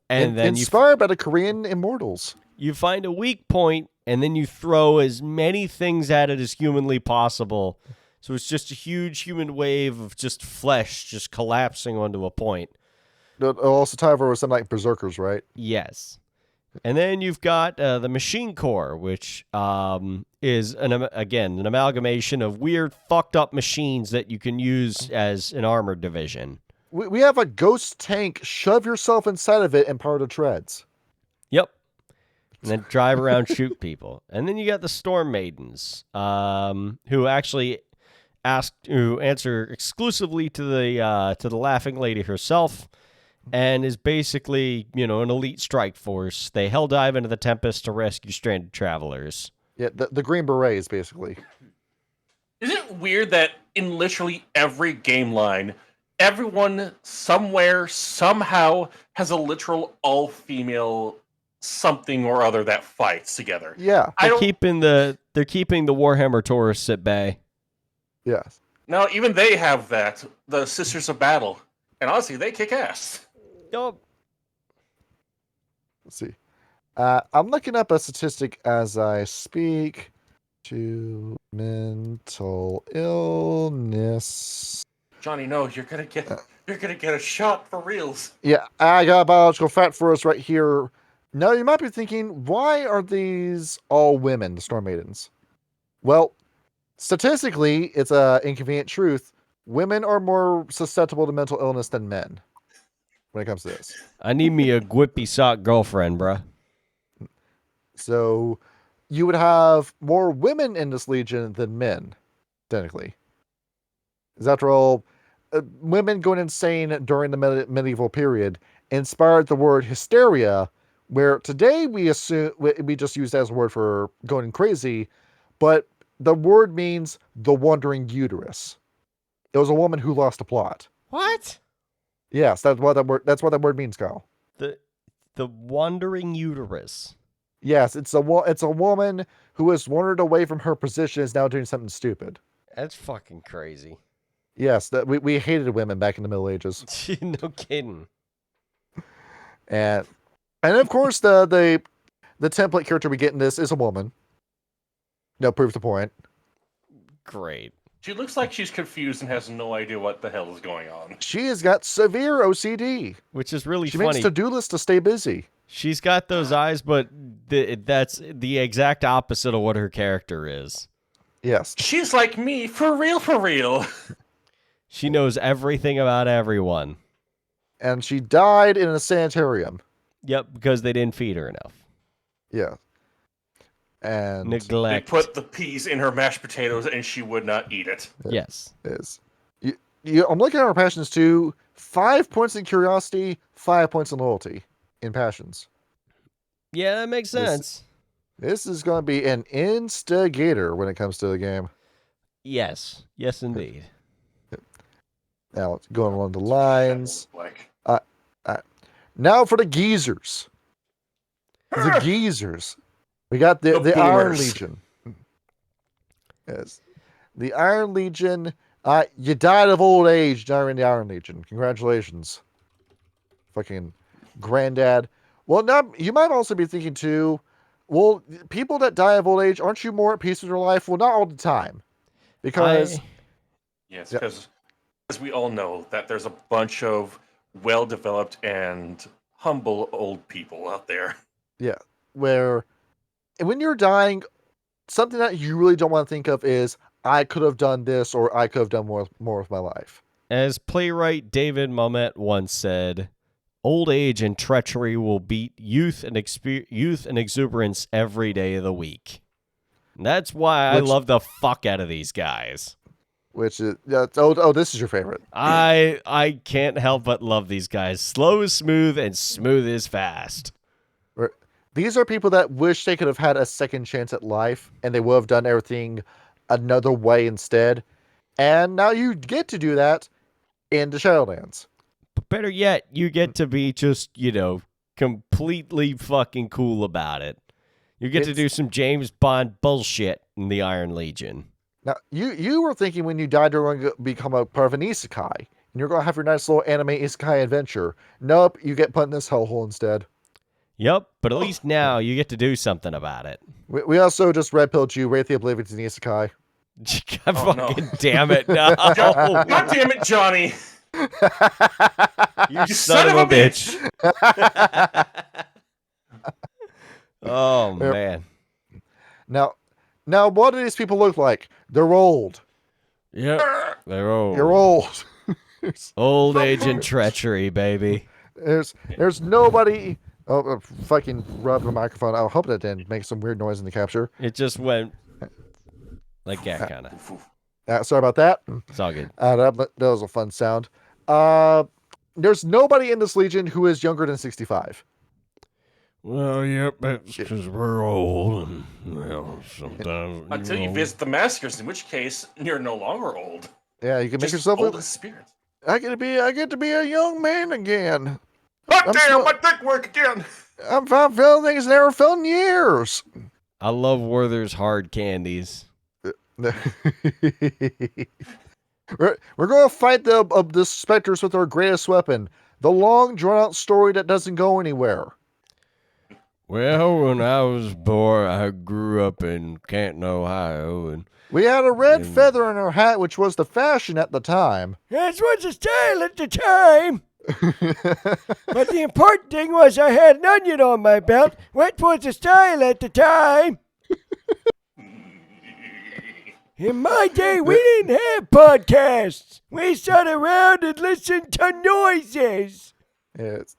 And then
inspired by the Korean immortals.
you find a weak point, and then you throw as many things at it as humanly possible. So it's just a huge human wave of just flesh just collapsing onto a point.
Also, time for some like berserkers, right?
Yes. And then you've got the machine core, which is, an amalgamation of weird, fucked up machines that you can use as an armored division.
We have a ghost tank. Shove yourself inside of it and power the treads.
Yep. And then drive around, shoot people. And then you got the Storm Maidens, who actually answer exclusively to the Laughing Lady herself, and is basically, an elite strike force. They hell dive into the Tempest to rescue stranded travelers.
Yeah, the Green Berets, basically.
Isn't it weird that in literally every game line, everyone somewhere, somehow, has a literal all-female something or other that fights together?
Yeah.
They're keeping the Warhammer tourists at bay.
Yes.
No, even they have that. The Sisters of Battle. And honestly, they kick ass.
Yup.
Let's see. I'm looking up a statistic as I speak. To mental illness.
Johnny, no, you're gonna get a shot for reals.
Yeah, I got a biological fact for us right here. Now, you might be thinking, why are these all women, the Storm Maidens? Well, statistically, it's an inconvenient truth. Women are more susceptible to mental illness than men when it comes to this.
I need me a Gwippy sock girlfriend, bruh.
So you would have more women in this legion than men, technically. Because after all, women going insane during the medieval period inspired the word hysteria, where today we assume we just use that as a word for going crazy, but the word means the wandering uterus. It was a woman who lost a plot.
What?
Yes, that's what that word means, Kyle.
The wandering uterus.
Yes, it's a woman who has wandered away from her position, is now doing something stupid.
That's fucking crazy.
Yes, that we hated women back in the Middle Ages.
No kidding.
And of course the template character we get in this is a woman. No, proof the point.
Great.
She looks like she's confused and has no idea what the hell is going on.
She has got severe OCD.
Which is really
She
funny.
makes to-do lists to stay busy.
She's got those eyes, but that's the exact opposite of what her character is.
Yes.
She's like me, for real, for real.
She knows everything about everyone.
And she died in a sanitarium.
Yep, because they didn't feed her enough.
Yeah. And
They
Neglect.
put the peas in her mashed potatoes and she would not eat it.
Yes.
is. I'm looking at our passions too. 5 points in curiosity, 5 points in loyalty in passions.
Yeah, that makes sense.
This is going to be an instigator when it comes to the game.
Yes. Yes, indeed.
Now, going along the lines.
Like,
Now for the geezers. The geezers. We got the Iron
boomers.
Legion. Yes. The Iron Legion. You died of old age during the Iron Legion. Congratulations. Fucking granddad. Well, now you might also be thinking too, well, people that die of old age, aren't you more at peace with your life? Well, not all the time. Because
yes,
Yeah.
because as we all know that there's a bunch of well-developed and humble old people out there.
where when you're dying, something that you really don't want to think of is, I could have done this or I could have done more with my life.
As playwright David Mamet once said, old age and treachery will beat youth and exuberance every day of the week. And that's why I love the fuck out of these guys.
Which is this is your favorite.
I can't help but love these guys. Slow is smooth and smooth is fast.
These are people that wish they could have had a second chance at life, and they would have done everything another way instead. And now you get to do that in the Shadowlands.
But better yet, you get to be just, completely fucking cool about it. You get to do some James Bond bullshit in the Iron Legion.
Now, you were thinking when you died you're going to become a part of an isekai, and you're going to have your nice little anime isekai adventure. Nope, you get put in this hellhole instead.
Yep, but at least now you get to do something about it.
We also just red-pilled you, Wraith the Oblivion to the isekai.
God fucking damn it, no.
God damn it, Johnny.
You son of a bitch. Oh, man.
Now, what do these people look like? They're old.
Yep, they're old.
You're old.
Old age and treachery, baby.
There's nobody... Oh, fucking rub the microphone. I hope that didn't make some weird noise in the capture.
It just went like that, kind of.
Sorry about that.
It's all good.
That was a fun sound. There's nobody in this Legion who is younger than 65.
Well, yep, that's because we're old. And, sometimes...
Until you visit the massacres, in which case, you're no longer old.
Yeah, you can make
Just
yourself
old
look...
in spirit.
I get to be a young man again.
Hot damn, my dick work again.
I'm feeling things I never felt in years.
I love Werther's hard candies.
We're going to fight the specters with our greatest weapon. The long, drawn-out story that doesn't go anywhere.
Well, when I was born, I grew up in Canton, Ohio, and
we had a red feather in our hat, which was the fashion at the time.
That was the style at the time. But the important thing was I had an onion on my belt. What was the style at the time? In my day, we didn't have podcasts. We sat around and listened to noises.
Yes.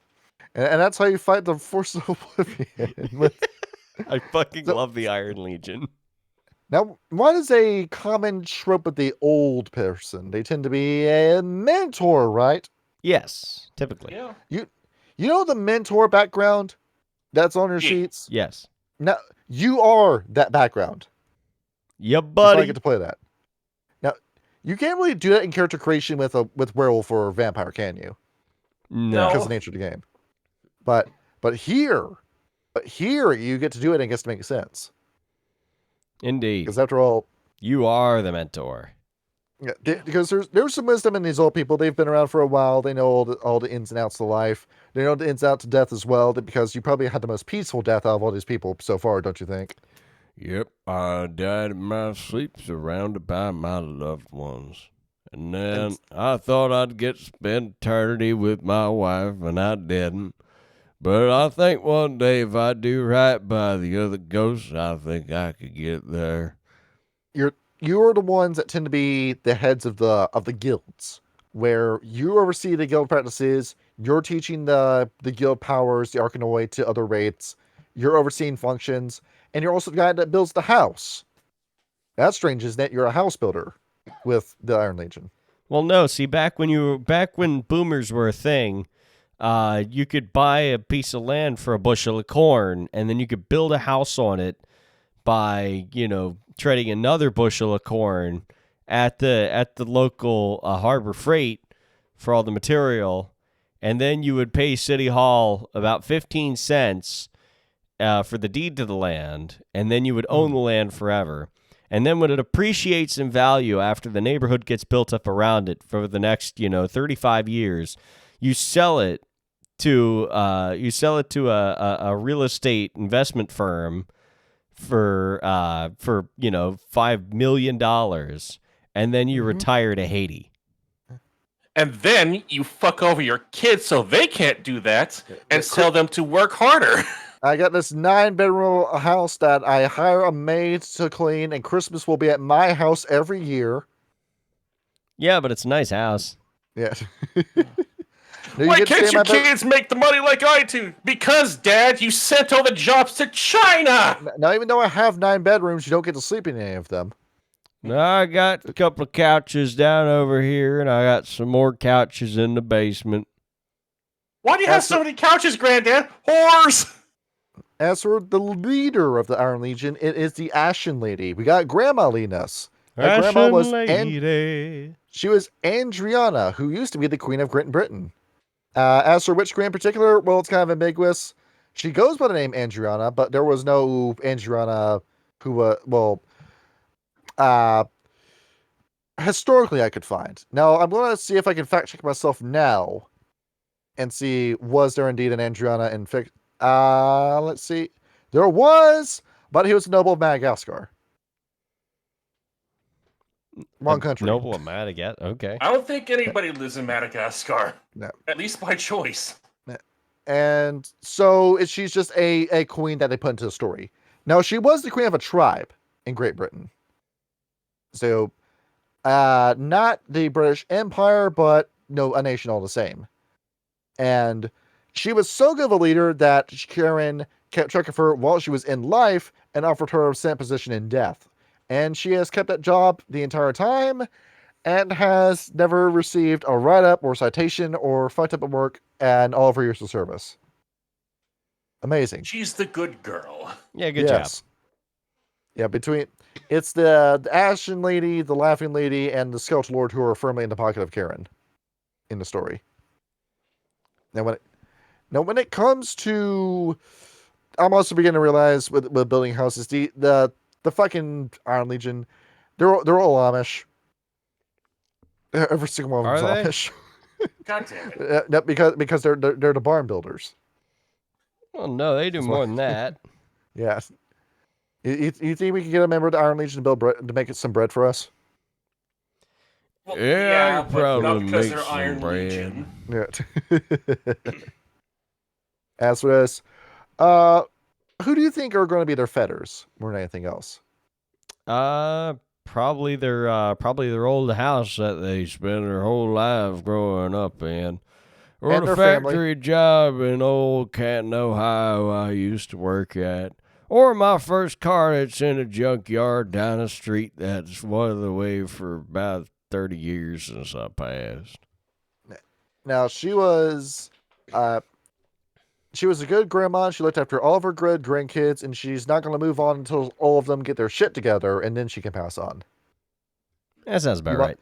And that's how you fight the forces of Oblivion.
I fucking love the Iron Legion.
Now, what is a common trope with the old person? They tend to be a mentor, right?
Yes, typically.
Yeah.
You know the mentor background that's on your sheets?
Yes.
Now, you are that background.
Yeah,
That's
buddy.
why I get to play that. Now, you can't really do that in character creation with Werewolf or Vampire, can you?
No.
Because of the nature of the game. But here you get to do it and it gets to make sense.
Indeed.
Because after all,
you are the mentor.
Yeah, because there's some wisdom in these old people. They've been around for a while. They know all the ins and outs of life. They know the ins and outs of death as well, because you probably had the most peaceful death out of all these people so far, don't you think?
Yep, I died in my sleep surrounded by my loved ones. And then I thought I'd get to spend eternity with my wife, and I didn't. But I think one day if I do right by the other ghosts, I think I could get there.
You're the ones that tend to be the heads of the guilds, where you oversee the guild practices. You're teaching the guild powers, the Arcanoid, to other wraiths. You're overseeing functions, and you're also the guy that builds the house. That's strange, isn't it? You're a house builder with the Iron Legion.
Well, no. See, back when boomers were a thing, you could buy a piece of land for a bushel of corn, and then you could build a house on it by, trading another bushel of corn at the local Harbor Freight for all the material, and then you would pay City Hall about 15 cents for the deed to the land, and then you would own the land forever. And then when it appreciates in value after the neighborhood gets built up around it for the next 35 years, you sell it to a real estate investment firm for $5 million, and then you retire to Haiti.
And then you fuck over your kids so they can't do that and tell them to work harder.
I got this 9-bedroom house that I hire a maid to clean, and Christmas will be at my house every year.
Yeah, but it's a nice house.
Yeah. No,
Why
get to
can't
stay in
you
my boat.
kids make the money like I do? Because, Dad, you sent all the jobs to China!
Now, even though I have 9 bedrooms, you don't get to sleep in any of them.
Now I got a couple of couches down over here, and I got some more couches in the basement.
Why do you have so many couches, Granddad? Whores!
As for the leader of the Iron Legion, it is the Ashen Lady. We got Grandma Linus. That grandma was
lady.
she was Andriana, who used to be the Queen of Great Britain. As for which queen in particular, well, it's kind of ambiguous. She goes by the name Andriana, but there was no Andriana who, historically I could find. Now, I'm going to see if I can fact check myself now and see, was there indeed an Andriana in fiction? Let's see. There was, but he was a noble of Madagascar. Wrong country.
Noble of Madagascar. Okay.
I don't think anybody lives in Madagascar.
No.
At least by choice.
And so she's just a queen that they put into the story. Now, she was the queen of a tribe in Great Britain. So, not the British Empire, but a nation all the same. And she was so good of a leader that Karen kept track of her while she was in life and offered her a sent position in death. And she has kept that job the entire time and has never received a write-up or citation or fucked up at work in all of her years of service. Amazing.
She's the good girl.
Yeah, good job.
Yeah, it's the Ashen Lady, the Laughing Lady, and the Skeletal Lord who are firmly in the pocket of Karen in the story. Now when it comes to, I'm also beginning to realize with building houses, the fucking Iron Legion, they're all Amish. Every single one of them's Amish.
God damn it.
No, because they're the barn builders.
Well, no, they do more than that.
Yeah. You think we can get a member of the Iron Legion to build bread, to make some bread for us?
Well,
Yeah, I could
but
probably
not because
make
they're
some
Iron
bread.
Legion.
Yeah. As for this, who do you think are going to be their fetters more than anything else?
Probably their old house that they spent their whole life growing up in. Or
And
the
their
factory job in old Canton, Ohio I used to work at. Or my first car that's in a junkyard down the street that's one the way for about 30 years since I passed.
Now, she was a good grandma. She looked after all of her good grandkids, and she's not going to move on until all of them get their shit together, and then she can pass on.
That sounds about right.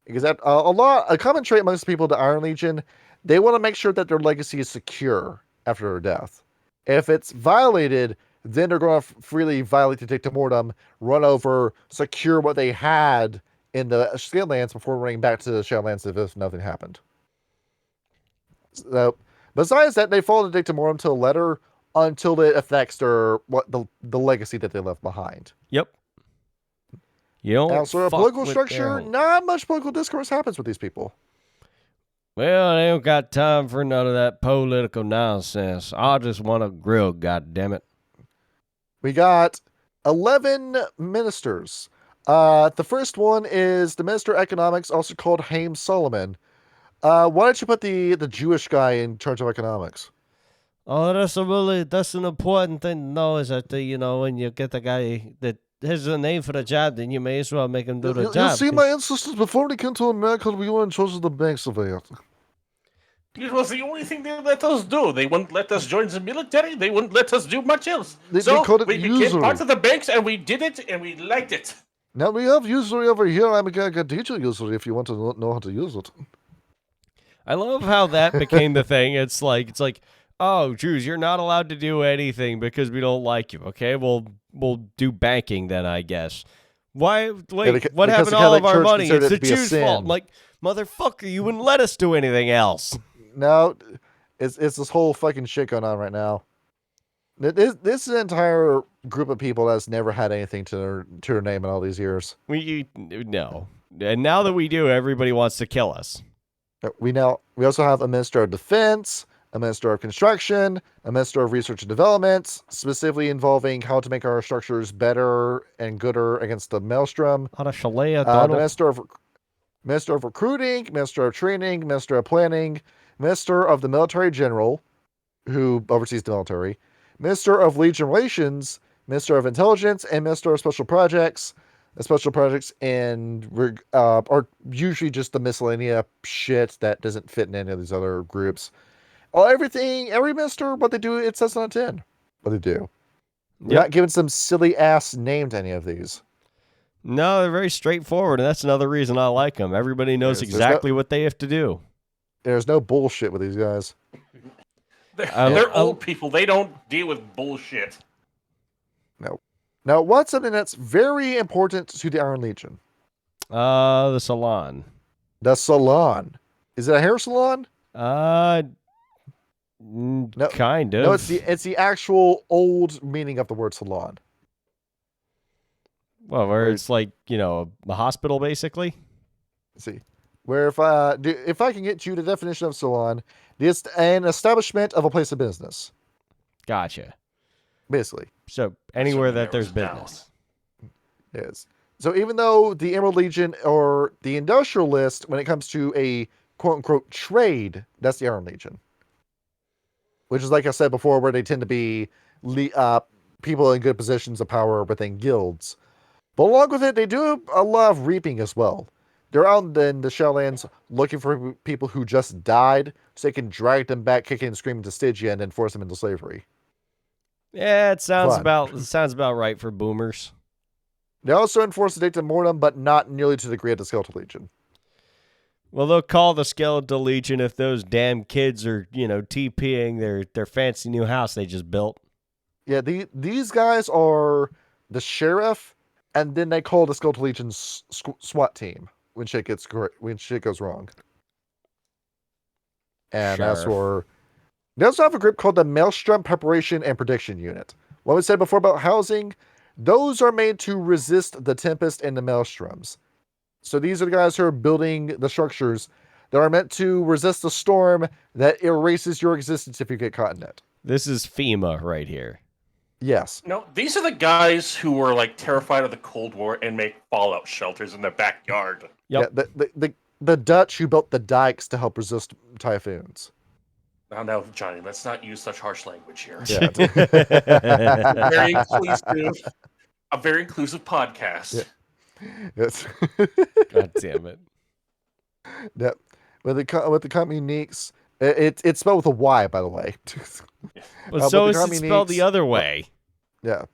Because that a common trait amongst people of the Iron Legion, they want to make sure that their legacy is secure after their death. If it's violated, then they're going to freely violate the dictamortem, run over, secure what they had in the Shadowlands before running back to the Shadowlands if nothing happened. So, besides that, they follow the dictamortem to the letter until it affects the legacy that they left behind.
Yep. You don't
Now, so a
fuck
political
with
structure, not much political discourse happens with these people.
Well, they don't got time for none of that political nonsense. I just want to grill, goddammit. We
got 11 ministers. The first one is the Minister of Economics, also called Haim Solomon. Why don't you put the Jewish guy in charge of economics?
Oh, that's an important thing to know is that, when you get the guy that has a name for the job, then you may as well make him do the job.
You see, my ancestors, before they came to America, we were in charge of the banks of it.
It was the only thing they let us do. They wouldn't let us join the military. They wouldn't let us do much else.
They called it
we became
usury.
part of the banks, and we did it, and we liked it.
Now we have usury over here. I'm going to teach you usury if you want to know how to use it.
I love how that became the thing. It's like, oh, Jews, you're not allowed to do anything because we don't like you. Okay, we'll do banking then, I guess. Why? Wait,
Yeah,
what happened to
the
all of
Catholic
our
Church
money?
considered
It's
it
the
to be a
Jews'
sin.
fault. I'm like, motherfucker, you wouldn't let us do anything else.
No, it's this whole fucking shit going on right now. This is an entire group of people that's never had anything to their name in all these years.
No. And now that we do, everybody wants to kill us.
We also have a Minister of Defense, a Minister of Construction, a Minister of Research and Development, specifically involving how to make our structures better and gooder against the Maelstrom. The Minister of Recruiting, Minister of Training, Minister of Planning, Minister of the Military General, who oversees the military, Minister of Legion Relations, Minister of Intelligence, and Minister of Special Projects. The special projects are usually just the miscellaneous shit that doesn't fit in any of these other groups. Every minister, what they do, it says on a tin. What they do. We're not giving some silly ass name to any of these.
No, they're very straightforward, and that's another reason I like them. Everybody knows exactly what they have to do.
There's no bullshit with these guys.
They're old people. They don't deal with bullshit.
No. Now, what's something that's very important to the Iron Legion?
The salon.
The salon. Is it a hair salon?
No, kind of.
No, it's the actual old meaning of the word salon.
Well, where it's like, a hospital, basically.
Let's see. Where if I can get you the definition of salon, it's an establishment of a place of business.
Gotcha.
Basically.
So anywhere that there's business.
Yes. So even though the Emerald Legion or the Industrialist, when it comes to a quote-unquote trade, that's the Iron Legion. Which is, like I said before, where they tend to be people in good positions of power within guilds. But along with it, they do a lot of reaping as well. They're out in the Shadowlands looking for people who just died, so they can drag them back kicking and screaming to Stygia and then force them into slavery.
Yeah, it sounds about right for boomers.
They also enforce the Dicta Mortem, but not nearly to the degree of the Skeletal Legion.
Well, they'll call the Skeletal Legion if those damn kids are, TPing their fancy new house they just built.
Yeah, these guys are the sheriff, and then they call the Skeletal Legion's SWAT team when shit goes wrong. And that's where they also have a group called the Maelstrom Preparation and Prediction Unit. What we said before about housing, those are made to resist the Tempest and the Maelstroms. So these are the guys who are building the structures that are meant to resist the storm that erases your existence if you get caught in it.
This is FEMA right here.
Yes.
No, these are the guys who were terrified of the Cold War and make fallout shelters in their backyard.
Yep.
Yeah, the Dutch who built the dikes to help resist typhoons.
Now, Johnny, let's not use such harsh language here.
Yeah.
A very inclusive podcast.
Yeah. Yes.
God damn it.
Yep. With the communiques, it's spelled with a Y, by the way.
Well, so is it spelled the other way?
Yeah.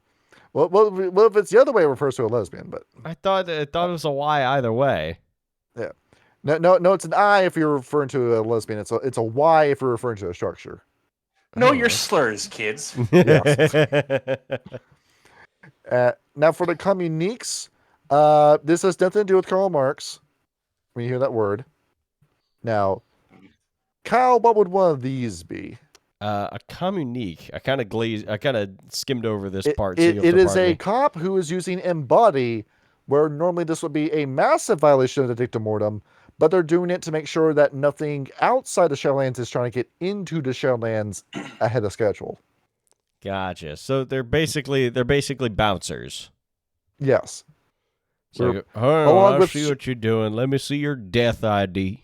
Well, if it's the other way, it refers to a lesbian. But
I thought it was a Y either way.
Yeah. No, it's an I if you're referring to a lesbian. It's a Y if you're referring to a structure.
Know your slurs, kids.
Now for the communiques, this has nothing to do with Karl Marx. When you hear that word. Now, Kyle, what would one of these be?
A communique. I kind of skimmed over this part.
It is a cop who is using embody, where normally this would be a massive violation of the Dicta Mortem, but they're doing it to make sure that nothing outside the Shadowlands is trying to get into the Shadowlands ahead of schedule.
Gotcha. So they're basically bouncers.
Yes.
So, I see what you're doing. Let me see your death ID.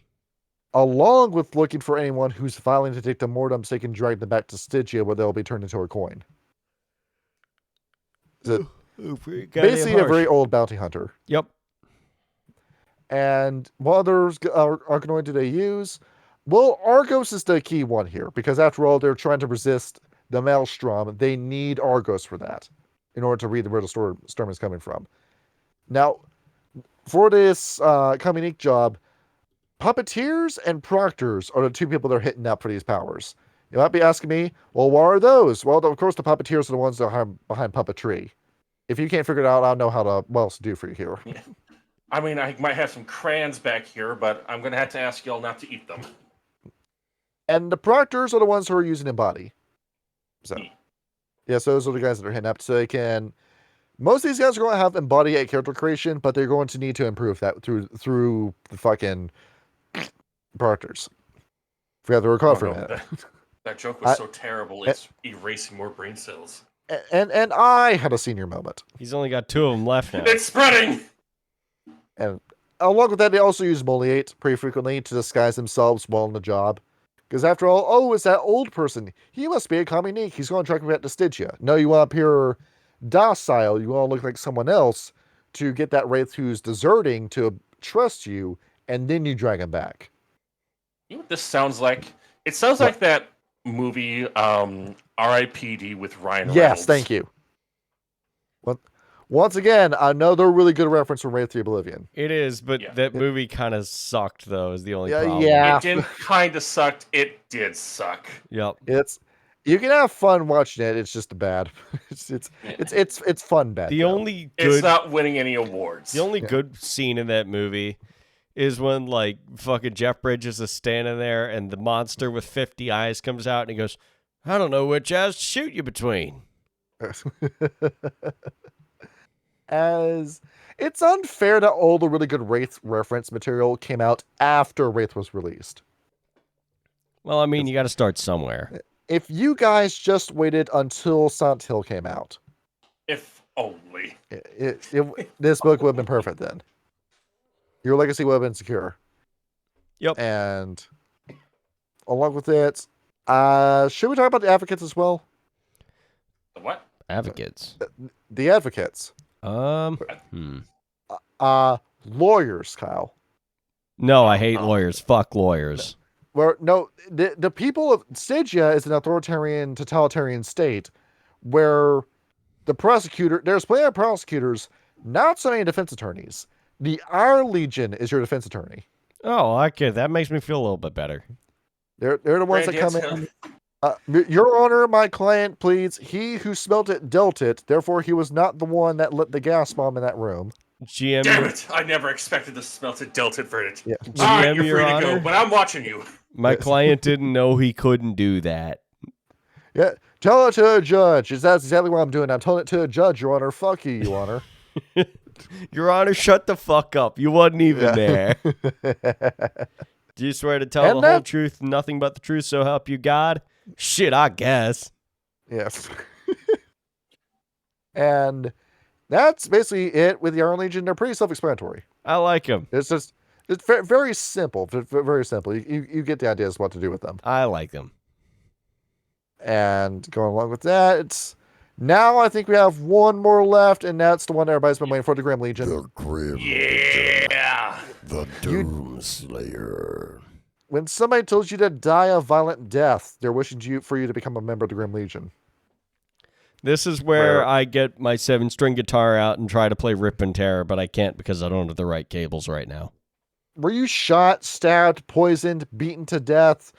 Along with looking for anyone who's filing to Dicta Mortem so they can drag them back to Stygia where they'll be turned into a coin. Basically a very old bounty hunter.
Yep.
And what others are going to they use? Well, Argos is the key one here, because after all, they're trying to resist the Maelstrom. They need Argos for that in order to read where the storm is coming from. Now, for this communique job, puppeteers and proctors are the two people that are hitting up for these powers. You might be asking me, well, what are those? Well, of course, the puppeteers are the ones that are behind puppetry. If you can't figure it out, I'll know what else to do for you here.
Yeah. I mean, I might have some crayons back here, but I'm going to have to ask y'all not to eat them.
And the proctors are the ones who are using embody. So, yes, those are the guys that are hitting up. So they can... Most of these guys are going to have embody at character creation, but they're going to need to improve that through the fucking proctors. Forgot the word called for a minute.
That joke was so terrible, it's erasing more brain cells.
And I had a senior moment.
He's only got 2 of them left now.
It's spreading!
And along with that, they also use Moliate pretty frequently to disguise themselves while on the job. Because after all, oh, it's that old person. He must be a communique. He's going to track me back to Stygia. No, you want to appear docile. You want to look like someone else to get that Wraith who's deserting to trust you, and then you drag him back.
You know what this sounds like? It sounds like that movie, R.I.P.D. with Ryan Reynolds.
Yes, thank you. Once again, another really good reference from Wraith the Oblivion.
It is, but that movie kind of sucked, though, is the only problem.
Yeah.
It didn't kind of sucked. It did suck.
Yep.
You can have fun watching it. It's just bad. It's fun bad.
It's not winning any awards.
The only good scene in that movie is when like fucking Jeff Bridges is standing there and the monster with 50 eyes comes out and he goes, "I don't know which eyes to shoot you between."
As it's unfair that all the really good Wraith reference material came out after Wraith was released.
Well, I mean, you got to start somewhere.
If you guys just waited until Silent Hill came out,
if only
this book would have been perfect then. Your legacy would have been secure.
Yep.
And along with it, should we talk about the advocates as well?
The what?
Advocates.
The advocates. Lawyers, Kyle.
No, I hate lawyers. Fuck lawyers.
The people of Stygia is an authoritarian, totalitarian state where there's plenty of prosecutors, not so many defense attorneys. The Iron Legion is your defense attorney.
Oh, okay. That makes me feel a little bit better.
They're the ones that come in. Your Honor, my client pleads, he who smelt it dealt it, therefore he was not the one that lit the gas bomb in that room.
GM,
damn it! I never expected to smell it dealt it verdict.
Yeah.
All right, you're
Your
free to
Honor?
go, but I'm watching you.
My client didn't know he couldn't do that.
Yeah, tell it to a judge. That's exactly what I'm doing. I'm telling it to a judge, Your Honor. Fuck you, Your Honor.
Your Honor, shut the fuck up. You wasn't even there. Do you swear to tell the whole truth, nothing but the truth, so help you God? Shit, I guess.
Yes. And that's basically it with the Iron Legion. They're pretty self-explanatory.
I like them.
It's very simple. Very simple. You get the ideas what to do with them.
I like them.
And going along with that, now I think we have one more left, and that's the one everybody's been waiting for, the Grim Legion.
The Grim
Yeah.
The Doomslayer.
When somebody tells you to die a violent death, they're wishing for you to become a member of the Grim Legion.
This is where I get my 7-string guitar out and try to play Rip and Tear, but I can't because I don't have the right cables right now.
Were you shot, stabbed, poisoned, beaten to death,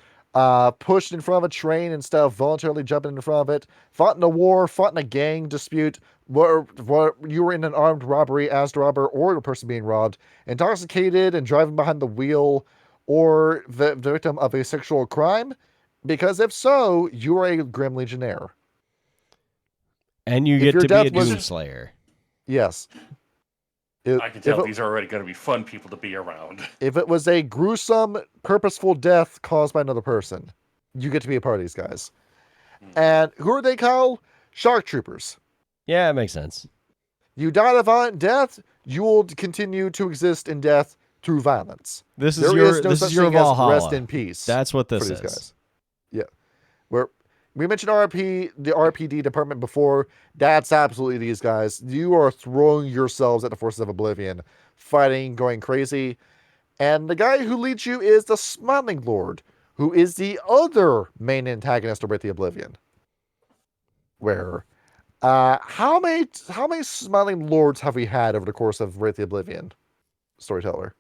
pushed in front of a train instead of voluntarily jumping in front of it, fought in a war, fought in a gang dispute, where you were in an armed robbery as the robber or the person being robbed, intoxicated and driving behind the wheel, or the victim of a sexual crime? Because if so, you are a Grim Legionnaire.
And you get to be a Doomslayer.
Yes.
I can tell these are already going to be fun people to be around.
If it was a gruesome, purposeful death caused by another person, you get to be a part of these guys. And who are they, Kyle? Shark Troopers.
Yeah, it makes sense.
You died a violent death, you will continue to exist in death through violence.
This is your Valhalla.
Rest in peace.
That's what this
for
is.
These guys. Yeah. We mentioned the RPD department before. That's absolutely these guys. You are throwing yourselves at the forces of Oblivion, fighting, going crazy. And the guy who leads you is the Smiling Lord, who is the other main antagonist of Wraith the Oblivion. Where, how many Smiling Lords have we had over the course of Wraith the Oblivion, Storyteller?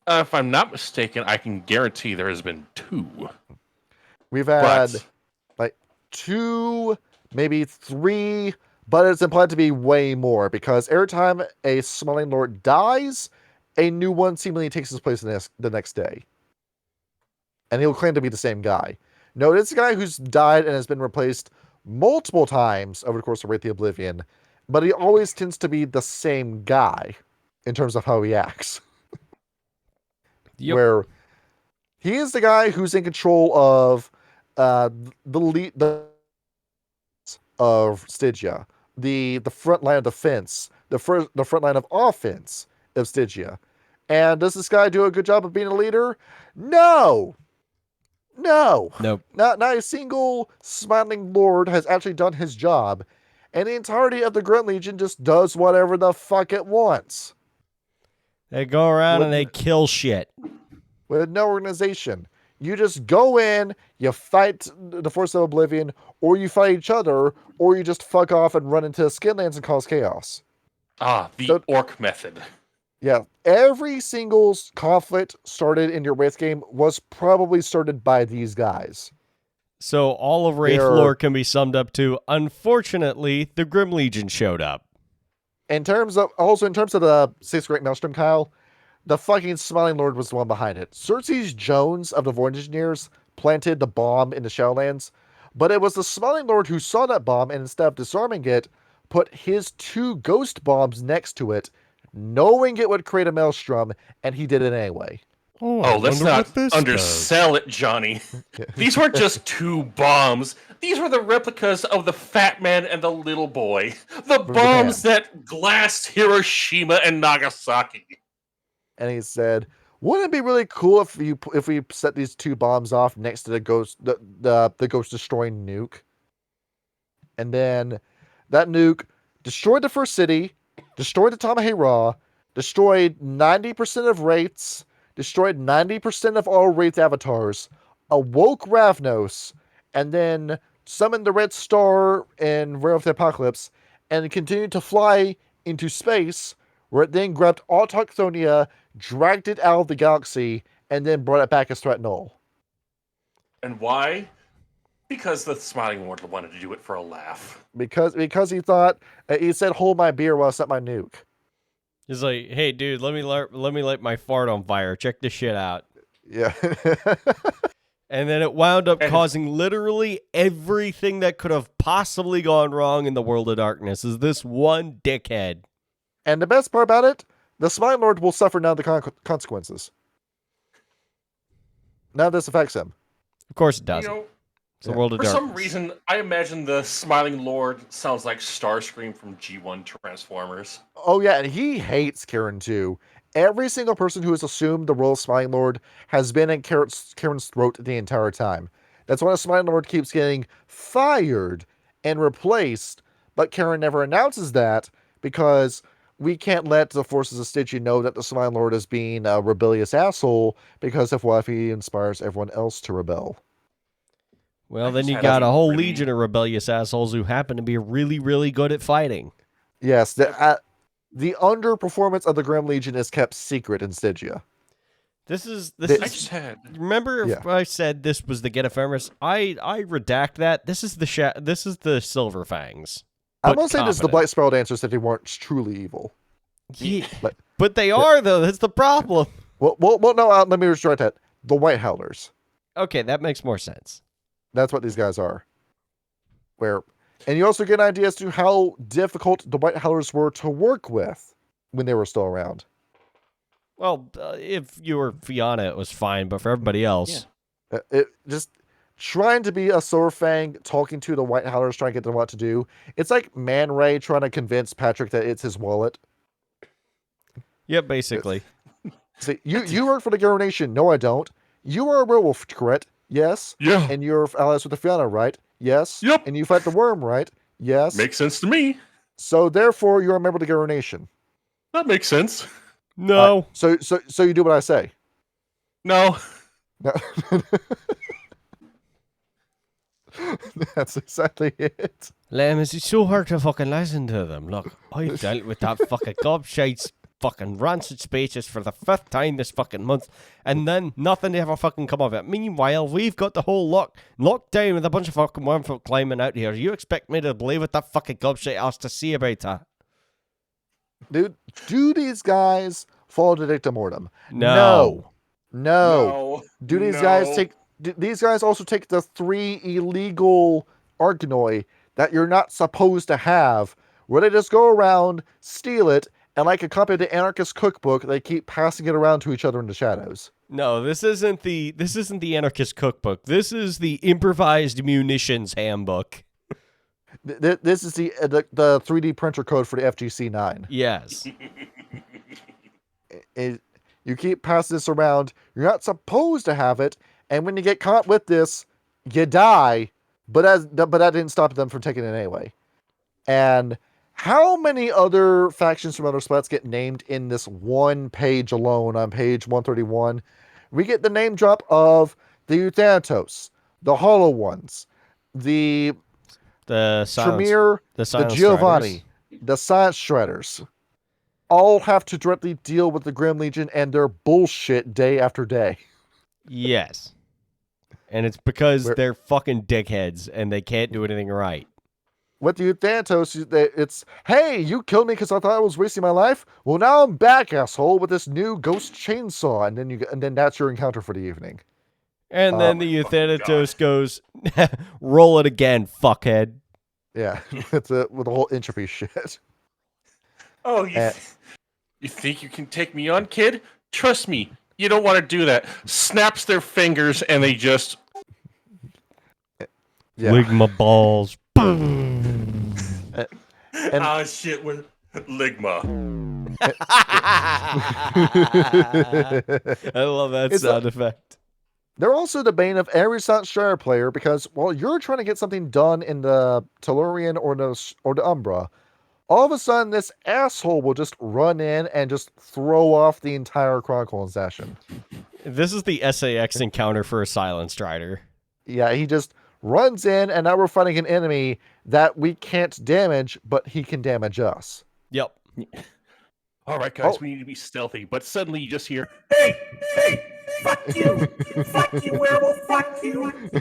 If I'm not mistaken, I can guarantee there has been 2.
We've had like 2, maybe 3, but it's implied to be way more because every time a Smiling Lord dies, a new one seemingly takes his place the next day. And he'll claim to be the same guy. No, it's a guy who's died and has been replaced multiple times over the course of Wraith the Oblivion, but he always tends to be the same guy in terms of how he acts.
Yep.
Where he is the guy who's in control of the of Stygia, the front line of defense, the front line of offense of Stygia. And does this guy do a good job of being a leader? No. No.
Nope.
Not a single Smiling Lord has actually done his job. And the entirety of the Grunt Legion just does whatever the fuck it wants.
They go around
With-
and they kill shit.
With no organization. You just go in, you fight the Force of Oblivion, or you fight each other, or you just fuck off and run into Skinlands and cause chaos.
The
So-
orc method.
Yeah, every single conflict started in your Wraith game was probably started by these guys.
So all of Wraith
They're-
lore can be summed up to, unfortunately, the Grim Legion showed up.
In terms of the Sixth Great Maelstrom, Kyle, the fucking Smiling Lord was the one behind it. Cersei Jones of the Void Engineers planted the bomb in the Shadowlands, but it was the Smiling Lord who saw that bomb and instead of disarming it, put his 2 ghost bombs next to it, knowing it would create a maelstrom, and he did it anyway.
Oh, let's not undersell it, Johnny. These weren't just 2 bombs. These were the replicas of the Fat Man and the Little Boy. The bombs that glassed Hiroshima and Nagasaki.
And he said, "Wouldn't it be really cool if we set these 2 bombs off next to the ghost destroying nuke?" And then that nuke destroyed the first city, destroyed the Tamahei Ra, destroyed 90% of Wraiths, destroyed 90% of all Wraith avatars, awoke Ravnos, and then summoned the Red Star in Werewolf the Apocalypse, and continued to fly into space, where it then grabbed Autochthonia, dragged it out of the galaxy, and then brought it back as threat null.
And why? Because the Smiling Lord wanted to do it for a laugh.
Because he thought, he said, "Hold my beer while I set my nuke."
He's like, hey, dude, let me light my fart on fire. Check this shit out.
Yeah.
And then it wound up causing literally everything that could have possibly gone wrong in the World of Darkness is this one dickhead.
And the best part about it, the Smiling Lord will suffer now the consequences. Now this affects him.
Of course it doesn't.
You know,
It's the World of
for
Darkness.
some reason, I imagine the Smiling Lord sounds like Starscream from G1 Transformers.
Oh yeah, and he hates Karen too. Every single person who has assumed the role of Smiling Lord has been in Karen's throat the entire time. That's why the Smiling Lord keeps getting fired and replaced, but Karen never announces that because we can't let the forces of Stygia know that the Smiling Lord is being a rebellious asshole, because of what if he inspires everyone else to rebel.
Well,
I
then
just
you
had
got
a
a whole
really-
legion of rebellious assholes who happen to be really, really good at fighting.
Yes, the underperformance of the Grim Legion is kept secret in Stygia.
This is
I just had.
remember if I said this was the Get Ephemeris? I redact that. This is the Silver Fangs.
I'm
But
gonna say this is the
confident.
Blight Spiral Dancers that they weren't truly evil.
Yeah,
But-
but they are though. That's the problem.
Well, no, let me restrain that. The White Howlers.
Okay, that makes more sense.
That's what these guys are. And you also get an idea as to how difficult the White Howlers were to work with when they were still around.
Well, if you were Fianna, it was fine, but for everybody else,
It just trying to be a Silver Fang, talking to the White Howlers, trying to get them what to do. It's like Man Ray trying to convince Patrick that it's his wallet.
yeah, basically.
See, you work for the Garo Nation. No, I don't. You are a werewolf, correct? Yes.
Yeah.
And you're allies with the Fianna, right? Yes.
Yep.
And you fight the worm, right? Yes.
Makes sense to me.
So therefore, you're a member of the Garo Nation.
That makes sense.
No.
So you do what I say.
No.
No. That's exactly it.
Lemus, it's so hard to fucking listen to them. Look, I've dealt with that fucking gobshite fucking rancid spaces for the 5th time this fucking month, and then nothing ever fucking come of it. Meanwhile, we've got the whole locked down with a bunch of fucking wormfolk climbing out here. You expect me to believe what that fucking gobshite has to say about that?
Dude, do these guys fall to dicta mortem?
No.
No. Do these guys
No.
take... These guys also take the 3 illegal Argonoi that you're not supposed to have, where they just go around, steal it, and like a copy of the Anarchist Cookbook, they keep passing it around to each other in the shadows.
No, this isn't the Anarchist Cookbook. This is the Improvised Munitions Handbook.
This is the 3D printer code for the FGC-9.
Yes.
You keep passing this around. You're not supposed to have it, And when you get caught with this, you die. But that didn't stop them from taking it anyway. And how many other factions from other splats get named in this one page alone on page 131? We get the name drop of the Euthanatos, the Hollow Ones, the Tremere, the Giovanni, the Science Shredders. All have to directly deal with the Grim Legion and their bullshit day after day.
Yes. And it's because they're fucking dickheads and they can't do anything right.
With the Euthanatos, it's, hey, you killed me because I thought I was wasting my life? Well, now I'm back, asshole, with this new ghost chainsaw. And then that's your encounter for the evening.
And then the Euthanatos goes, roll it again, fuckhead.
Yeah, with the whole entropy shit.
Oh, you think you can take me on, kid? Trust me, you don't want to do that. Snaps their fingers and they just...
Yeah.
Ligma balls.
Ah, shit, with Ligma.
I love that sound effect.
They're also the bane of every Science Strider player because while you're trying to get something done in the Tellurian or the Umbra, all of a sudden this asshole will just run in and just throw off the entire Chronicle session.
This is the SAX encounter for a Silent Strider.
Yeah, he just runs in, and now we're fighting an enemy that we can't damage, but he can damage us.
Yep.
All right, guys, we need to be stealthy, but suddenly you just hear, hey, fuck you, werewolf, fuck you. What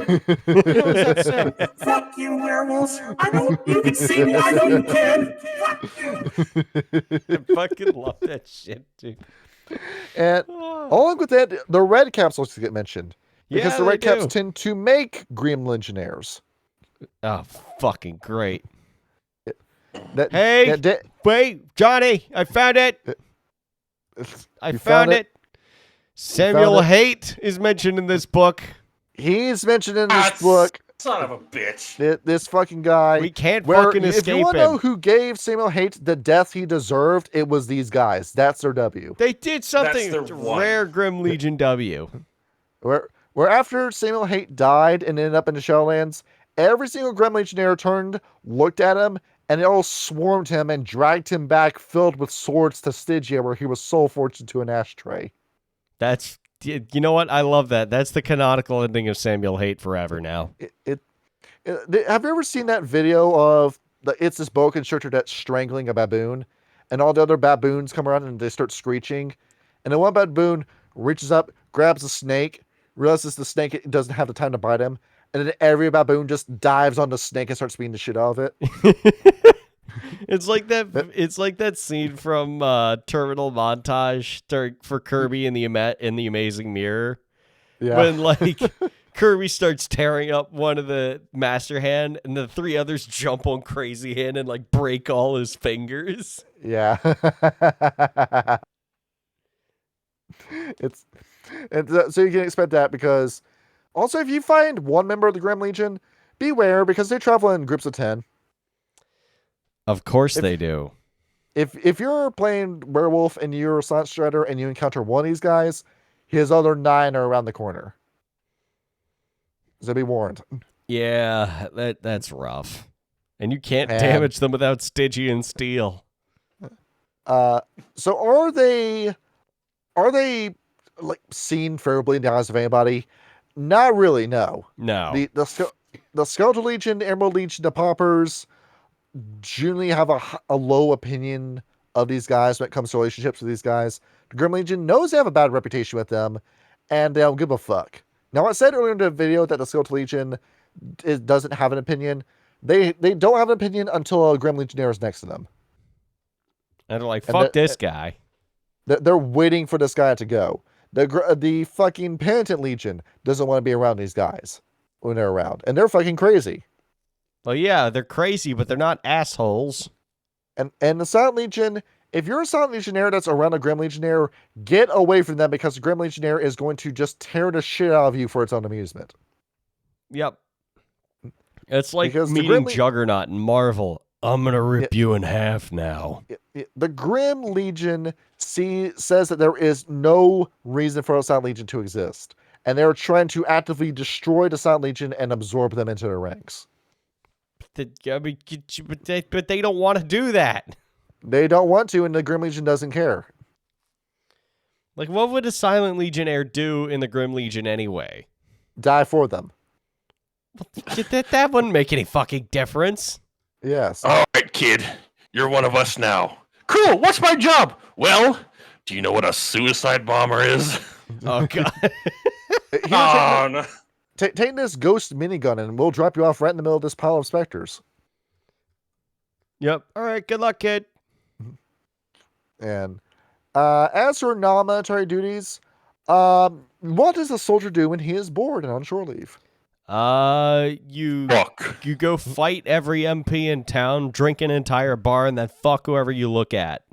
was that sound? Fuck you, werewolves. I know you can see me. I know you can. Fuck you.
I fucking love that shit, dude.
And along with that, the red caps also get mentioned. Because the red caps tend to make Grim Legionnaires.
Oh, fucking great.
Hey,
wait, Johnny, I found it. I found it. Samuel Haight is mentioned in this book.
He's mentioned in this book.
Son of a bitch.
This fucking guy.
We can't fucking escape him.
If you want to know who gave Samuel Haight the death he deserved, it was these guys. That's their W.
They did something rare Grim Legion W.
Where after Samuel Haight died and ended up in the Shadowlands, every single Grim Legionnaire turned, looked at him, and they all swarmed him and dragged him back filled with swords to Stygia, where he was soul forged into an ashtray.
That's, you know what? I love that. That's the canonical ending of Samuel Haight forever now.
Have you ever seen that video of it's this boa constrictor that's strangling a baboon, and all the other baboons come around and they start screeching, and then one baboon reaches up, grabs a snake, realizes the snake doesn't have the time to bite him, and then every baboon just dives on the snake and starts beating the shit out of it.
It's like that. It's like that scene from Terminal Montage for Kirby in the Amazing Mirror.
Yeah.
When like Kirby starts tearing up one of the Master Hand, and the three others jump on Crazy Hand and like break all his fingers.
Yeah. So you can expect that, because also if you find one member of the Grim Legion, beware, because they travel in groups of 10.
Of course they do.
If you're playing Werewolf and you're a Silent Strider and you encounter one of these guys, his other 9 are around the corner. So be warned.
Yeah, that's rough. And you can't damage them without Stygian steel.
So are they like seen favorably in the eyes of anybody? Not really, no.
No.
The Skeletal Legion, the Emerald Legion, the Paupers generally have a low opinion of these guys when it comes to relationships with these guys. The Grim Legion knows they have a bad reputation with them, and they don't give a fuck. Now, I said earlier in the video that the Skeletal Legion doesn't have an opinion. They don't have an opinion until a Grim Legionnaire is next to them.
And they're like, fuck this guy.
They're waiting for this guy to go. The fucking Penitent Legion doesn't want to be around these guys when they're around. And they're fucking crazy.
Well, yeah, they're crazy, but they're not assholes.
And the Silent Legion, if you're a Silent Legionnaire that's around a Grim Legionnaire, get away from them, because the Grim Legionnaire is going to just tear the shit out of you for its own amusement.
Yep. It's like
Because
meeting Juggernaut in Marvel. I'm going to rip you in half now.
The Grim Legion says that there is no reason for a Silent Legion to exist. and they're trying to actively destroy the Silent Legion and absorb them into their ranks.
But they don't want to do that.
They don't want to, and the Grim Legion doesn't care.
Like, what would a Silent Legionnaire do in the Grim Legion anyway?
Die for them.
That wouldn't make any fucking difference.
Yes.
All right, kid. You're one of us now. Cool. What's my job? Well, do you know what a suicide bomber is?
Oh, God.
Oh, no.
Take this ghost minigun and we'll drop you off right in the middle of this pile of specters.
Yep. All right. Good luck, kid.
And as for non-military duties, what does a soldier do when he is bored and on shore leave?
You
Fuck.
go fight every MP in town, drink an entire bar, and then fuck whoever you look at.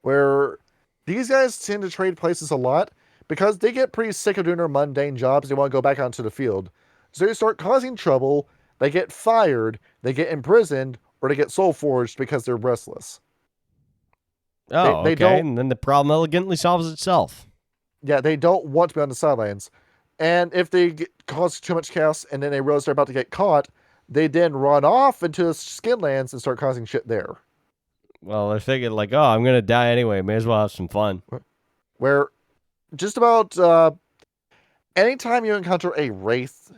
Where these guys tend to trade places a lot because they get pretty sick of doing their mundane jobs. They want to go back onto the field. So they start causing trouble, they get fired, they get imprisoned, or they get soul forged because they're restless.
Oh,
They
okay.
don't-
And then the problem elegantly solves itself.
Yeah, they don't want to be on the sidelines. And if they cause too much chaos and then they realize they're about to get caught, they then run off into the Skinlands and start causing shit there.
Well, they're thinking like, oh, I'm going to die anyway. May as well have some fun.
Where just about anytime you encounter a Wraith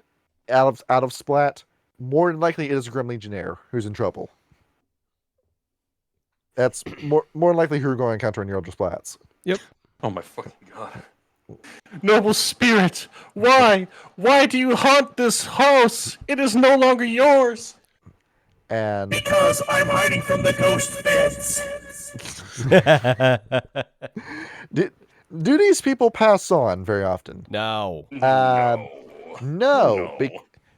out of Splat, more than likely it is a Grim Legionnaire who's in trouble. That's more than likely who you're going to encounter in your other Splats.
Oh my fucking god. Noble spirit, why? Why do you haunt this house? It is no longer yours.
And
Because I'm hiding from the ghost beds.
do these people pass on very often?
No.
No,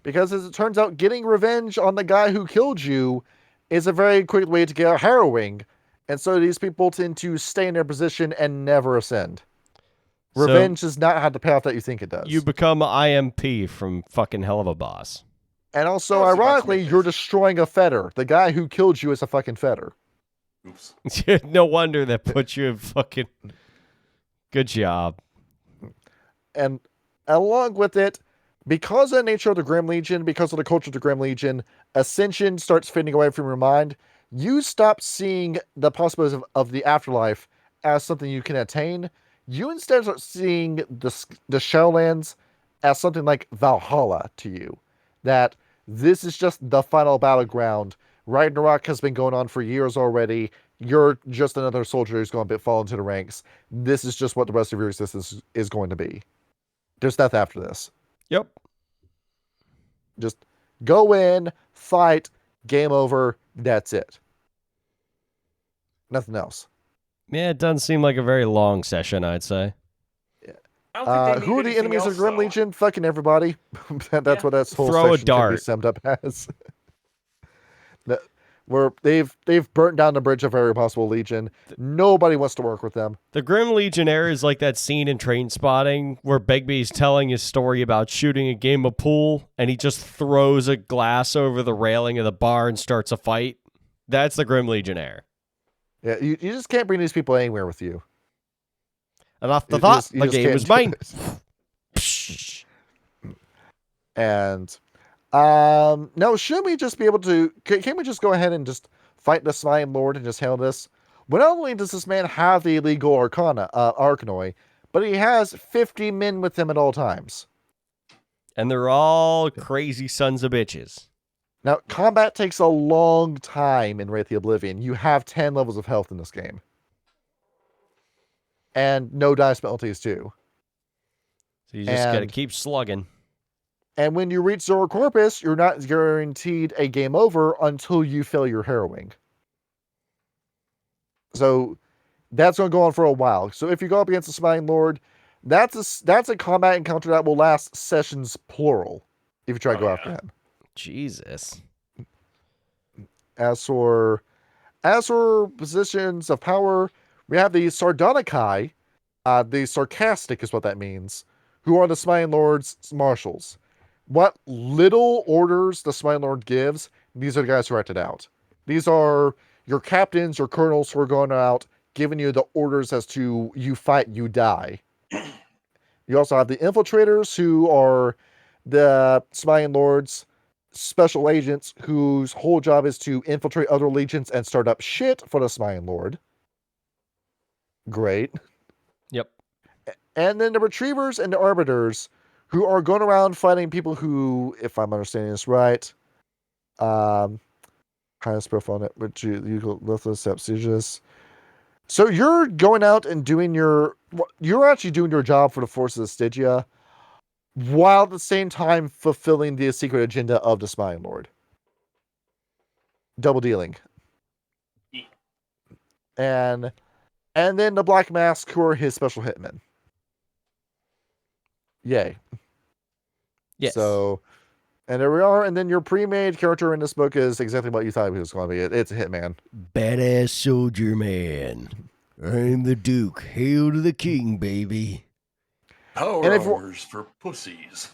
because as it turns out, getting revenge on the guy who killed you is a very quick way to get harrowing, and so these people tend to stay in their position and never ascend. Revenge does not have the payoff that you think it does.
You become IMP from fucking hell of a boss.
And also,
I was about to
ironically,
make
you're
this.
destroying a fetter. The guy who killed you is a fucking fetter.
Oops.
No wonder that put you in fucking... Good job.
And along with it, because of the nature of the Grim Legion, because of the culture of the Grim Legion, Ascension starts fading away from your mind. You stop seeing the possibilities of the afterlife as something you can attain. You instead start seeing the Shadowlands as something like Valhalla to you. That this is just the final battleground. Ragnarok has been going on for years already. You're just another soldier who's going to fall into the ranks. This is just what the rest of your existence is going to be. There's death after this.
Yep.
Just go in, fight, game over, that's it. Nothing else.
Yeah, it doesn't seem like a very long session, I'd say.
I don't think they
Who
need
are the
anything
enemies of
else,
the Grim
though.
Legion? Fucking everybody. That's
Yeah.
what that whole
Throw a
section can be
dart.
summed up as. Where they've burnt down the bridge of every possible legion. Nobody wants to work with them.
The Grim Legionnaire is like that scene in Train Spotting where Begbie's telling his story about shooting a game of pool and he just throws a glass over the railing of the bar and starts a fight. That's the Grim Legionnaire.
Yeah, you just can't bring these people anywhere with you.
And off the
You
thought,
just- you
the
just
game
can't
was
do
mine.
it. And no, should we just be able to? Can we just go ahead and just fight the Slime Lord and just handle this? Well, not only does this man have the illegal Arcanoi, but he has 50 men with him at all times.
And they're all crazy sons of bitches.
Now, combat takes a long time in Wraith the Oblivion. You have 10 levels of health in this game. And no dice penalties, too.
So you just got to
And-
keep slugging.
And when you reach Zora Corpus, you're not guaranteed a game over until you fail your harrowing. So that's going to go on for a while. So if you go up against the Smiling Lord, that's a combat encounter that will last sessions plural if you try to go after him.
Jesus.
As for positions of power, we have the Sardonikai, the sarcastic is what that means, who are the Smiling Lord's marshals. What little orders the Smiling Lord gives, these are the guys who act it out. These are your captains, your colonels who are going out, giving you the orders as to you fight, you die. You also have the infiltrators, who are the Smiling Lord's special agents whose whole job is to infiltrate other legions and start up shit for the Smiling Lord. Great.
Yep.
And then the Retrievers and the Arbiters, who are going around fighting people who, if I'm understanding this right, highest profile net, which you let's sieges. So you're going out and doing you're actually doing your job for the forces of Stygia, while at the same time fulfilling the secret agenda of the Smiling Lord. Double dealing. And then the Black Mask, who are his special hitmen. Yay.
Yes.
So, and there we are. And then your pre-made character in this book is exactly what you thought he was going to be. It's a hitman.
Badass soldier man. I'm the Duke. Hail to the king, baby.
Power hours for pussies.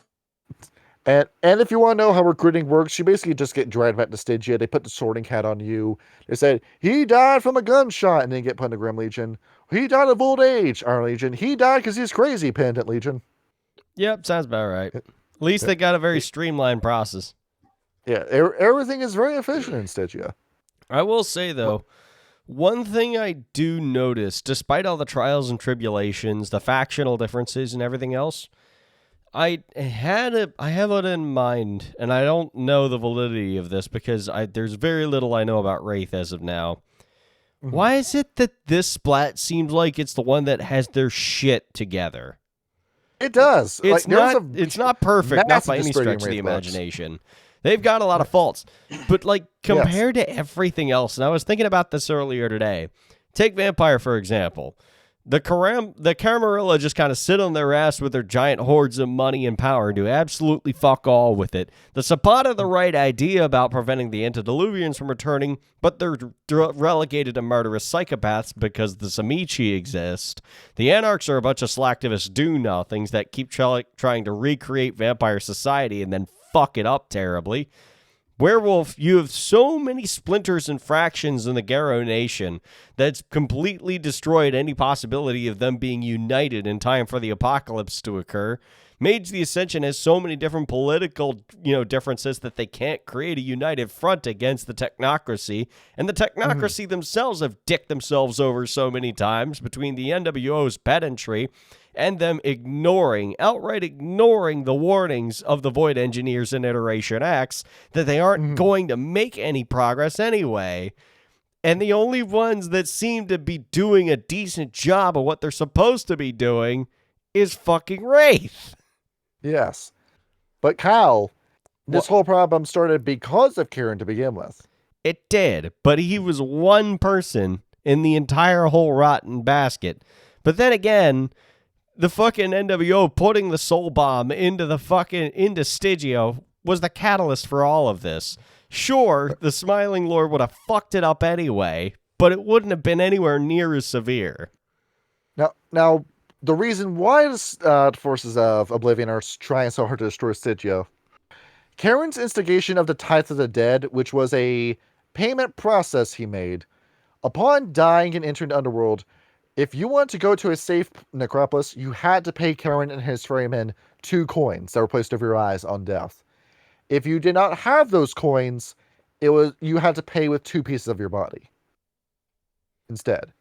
And if you want to know how recruiting works, you basically just get dragged back to Stygia. They put the sorting hat on you. They said, he died from a gunshot, and then you get put in the Grim Legion. He died of old age, Iron Legion. He died because he's crazy, Penitent Legion.
Yep, sounds about right. At least they got a very streamlined process.
Yeah, everything is very efficient in Stygia.
I will say, though, one thing I do notice, despite all the trials and tribulations, the factional differences and everything else, I have it in mind, and I don't know the validity of this because there's very little I know about Wraith as of now. Mm-hmm. Why is it that this splat seems like it's the one that has their shit together?
It does.
It's not perfect, not by any stretch of the imagination. They've got a lot of faults, but compared to everything else, and I was thinking about this earlier today. Take Vampire, for example. The Camarilla just kind of sit on their ass with their giant hordes of money and power and do absolutely fuck all with it. The Zapata the right idea about preventing the Antediluvians from returning, but they're relegated to murderous psychopaths because the Samici exist. The Anarchs are a bunch of slacktivist do-nothings that keep trying to recreate vampire society and then fuck it up terribly. Werewolf, you have so many splinters and fractions in the Garo Nation that's completely destroyed any possibility of them being united in time for the apocalypse to occur. Mage the Ascension has so many different political, differences that they can't create a united front against the technocracy, and the technocracy themselves have dicked themselves over so many times between the NWO's pedantry and them outright ignoring the warnings of the Void Engineers in Iteration X that they aren't going to make any progress anyway. And the only ones that seem to be doing a decent job of what they're supposed to be doing is fucking Wraith.
Yes. But Kyle, this whole problem started because of Karen to begin with.
It did, but he was one person in the entire whole rotten basket. But then again, the fucking NWO putting the soul bomb into Stygia was the catalyst for all of this. Sure, the Smiling Lord would have fucked it up anyway, but it wouldn't have been anywhere near as severe.
Now, the reason why the forces of Oblivion are trying so hard to destroy Stygia, Karen's instigation of the Tithe of the Dead, which was a payment process he made, upon dying and entering the underworld, if you want to go to a safe necropolis, you had to pay Karen and his ferrymen 2 coins that were placed over your eyes on death. If you did not have those coins, you had to pay with 2 pieces of your body instead,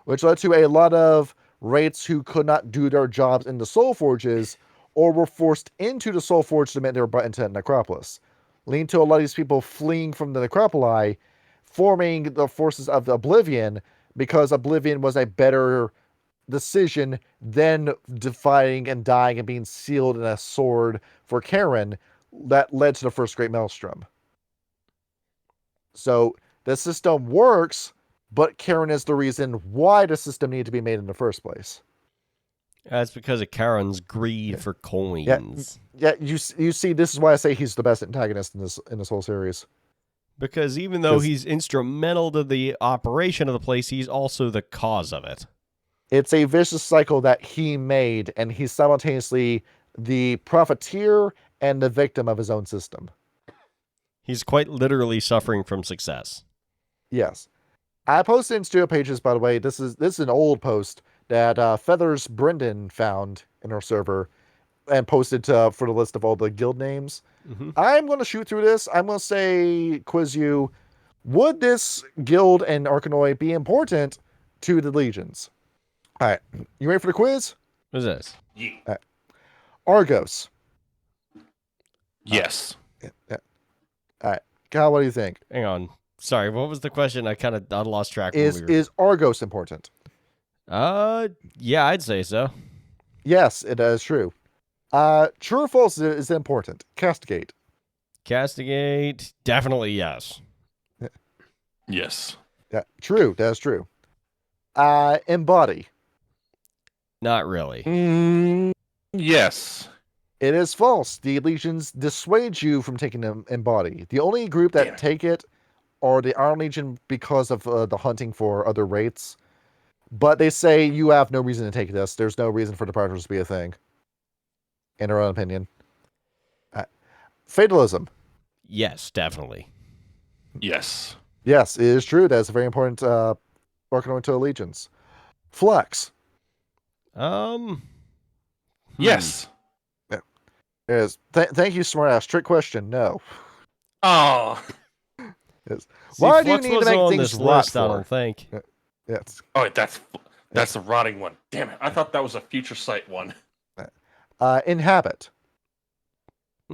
which led to a lot of Wraiths who could not do their jobs in the Soul Forges or were forced into the Soul Forge the minute they were brought into the necropolis, leading to a lot of these people fleeing from the necropoli, forming the forces of the Oblivion, because Oblivion was a better decision than defying and dying and being sealed in a sword for Karen that led to the first Great Maelstrom. So the system works, but Karen is the reason why the system needed to be made in the first place.
That's because of Karen's greed for coins.
Yeah, you see, this is why I say he's the best antagonist in this whole series.
Because even though he's instrumental to the operation of the place, he's also the cause of it.
It's a vicious cycle that he made, and he's simultaneously the profiteer and the victim of his own system.
He's quite literally suffering from success.
Yes. I posted in studio pages, by the way. This is an old post that Feathers Brendan found in our server and posted for the list of all the guild names.
Mm-hmm.
I'm going to shoot through this. I'm going to say, quiz you, would this guild and Arcanoi be important to the Legions? All right. You ready for the quiz?
What's this?
Yeah.
Argos.
Yes.
Yeah. All right. Kyle, what do you think?
Hang on. Sorry, what was the question? I lost track.
Is Argos important?
Yeah, I'd say so.
Yes, it is true. True or false is important. Castigate.
Castigate, definitely yes.
Yes.
Yeah, true. That's true. Embody.
Not really.
Yes.
It is false. The Legions dissuade you from taking them Embody. The only group that take it are the Iron Legion because of the hunting for other wraiths. But they say you have no reason to take this. There's no reason for departures to be a thing. In our own opinion. Fatalism.
Yes, definitely.
Yes.
Yes, it is true. That's a very important Arcanoi to Legions. Flex.
Yes.
Is thank you, smartass. Trick question. No.
Oh.
Why
See,
do you
Flux
need to
wasn't
make
on
things
this
rot
list, I
for?
don't think.
Yes.
Oh, that's the rotting one. Damn it! I thought that was a future sight one.
Inhabit.
I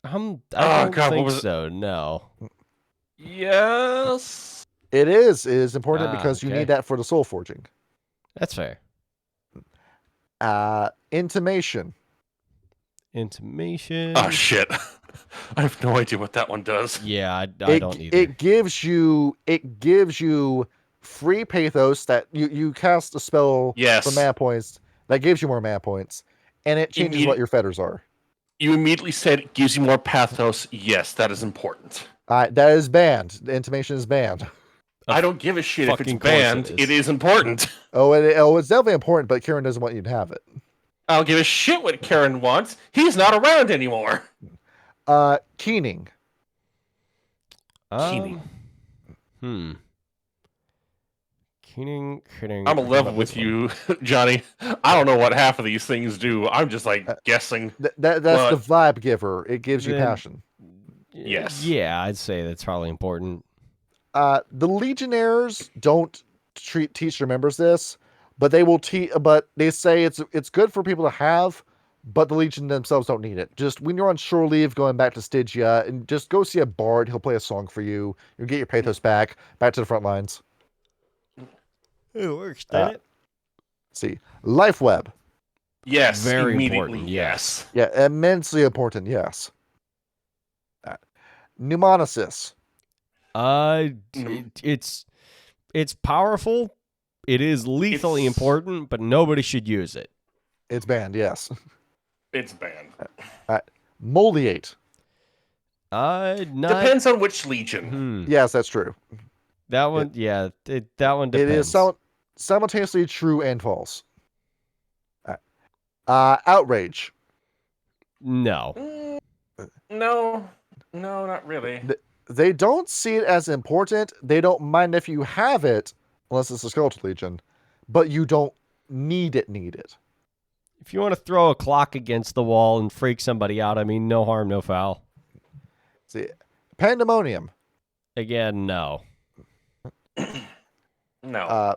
don't
God, what
think
was it?
so. No.
Yes.
It is. It is important
Ah,
because you
okay.
need that for the soul forging.
That's fair.
Intimation.
Intimation.
Oh shit! I have no idea what that one does.
Yeah, I don't either.
It gives you free pathos that you cast a spell
Yes.
for mana points that gives you more mana points, and it changes what your feathers are.
You immediately said it gives you more pathos. Yes, that is important.
That is banned. The intimation is banned.
I don't give a shit if it's
fucking course
banned.
it is.
It is important.
It's definitely important, but Kieran doesn't want you to have it.
I don't give a shit what Karen wants. He's not around anymore.
Keening.
Keening.
Keening.
I'm a level with you, Johnny. I don't know what half of these things do. I'm just like guessing.
That's the vibe giver. It gives you
Then-
passion.
Yes.
Yeah, I'd say that's probably important.
The Legionnaires don't teach their members this, but they will teach. But they say it's good for people to have, but the Legion themselves don't need it. Just when you're on shore leave, going back to Stygia, and just go see a bard. He'll play a song for you. You'll get your pathos back to the front lines.
It works, doesn't it?
See, Life Web.
Yes.
Very
immediately,
important,
yes.
Yeah, immensely important. Yes. Mnemonicus.
It's powerful. It is lethally
It's-
important, but nobody should use it.
It's banned. Yes.
It's banned.
Moliate.
Not.
Depends on which legion.
Yes, that's true.
That one, that one depends.
It is simultaneously true and false. Outrage.
No.
No, not really.
They don't see it as important. They don't mind if you have it, unless it's a Skeletal Legion, but you don't need it.
If you want to throw a clock against the wall and freak somebody out, I mean, no harm, no foul.
See, Pandemonium.
Again, no.
No.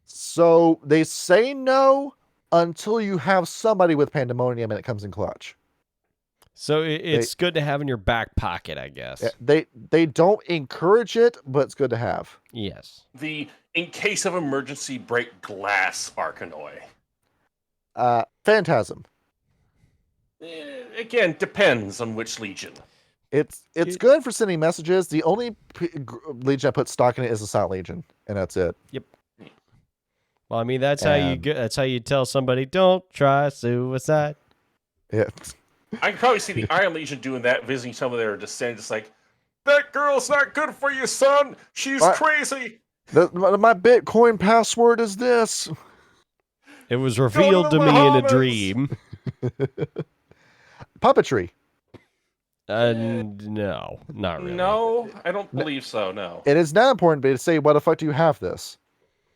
So they say no until you have somebody with Pandemonium and it comes in clutch.
So it's good to have in your back pocket, I guess.
They don't encourage it, but it's good to have.
Yes.
The in case of emergency break glass Arcanoi.
Phantasm.
Again, depends on which legion.
It's good for sending messages. The only legion I put stock in it is the Silent Legion, and that's it.
Yep. Well, I mean, that's how you tell somebody, don't try suicide.
Yeah.
I can probably see the Iron Legion doing that, visiting some of their descendants, like, that girl's not good for you, son. She's crazy.
My Bitcoin password is this.
It was revealed to me in a
Bahamas.
dream.
Puppetry.
No, not really.
No, I don't believe so. No.
It is not important, but to say, why the fuck do you have this?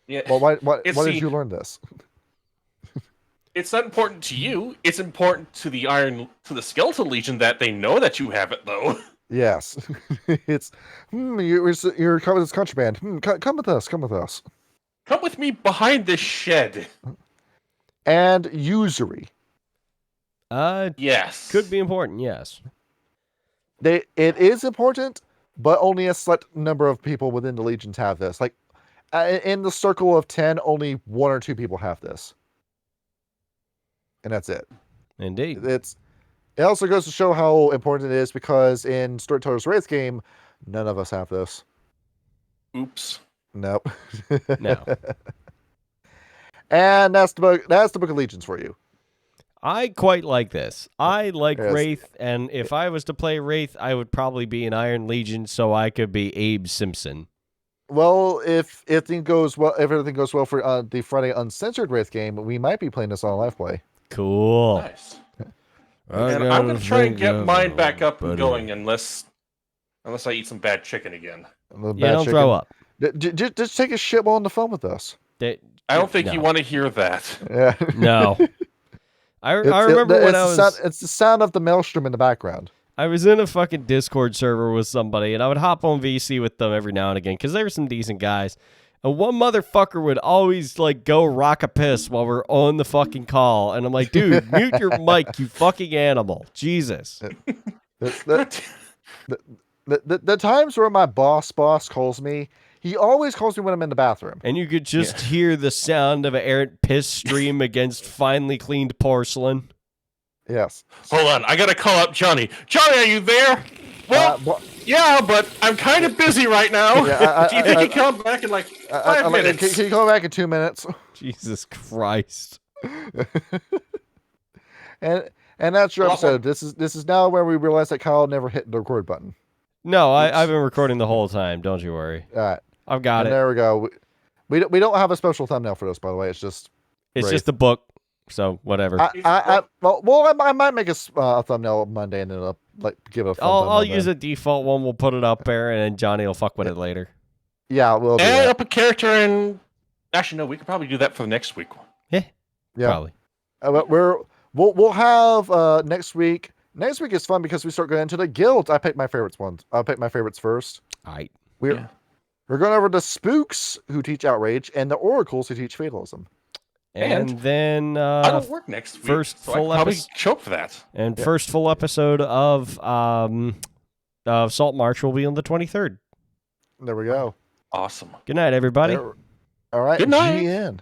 Yeah.
Well, why
It's
did
the-
you learn this?
It's not important to you. It's important to the Skeleton Legion that they know that you have it, though.
Yes. It's, you're coming with this contraband. Come with us. Come with us.
Come with me behind this shed.
And usury.
Yes.
Could be important, yes.
It is important, but only a select number of people within the legions have this. Like, in the circle of 10, only 1 or 2 people have this. And that's it.
Indeed.
It also goes to show how important it is because in Storyteller's Wraith game, none of us have this.
Oops.
Nope.
No.
And that's the book of Legions for you.
I quite like this. I like
Yes.
Wraith, and if I was to play Wraith, I would probably be an Iron Legion, so I could be Abe Simpson.
Well, if everything goes well for the Friday Uncensored Wraith game, we might be playing this on live play.
Cool.
Nice. And I'm going to try and get mine back up and going unless I eat some bad chicken again.
Yeah, don't throw up.
Just take a shit while on the phone with us.
I don't think
no.
you want to hear that.
Yeah.
No. I remember when
it's the sound of the maelstrom in the background.
I was in a fucking Discord server with somebody, and I would hop on VC with them every now and again, because they were some decent guys. And one motherfucker would always, like, go rock a piss while we're on the fucking call. And I'm like, dude, mute your mic, you fucking animal. Jesus.
The times where my boss calls me, he always calls me when I'm in the bathroom.
And you could just hear the sound of an errant piss stream against finely cleaned porcelain.
Yes.
Hold on, I gotta call up Johnny. Johnny, are you there? Well, yeah, but I'm kind of busy right now.
Yeah,
Do you think you come back in like 5 minutes?
Can you call back in 2 minutes?
Jesus Christ.
And that's your episode. This is now where we realize that Kyle never hit the record button.
No, I've been recording the whole time. Don't you worry.
All right.
I've got it.
There we go. We don't have a special thumbnail for this, by the way. It's just
the book. So whatever.
I might make a thumbnail Monday and then I'll give it a thumbnail.
I'll use a default one. We'll put it up there, and then Johnny will fuck with it later.
Yeah, we'll do
And
that.
up a character and actually no, we could probably do that for the next week.
Yeah.
Probably.
But we'll have next week. Next week is fun because we start going into the guilds. I pick my favorites ones. I'll pick my favorites first.
All right.
We're going over the spooks who teach outrage and the oracles who teach fatalism.
And then
I don't work next week.
first
so
full
I probably
episode
show up for that.
and first full episode of Salt March will be on the 23rd.
There we go.
Awesome.
Good night, everybody.
All right.
Good night.
GN.